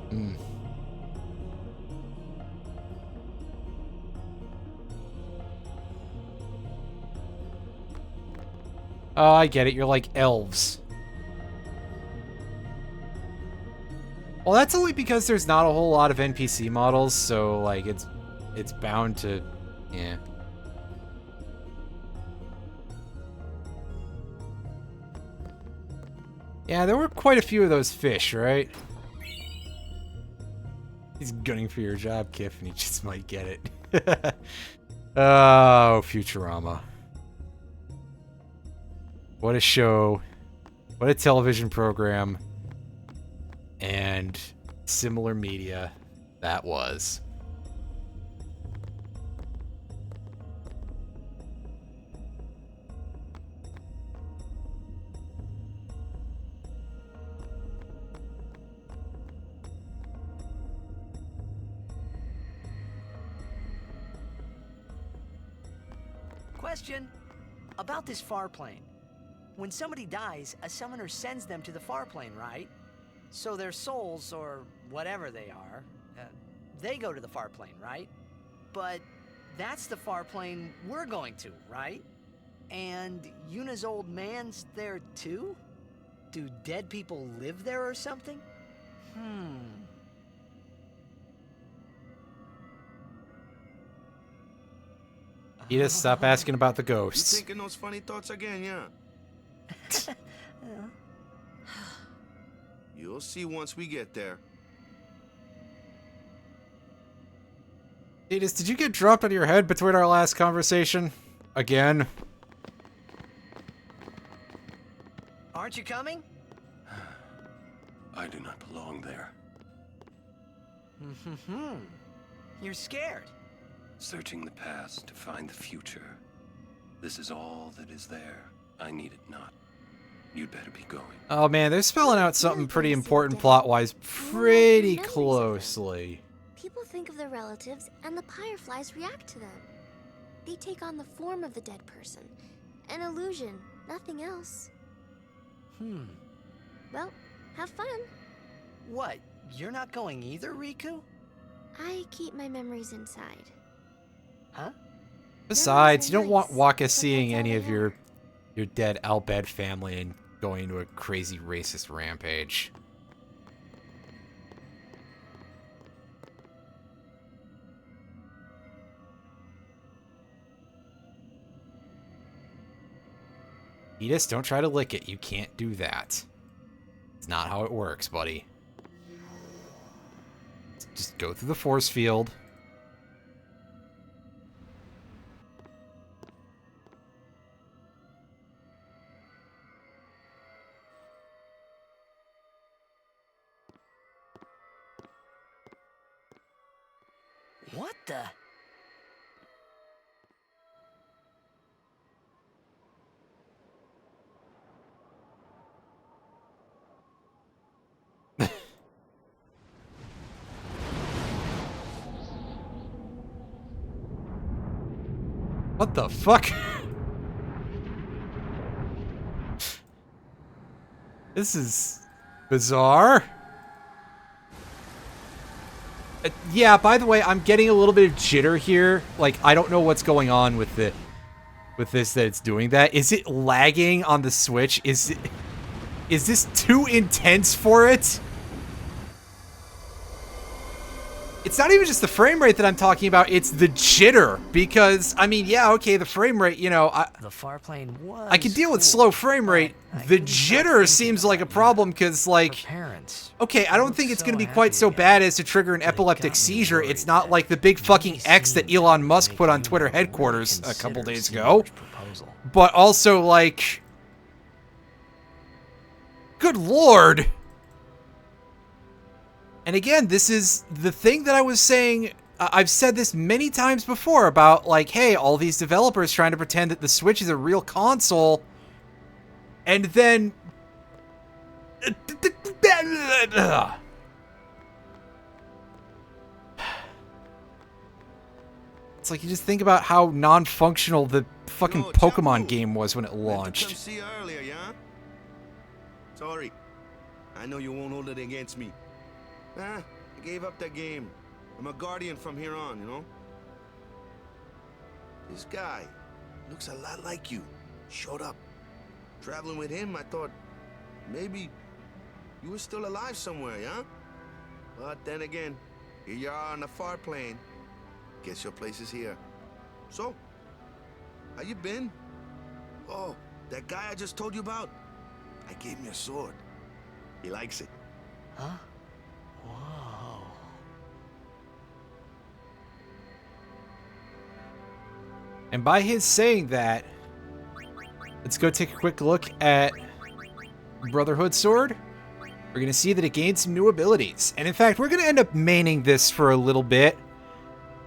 A: Hmm. Oh, I get it. You're like elves. Well, that's only because there's not a whole lot of NPC models, so like it's bound to, yeah. Yeah, there were quite a few of those fish, right? He's gunning for your job, Kif, and he just might get it. Oh, Futurama. What a show. What a television program. And similar media that was.
D: Question about this far plane. When somebody dies, a summoner sends them to the far plane, right? So their souls, or whatever they are, they go to the far plane, right? But that's the far plane we're going to, right? And Yuna's old man's there too? Do dead people live there or something?
A: Edith, stop asking about the
E: You
A: ghosts.
E: thinking those funny thoughts again, yeah? You'll see once we get there.
A: Edith, did you get dropped on your head between our last conversation? Again?
D: Aren't you coming?
B: I do not belong there.
D: You're scared.
B: Searching the past to find the future. This is all that is there. I need it not. You'd better be going.
A: Oh man, they're spelling out something pretty important plot-wise pretty closely.
I: People think of their relatives, and the Fireflies react to them. They take on the form of the dead person. An illusion, nothing else. Well, have fun.
D: What? You're not going either, Riku?
I: I keep my memories inside.
D: Huh?
A: Besides, you don't want Waka seeing any of your dead Albed family and going into a crazy racist rampage. Edis, don't try to lick it. You can't do that. It's not how it works, buddy. Just go through the force field.
D: What the?
A: What the fuck? This is bizarre. Yeah, by the way, I'm getting a little bit of jitter here. Like, I don't know what's going on with this that it's doing that. Is it lagging on the Switch? Is this too intense for it? It's not even just the frame rate that I'm talking about, it's the jitter. Because, I mean, yeah, okay, the frame rate, you know,
D: the far plane was
A: I can deal with slow frame rate. The jitter seems like a problem because, like, okay, I don't think it's going to be quite so bad as to trigger an epileptic seizure. It's not like the big fucking X that Elon Musk put on Twitter headquarters a couple days ago. But also, like, good lord. And again, this is the thing that I was saying. I've said this many times before about, like, hey, all these developers trying to pretend that the Switch is a real console. And then... It's like you just think about how non-functional the fucking Pokemon game was when it launched.
E: Come see you earlier, yeah? Sorry. I know you won't hold it against me. I gave up that game. I'm a guardian from here on, you know? This guy looks a lot like you. Showed up. Traveling with him, I thought maybe you were still alive somewhere, yeah? But then again, here you are on the far plane. Guess your place is here. So, how you been? Oh, that guy I just told you about? I gave him your sword. He likes it.
D: Huh? Whoa.
A: And by his saying that, let's go take a quick look at Brotherhood Sword. We're going to see that it gains some new abilities. And in fact, we're going to end up maining this for a little bit.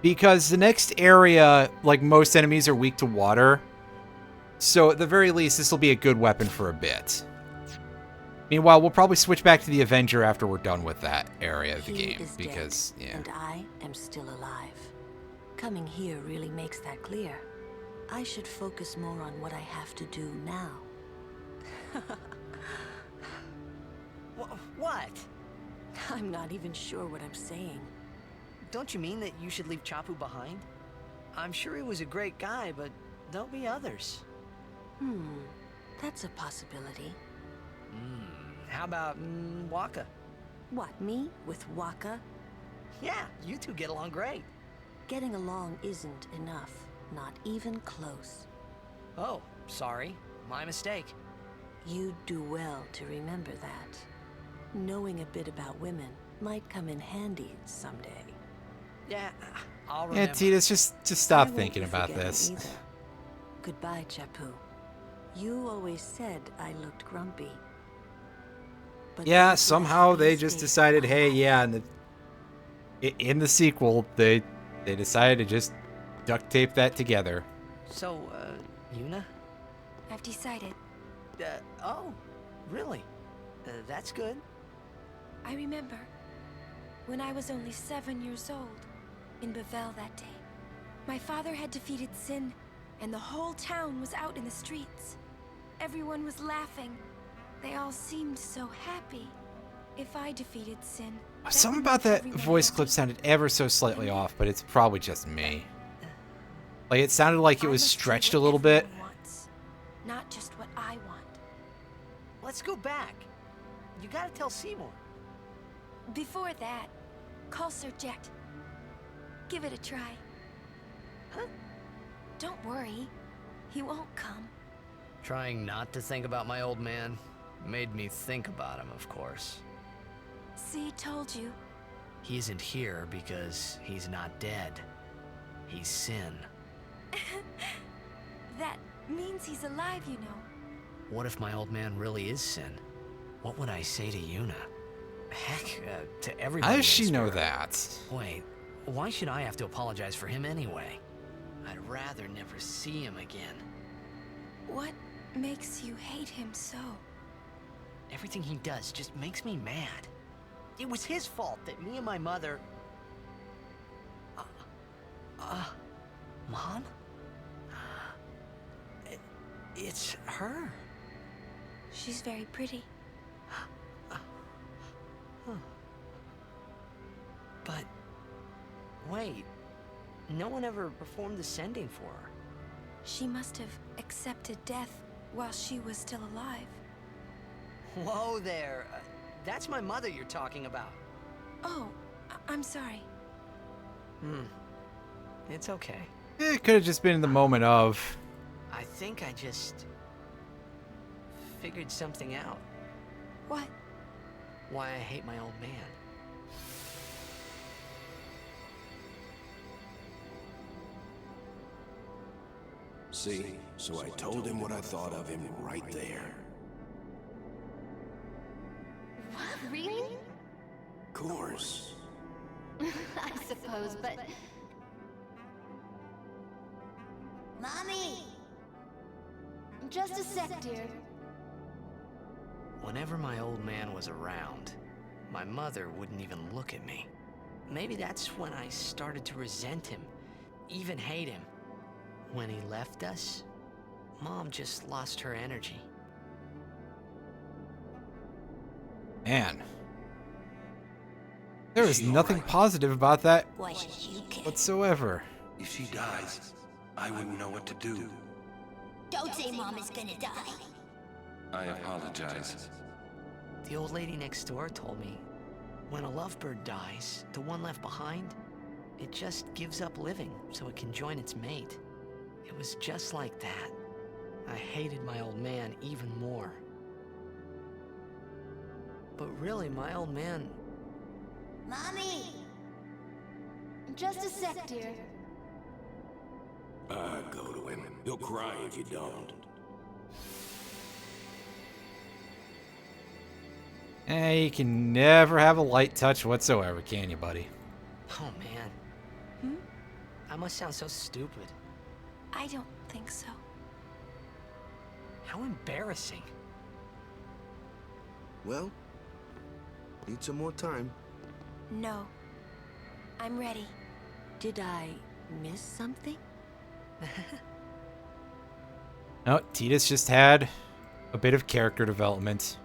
A: Because the next area, like most enemies, are weak to water. So at the very least, this will be a good weapon for a bit. Meanwhile, we'll probably switch back to the Avenger after we're done with that area of the game. Because, yeah.
S: And I am still alive. Coming here really makes that clear. I should focus more on what I have to do now.
D: What?
S: I'm not even sure what I'm saying.
D: Don't you mean that you should leave Chapu behind? I'm sure he was a great guy, but there'll be others.
S: That's a possibility.
D: How about Waka?
S: What, me? With Waka?
D: Yeah, you two get along great.
S: Getting along isn't enough. Not even close.
D: Oh, sorry. My mistake.
S: You'd do well to remember that. Knowing a bit about women might come in handy someday.
D: Yeah, I'll remember.
A: Yeah, Titus, just stop thinking about this.
S: Either. Goodbye, Chapu. You always said I looked grumpy. But
A: yeah, somehow they just decided, hey, yeah, in the sequel, they decided to just duct tape that together.
D: So, Yuna?
F: I've decided.
D: Oh, really? That's good.
F: I remember when I was only 7 years old in Bavel that day. My father had defeated Sin, and the whole town was out in the streets. Everyone was laughing. They all seemed so happy. If I defeated Sin...
A: Something about that voice clip sounded ever so slightly off, but it's probably just me. Like, it sounded like it was stretched a little bit.
F: Not just what I want.
D: Let's go back. You gotta tell Seymour.
F: Before that, call Sir Jet. Give it a try.
D: Huh?
F: Don't worry. He won't come.
D: Trying not to think about my old man made me think about him, of course.
F: See, told you.
D: He isn't here because he's not dead. He's Sin.
F: That means he's alive, you know.
D: What if my old man really is Sin? What would I say to Yuna? Heck, to everybody.
A: How does she
D: in
A: know
D: Spirit.
A: that?
D: Wait, why should I have to apologize for him anyway? I'd rather never see him again.
F: What makes you hate him so?
D: Everything he does just makes me mad. It was his fault that me and my mother... Mom? It's her.
F: She's very pretty.
D: But... wait. No one ever performed the sending for her.
F: She must have accepted death while she was still alive.
D: Whoa there. That's my mother you're talking about.
F: Oh, I'm sorry.
D: It's okay.
A: It could have just been in the moment of...
D: I think I just... figured something out.
F: What?
D: Why I hate my old man.
E: See, so I told him what I thought of him right there.
G: What? Really?
E: Of course.
G: I suppose, but... Mommy! Just a sec, dear.
D: Whenever my old man was around, my mother wouldn't even look at me. Maybe that's when I started to resent him, even hate him. When he left us, Mom just lost her energy.
A: Man. There is nothing positive about that whatsoever.
B: If she dies, I wouldn't know what to do.
G: Don't say Mom is gonna die.
B: I apologize.
D: The old lady next door told me, when a lovebird dies, the one left behind, it just gives up living so it can join its mate. It was just like that. I hated my old man even more. But really, my old man...
G: Mommy! Just a sec, dear.
E: Go to him. He'll cry if you don't.
A: You can never have a light touch whatsoever, can you, buddy?
D: Oh, man. I must sound so stupid.
F: I don't think so.
D: How embarrassing.
E: Well, need some more time.
F: No. I'm ready.
S: Did I miss something?
A: No, Tidus just had a bit of character development.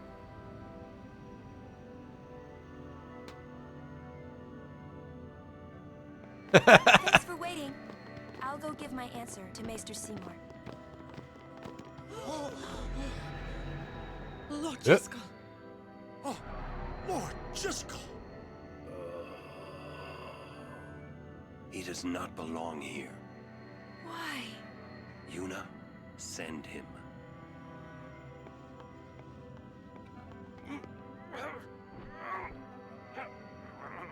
F: Thanks for waiting. I'll go give my answer to Maester Seymour.
L: Lord Jiskel. Oh, Lord Jiskel.
B: He does not belong here.
F: Why?
B: Yuna, send him.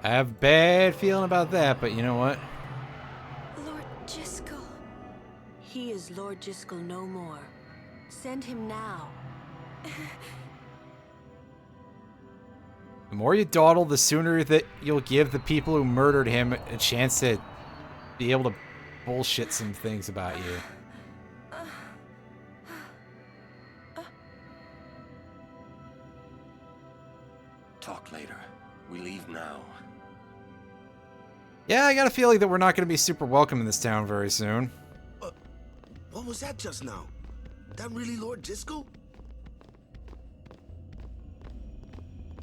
A: I have a bad feeling about that, but you know what?
F: Lord Jiskel.
S: He is Lord Jiskel no more. Send him now.
A: The more you dawdle, the sooner that you'll give the people who murdered him a chance to be able to bullshit some things about you.
B: Talk later. We leave now.
A: Yeah, I got a feeling that we're not going to be super welcome in this town very soon.
E: What was that just now? That really Lord Jiskel?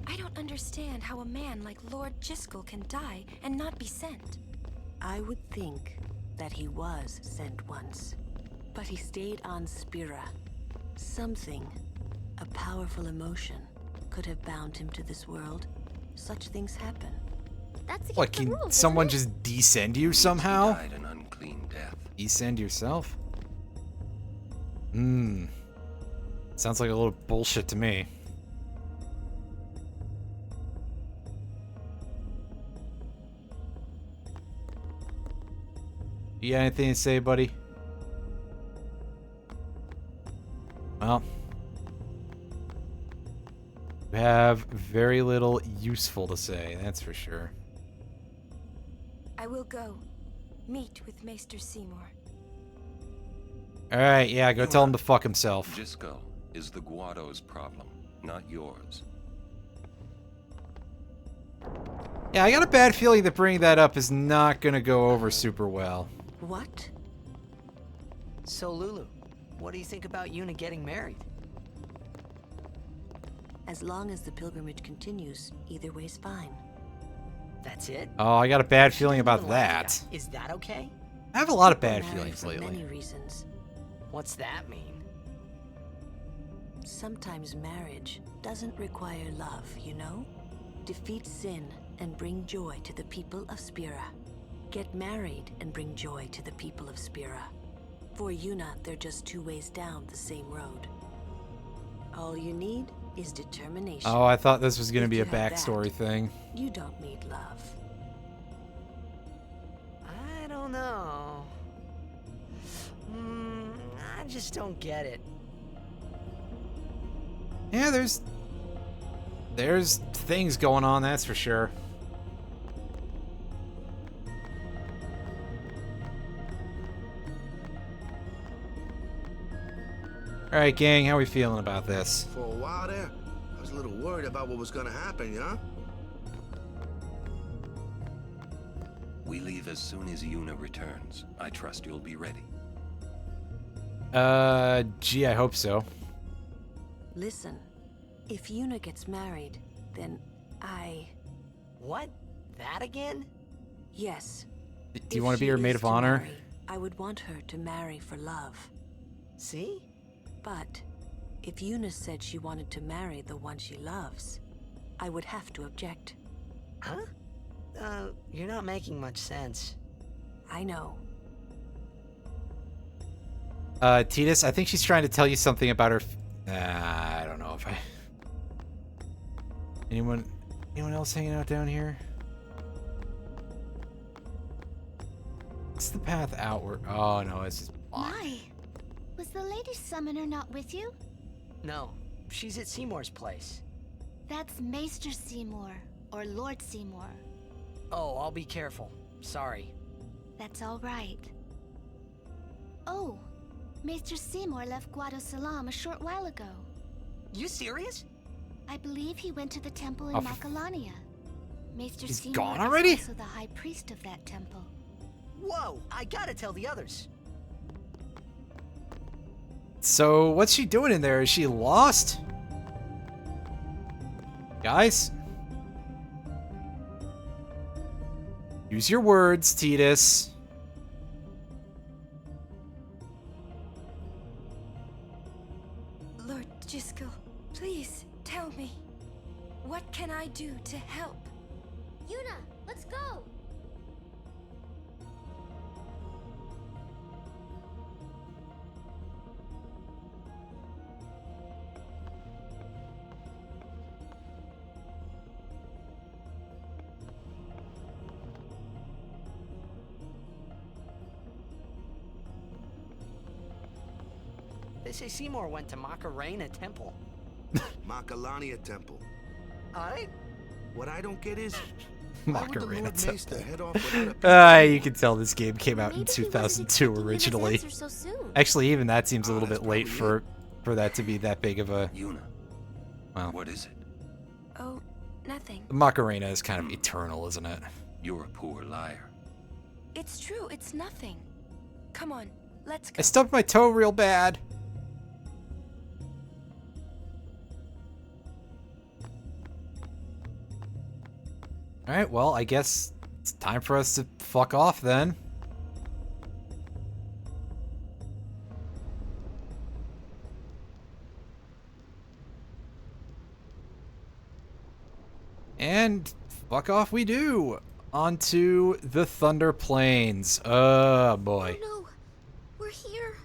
F: I don't understand how a man like Lord Jiskel can die and not be sent.
S: I would think that he was sent once, but he stayed on Spira. Something, a powerful emotion, could have bound him to this world. Such things happen.
I: That's
A: What, can someone just descend you somehow?
B: Died an unclean death.
A: Descend yourself? Sounds like a little bullshit to me. You got anything to say, buddy? Well, you have very little useful to say, that's for sure.
F: I will go meet with Maester Seymour.
A: Alright, yeah, go tell him to fuck himself.
B: Jisco is the Guado's problem, not yours.
A: Yeah, I got a bad feeling that bringing that up is not gonna go over super well.
D: What? So, Lulu, what do you think about Yuna getting married?
S: As long as the pilgrimage continues, either way's fine.
D: That's it?
A: Oh, I got a bad feeling about that.
D: Is that okay?
A: I have a lot of bad
S: People marry
A: feelings
S: for
A: lately.
S: many reasons.
D: What's that mean?
S: Sometimes marriage doesn't require love, you know? Defeat sin and bring joy to the people of Spira. Get married and bring joy to the people of Spira. For Yuna, they're just two ways down the same road. All you need is determination.
A: Oh, I thought this was gonna
S: If
A: be
S: you
A: a
S: have
A: backstory
S: that,
A: thing.
S: You don't need love.
D: I don't know. I just don't get it.
A: Yeah, there's things going on, that's for sure. Alright, gang, how we feeling about this?
E: For a while there, I was a little worried about what was gonna happen, you know?
B: We leave as soon as Yuna returns. I trust you'll be ready.
A: Gee, I hope so.
S: Listen, if Yuna gets married, then
D: What? That again?
S: Yes.
A: Do you want to be her maid of honor?
S: I would want her to marry for love.
D: See?
S: But if Yuna said she wanted to marry the one she loves, I would have to object.
D: Huh? You're not making much sense.
S: I know.
A: Titus, I think she's trying to tell you something about her. I don't know if I. Anyone else hanging out down here? What's the path outward? Oh no, it's just.
G: My, was the Lady Summoner not with you?
D: No, she's at Seymour's place.
G: That's Maester Seymour, or Lord Seymour.
D: Oh, I'll be careful. Sorry.
G: That's all right. Oh, Maester Seymour left Guado Salam a short while ago.
D: You serious?
G: I believe he went to the temple in
A: Oh,
G: Macalania. Maester
A: he's
G: Seymour
A: gone
G: is
A: already?
G: also the high priest of that temple.
D: Whoa, I gotta tell the others.
A: So what's she doing in there? Is she lost? Guys? Use your words, Titus.
F: Lord Jisco, please tell me. What can I do to help?
I: Yuna, let's go!
D: They say Seymour went to Macarena Temple.
E: Macalania Temple.
D: I?
E: What I don't get is, why would the
A: Macarena
E: Lord
A: Temple.
E: Maester head off without a
A: You can tell this game came out in 2002 originally.
I: So soon.
A: Actually, even that seems a little bit late for that to be that big of a.
B: Yuna,
A: Well,
B: what is it?
F: Oh, nothing.
A: Macarena is kind of eternal, isn't it?
B: You're a poor liar.
F: It's true, it's nothing. Come on, let's go.
A: I stubbed my toe real bad. Alright, well, I guess it's time for us to fuck off then. And fuck off we do! Onto the Thunder Plains. Oh boy.
I: Oh no, we're here.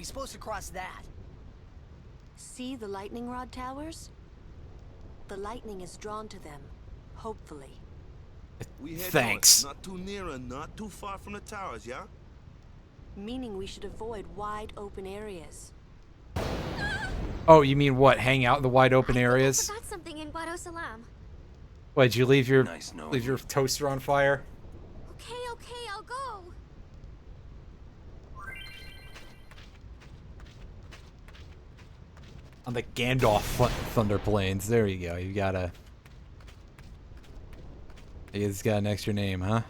D: we supposed to cross that?
S: See the lightning rod towers? The lightning is drawn to them, hopefully.
E: We head
A: Thanks.
E: north, not too near and not too far from the towers, yeah?
S: Meaning we should avoid wide open areas.
A: Oh, you mean what? Hang out in the wide open areas?
I: I forgot something in Guado Salam.
A: What, did you leave your
B: Nice knowing
A: leave your toaster on fire?
I: Okay, I'll go.
A: On the Gandalf Thunder Plains. There you go. You gotta. It's got an extra name, huh?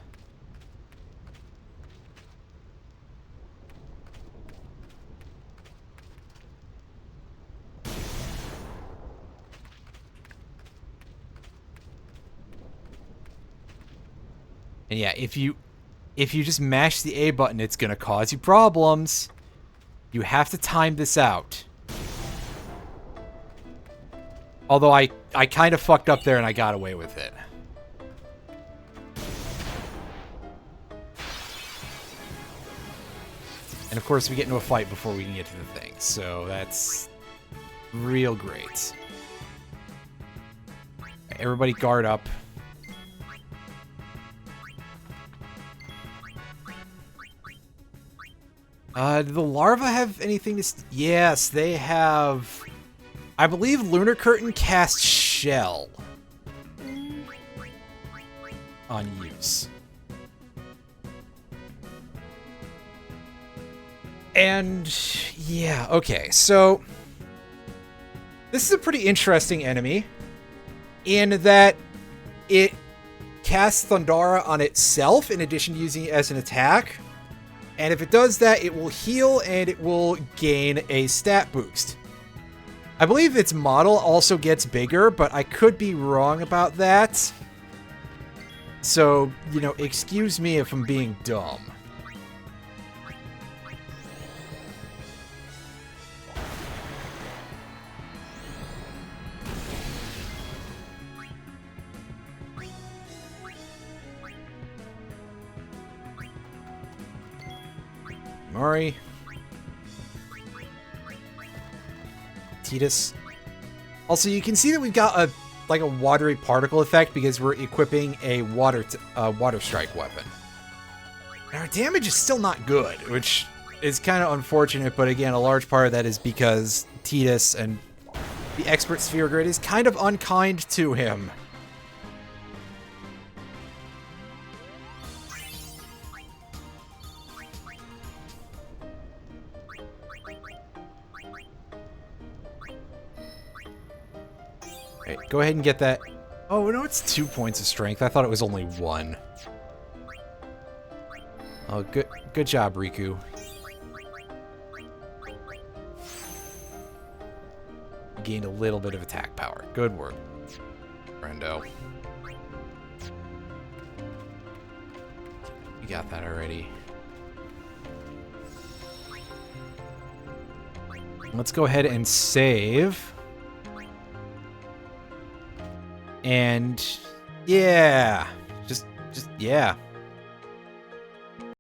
A: And yeah, if you just mash the A button, it's gonna cause you problems. You have to time this out. Although I kind of fucked up there and I got away with it. And of course we get into a fight before we can get to the thing, so that's real great. Everybody guard up. Do the larvae have anything to... Yes, they have... I believe Lunar Curtain cast Shell on use. And yeah, okay, so this is a pretty interesting enemy in that it casts Thundara on itself in addition to using it as an attack. And if it does that, it will heal and it will gain a stat boost. I believe its model also gets bigger, but I could be wrong about that. So, you know, excuse me if I'm being dumb. Mari. Titus. Also, you can see that we've got a watery particle effect because we're equipping a water strike weapon. And our damage is still not good, which is kind of unfortunate, but again, a large part of that is because Titus and the expert sphere grid is kind of unkind to him. Right, go ahead and get that. Oh, no, it's 2 points of strength. I thought it was only 1. Oh, good job, Riku. Gained a little bit of attack power. Good work, friendo. You got that already. Let's go ahead and save. And yeah, just yeah.